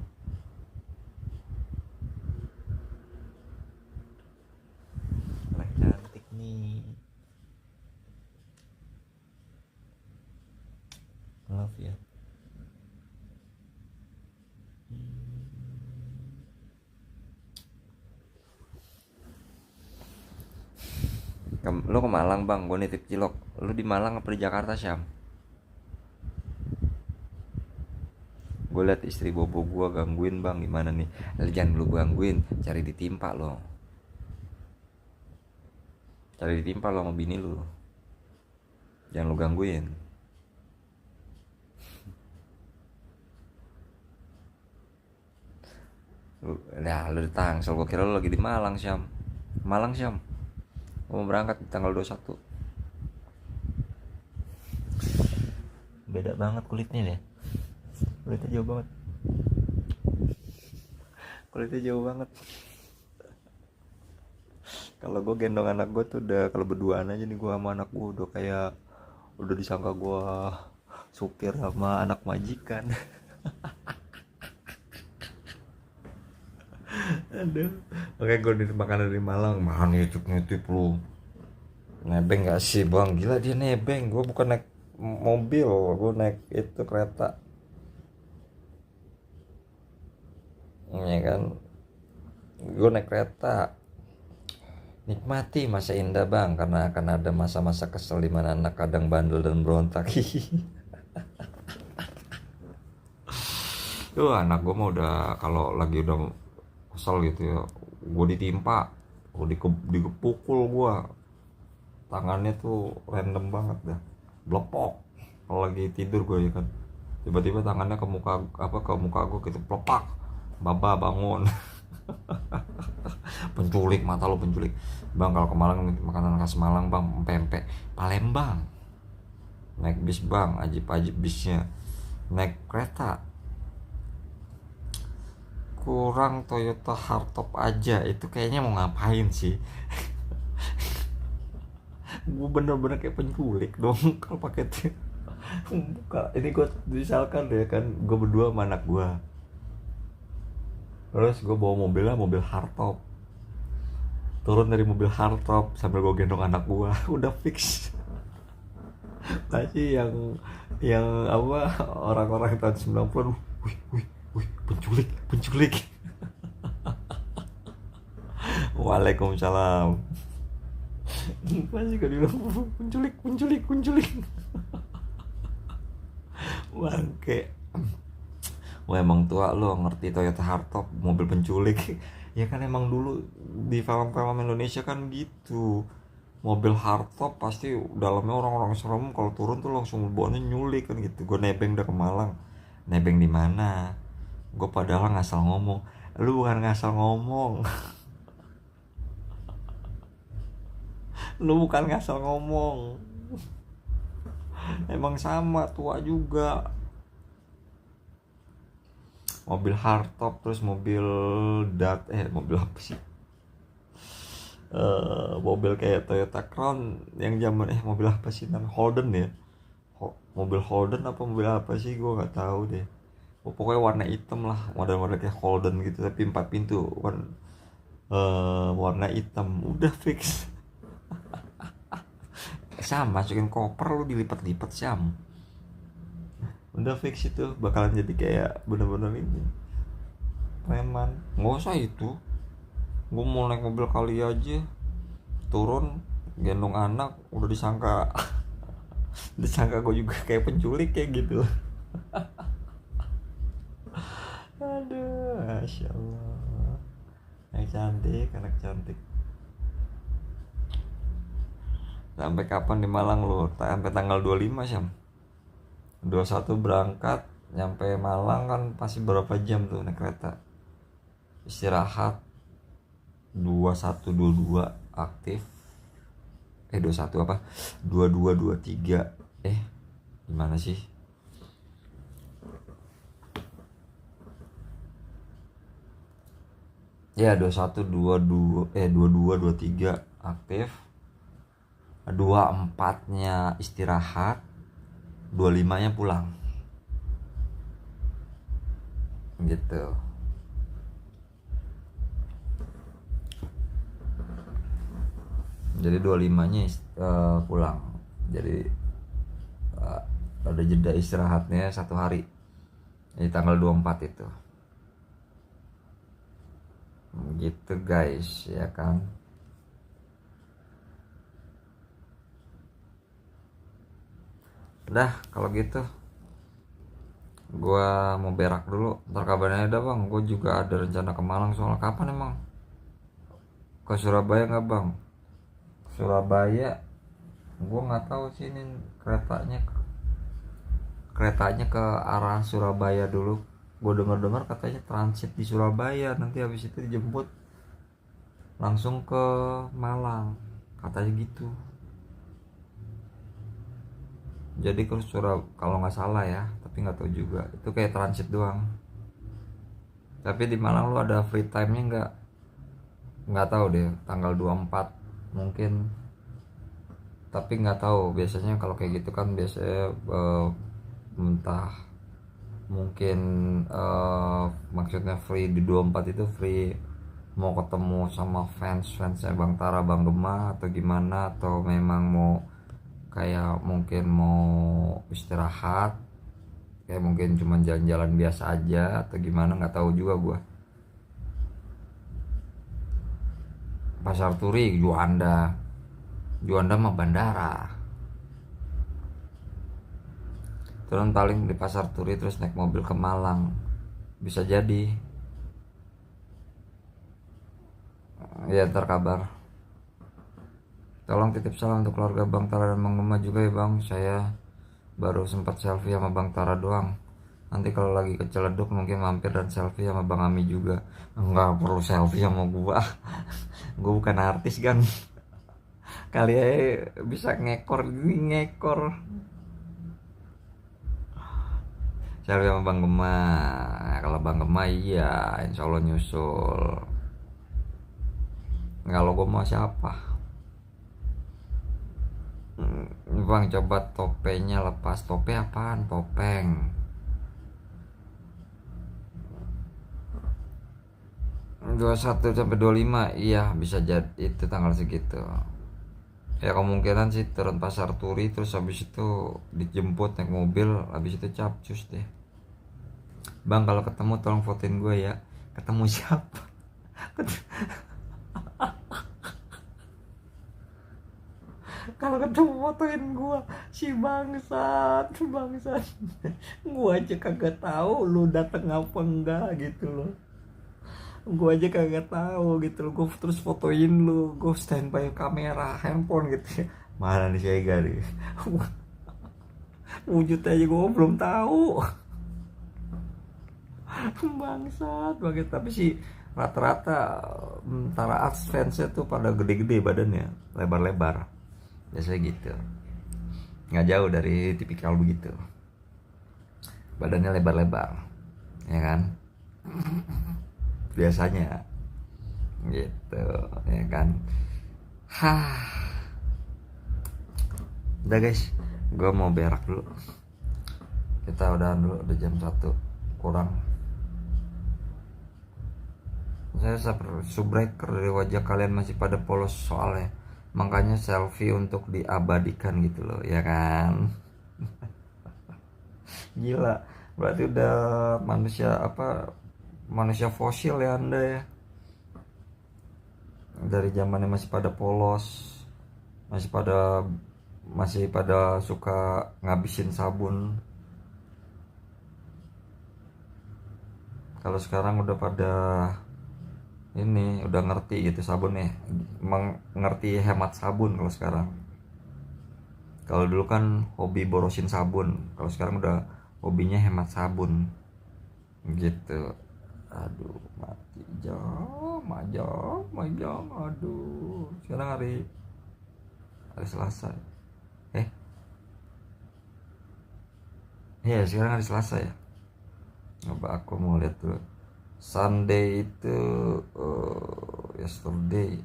Anak cantik nih. Love ya. Lo ke Malang bang, gue nitip cilok. Lo di Malang apa di Jakarta Syam? Gue liat istri Bobo gue gangguin bang, gimana nih? Jangan lu gangguin, cari ditimpa lo. Cari ditimpa lo sama bini lu. Jangan lu gangguin. Lu di Tangsel, gue kira lu lagi di Malang Syam. Malang Syam, gue mau berangkat di tanggal 21. Beda banget kulitnya deh. Kulitnya jauh banget. Kalau gue gendong anak gue tuh udah, kalau berduaan aja nih gue sama anak gue udah kayak udah disangka gue supir sama anak majikan. Aduh, makanya gue makan dari Malang, mana nitip lu. Nebeng gak sih bang? Gila dia nebeng. Gue bukan naik mobil, gue naik itu kereta. Ya kan, gue naik kereta. Nikmati masa indah bang, karena akan ada masa-masa kesel di mana anak kadang bandel dan berontak. Tuh anak gue mah udah, kalau lagi udah kesel gitu ya, gue ditimpa, gue dipukul, gue tangannya tuh random banget dah, blepok. Kalau lagi tidur gue ya kan, tiba-tiba tangannya ke muka gue gitu, pelepak. Baba bangun. Penculik, mata lo penculik. Bang, kalau ke Malang makanan khas Malang bang, pempek Palembang. Naik bis bang, ajib bisnya. Naik kereta kurang Toyota hardtop aja, itu kayaknya mau ngapain sih? Gue bener-bener kayak penculik dong kalau pakai itu. Ini gue misalkan ya kan, gue berdua sama anak gue, terus gue bawa mobil hardtop, turun dari mobil hardtop sambil gue gendong anak gue. Udah fix. Pasti yang apa, orang-orang tahun 90-an, wih, penculik. Waalaikumsalam. Pasti gue bilang penculik. Bangke. Wah, emang tua lo ngerti Toyota hardtop, mobil penculik. Ya kan emang dulu di film-film Indonesia kan gitu. Mobil hardtop pasti dalamnya orang-orang serem, kalau turun tuh langsung bawanya nyulik kan gitu. Gue nebeng udah ke Malang. Nebeng di mana? Gue padahal ngasal ngomong. Lu bukan ngasal ngomong. Lu bukan ngasal ngomong. Emang sama, tua juga. Mobil hardtop, terus mobil mobil apa sih? Mobil kayak Toyota Crown yang zaman mobil apa sih namanya? Holden ya. Mobil Holden apa mobil apa sih, gue nggak tahu deh. Pokoknya warna hitam lah, model-model kayak Holden gitu, tapi 4 pintu, warna hitam. Udah fix. Sam, masukin koper lu dilipat-lipat Sam. Udah fix itu bakalan jadi kayak bener-bener ini preman. Nggak usah itu, gue mau naik mobil kali aja, turun gendong anak, udah disangka gue juga kayak penculik kayak gitu. Aduh, Masya Allah, anak cantik. Sampai kapan di Malang lu? Sampai tanggal 25 Syam. 21 berangkat, nyampe Malang kan pasti berapa jam tuh naik kereta. Istirahat 21-22 aktif. 21 apa? 22-23. Gimana sih? Ya 22-23 aktif. 24-nya istirahat, 25-nya pulang. Gitu. Jadi 25-nya pulang. Jadi ada jeda istirahatnya 1 hari. Jadi tanggal 24 itu. Gitu guys, ya kan. Udah kalau gitu gua mau berak dulu, ntar kabarnya ada bang. Gue juga ada rencana ke Malang, soalnya kapan emang? Ke Surabaya nggak bang? Surabaya gue nggak tahu sih, ini keretanya ke arah Surabaya dulu. Gue dengar katanya transit di Surabaya, nanti habis itu dijemput langsung ke Malang, katanya gitu. Jadi ke kalau nggak salah ya, tapi nggak tahu juga, itu kayak transit doang. Tapi di Malang lu ada free time-nya nggak tahu deh, tanggal 24 mungkin, tapi nggak tahu. Biasanya kalau kayak gitu kan biasanya entah mungkin maksudnya free di 24 itu free mau ketemu sama fansnya Bang Tara, Bang Gema atau gimana, atau memang mau kayak mungkin mau istirahat, kayak mungkin cuma jalan-jalan biasa aja atau gimana, nggak tahu juga gua. Pasar Turi, Juanda mah bandara. Turun paling di Pasar Turi terus naik mobil ke Malang, bisa jadi. Ya ntar kabar. Tolong titip salam untuk keluarga Bang Tara dan Bang Gema juga ya bang. Saya baru sempat selfie sama Bang Tara doang. Nanti kalau lagi keceleduk mungkin mampir dan selfie sama Bang Ami juga. Nggak perlu selfie sama gua. Gua bukan artis kan. Kali aja bisa ngekor gini, ngekor. Selfie sama Bang Gema. Kalau Bang Gema iya, insya Allah nyusul. Kalau gua mau siapa? Bang, coba topengnya lepas. Tope apaan? Topeng. 21 sampai 25, iya bisa jadi itu tanggal segitu. Ya kemungkinan sih turun Pasar Turi, terus habis itu dijemput naik mobil, habis itu capcus deh. Bang, kalau ketemu tolong fotoin gue ya. Ketemu siapa? Kalau ketemu fotoin gue, si bangsat. Gue aja kagak tahu lu dateng apa enggak gitu loh. Gue aja kagak tahu gitu loh. Gue terus fotoin lu, gue standby kamera handphone gitu ya. Mana nih Sega nih? Wujud aja gue belum tahu. Bangsat banget. Tapi sih rata-rata Tara Arts fansnya tuh pada gede-gede badannya, lebar-lebar. Biasanya gitu. Nggak jauh dari tipikal begitu. Badannya lebar-lebar, ya kan? Biasanya gitu, ya kan? Udah guys, gue mau berak dulu. Kita udahan dulu, udah jam 1 kurang. Saya subbreaker dari wajah kalian masih pada polos soalnya, makanya selfie untuk diabadikan gitu loh, ya kan? Gila, berarti udah manusia fosil ya Anda ya. Dari zamannya masih pada polos, masih pada suka ngabisin sabun. Kalau sekarang udah pada ini udah ngerti gitu sabunnya, mengerti hemat sabun kalau sekarang. Kalau dulu kan hobi borosin sabun, kalau sekarang udah hobinya hemat sabun gitu. Aduh, mati jam, aduh. Sekarang hari Selasa. Iya, sekarang hari Selasa ya. Coba aku mau lihat dulu. Sunday itu yesterday.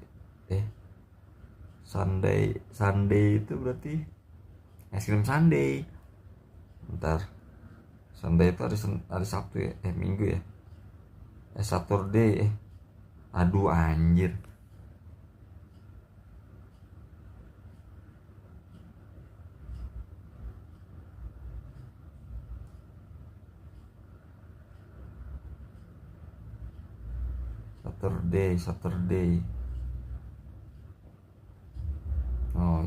Sunday itu berarti es krim Sunday. Bentar. Sunday itu hari Sabtu ya? Minggu ya? Saturday. Aduh anjir. Saturday. Oh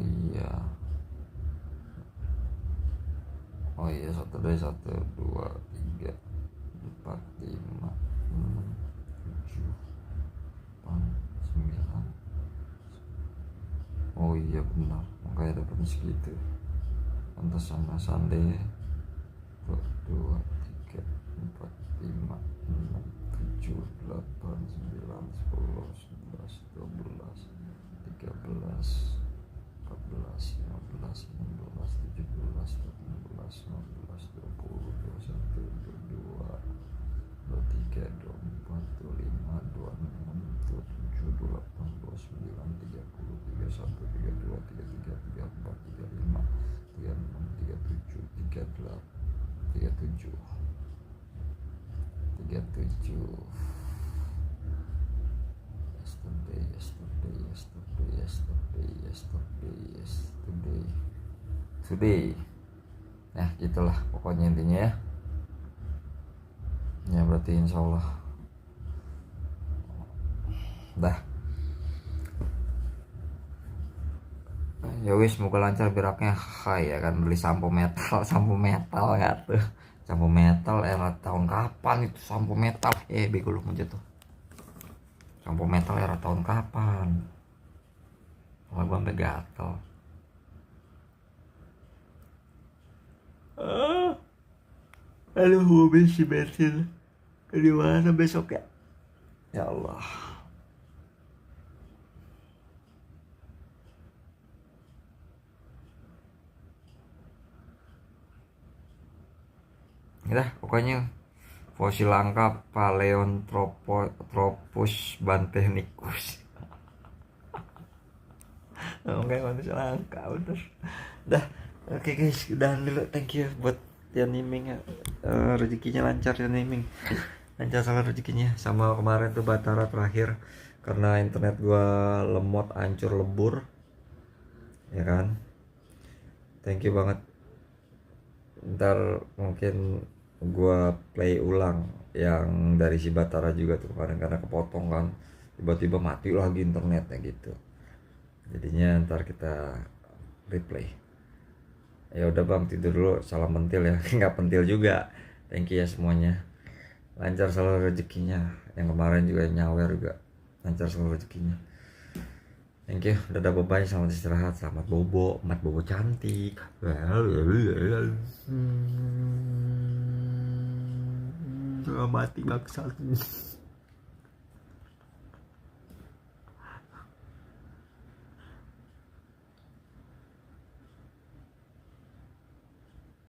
iya Saturday 1, 2, 3, 4, 5, 6, 7, 8, 9. Oh iya benar, makanya dapat segitu. Pantas sama Sunday. 1, 2, 3, 4, 5, 6, 7, 8, 9, 10, 11, 12, 13, 14, 15, 16, 17, 18, 19, 20, 21, 22, 23, 24, 25, 26, 27, 28, 29, 30, 31, 32, 33, 34, 35, 36, 37, 38, 37. Yesterday. Nah gitulah pokoknya intinya ya. Ya berarti insya Allah dah. Ya wis, semoga lancar beraknya. Hai ya kan, beli sampo metal ya tuh. Sampo metal era tahun kapan itu sampo metal? Bego lu jatuh. Sampo metal era tahun kapan? Kalau gua sampai gatel. Aduh, mau bensin di mana besok ya? Ya Allah. Udah, pokoknya fosil langka Paleontropus bantenicus. Oke, manusia langka bener. Dah, oke guys, udahan dulu. Thank you buat Tian Niming. Rezekinya lancar Tian Niming. Lancar salah rezekinya. Sama kemarin tuh Batara terakhir karena internet gua lemot, hancur, lebur. Ya kan? Thank you banget. Ntar mungkin gua play ulang yang dari si Batara juga tuh kemarin karena kepotong kan, tiba-tiba mati lagi internetnya gitu. Jadinya ntar kita replay. Ya udah bang, tidur dulu, salam pentil ya. Nggak pentil juga. Thank you ya semuanya, lancar selalu rezekinya. Yang kemarin juga nyawer juga lancar selalu rezekinya. Thank you, dadah, bye-bye, selamat istirahat, selamat bobo, mat bobo cantik. Mati bangsat.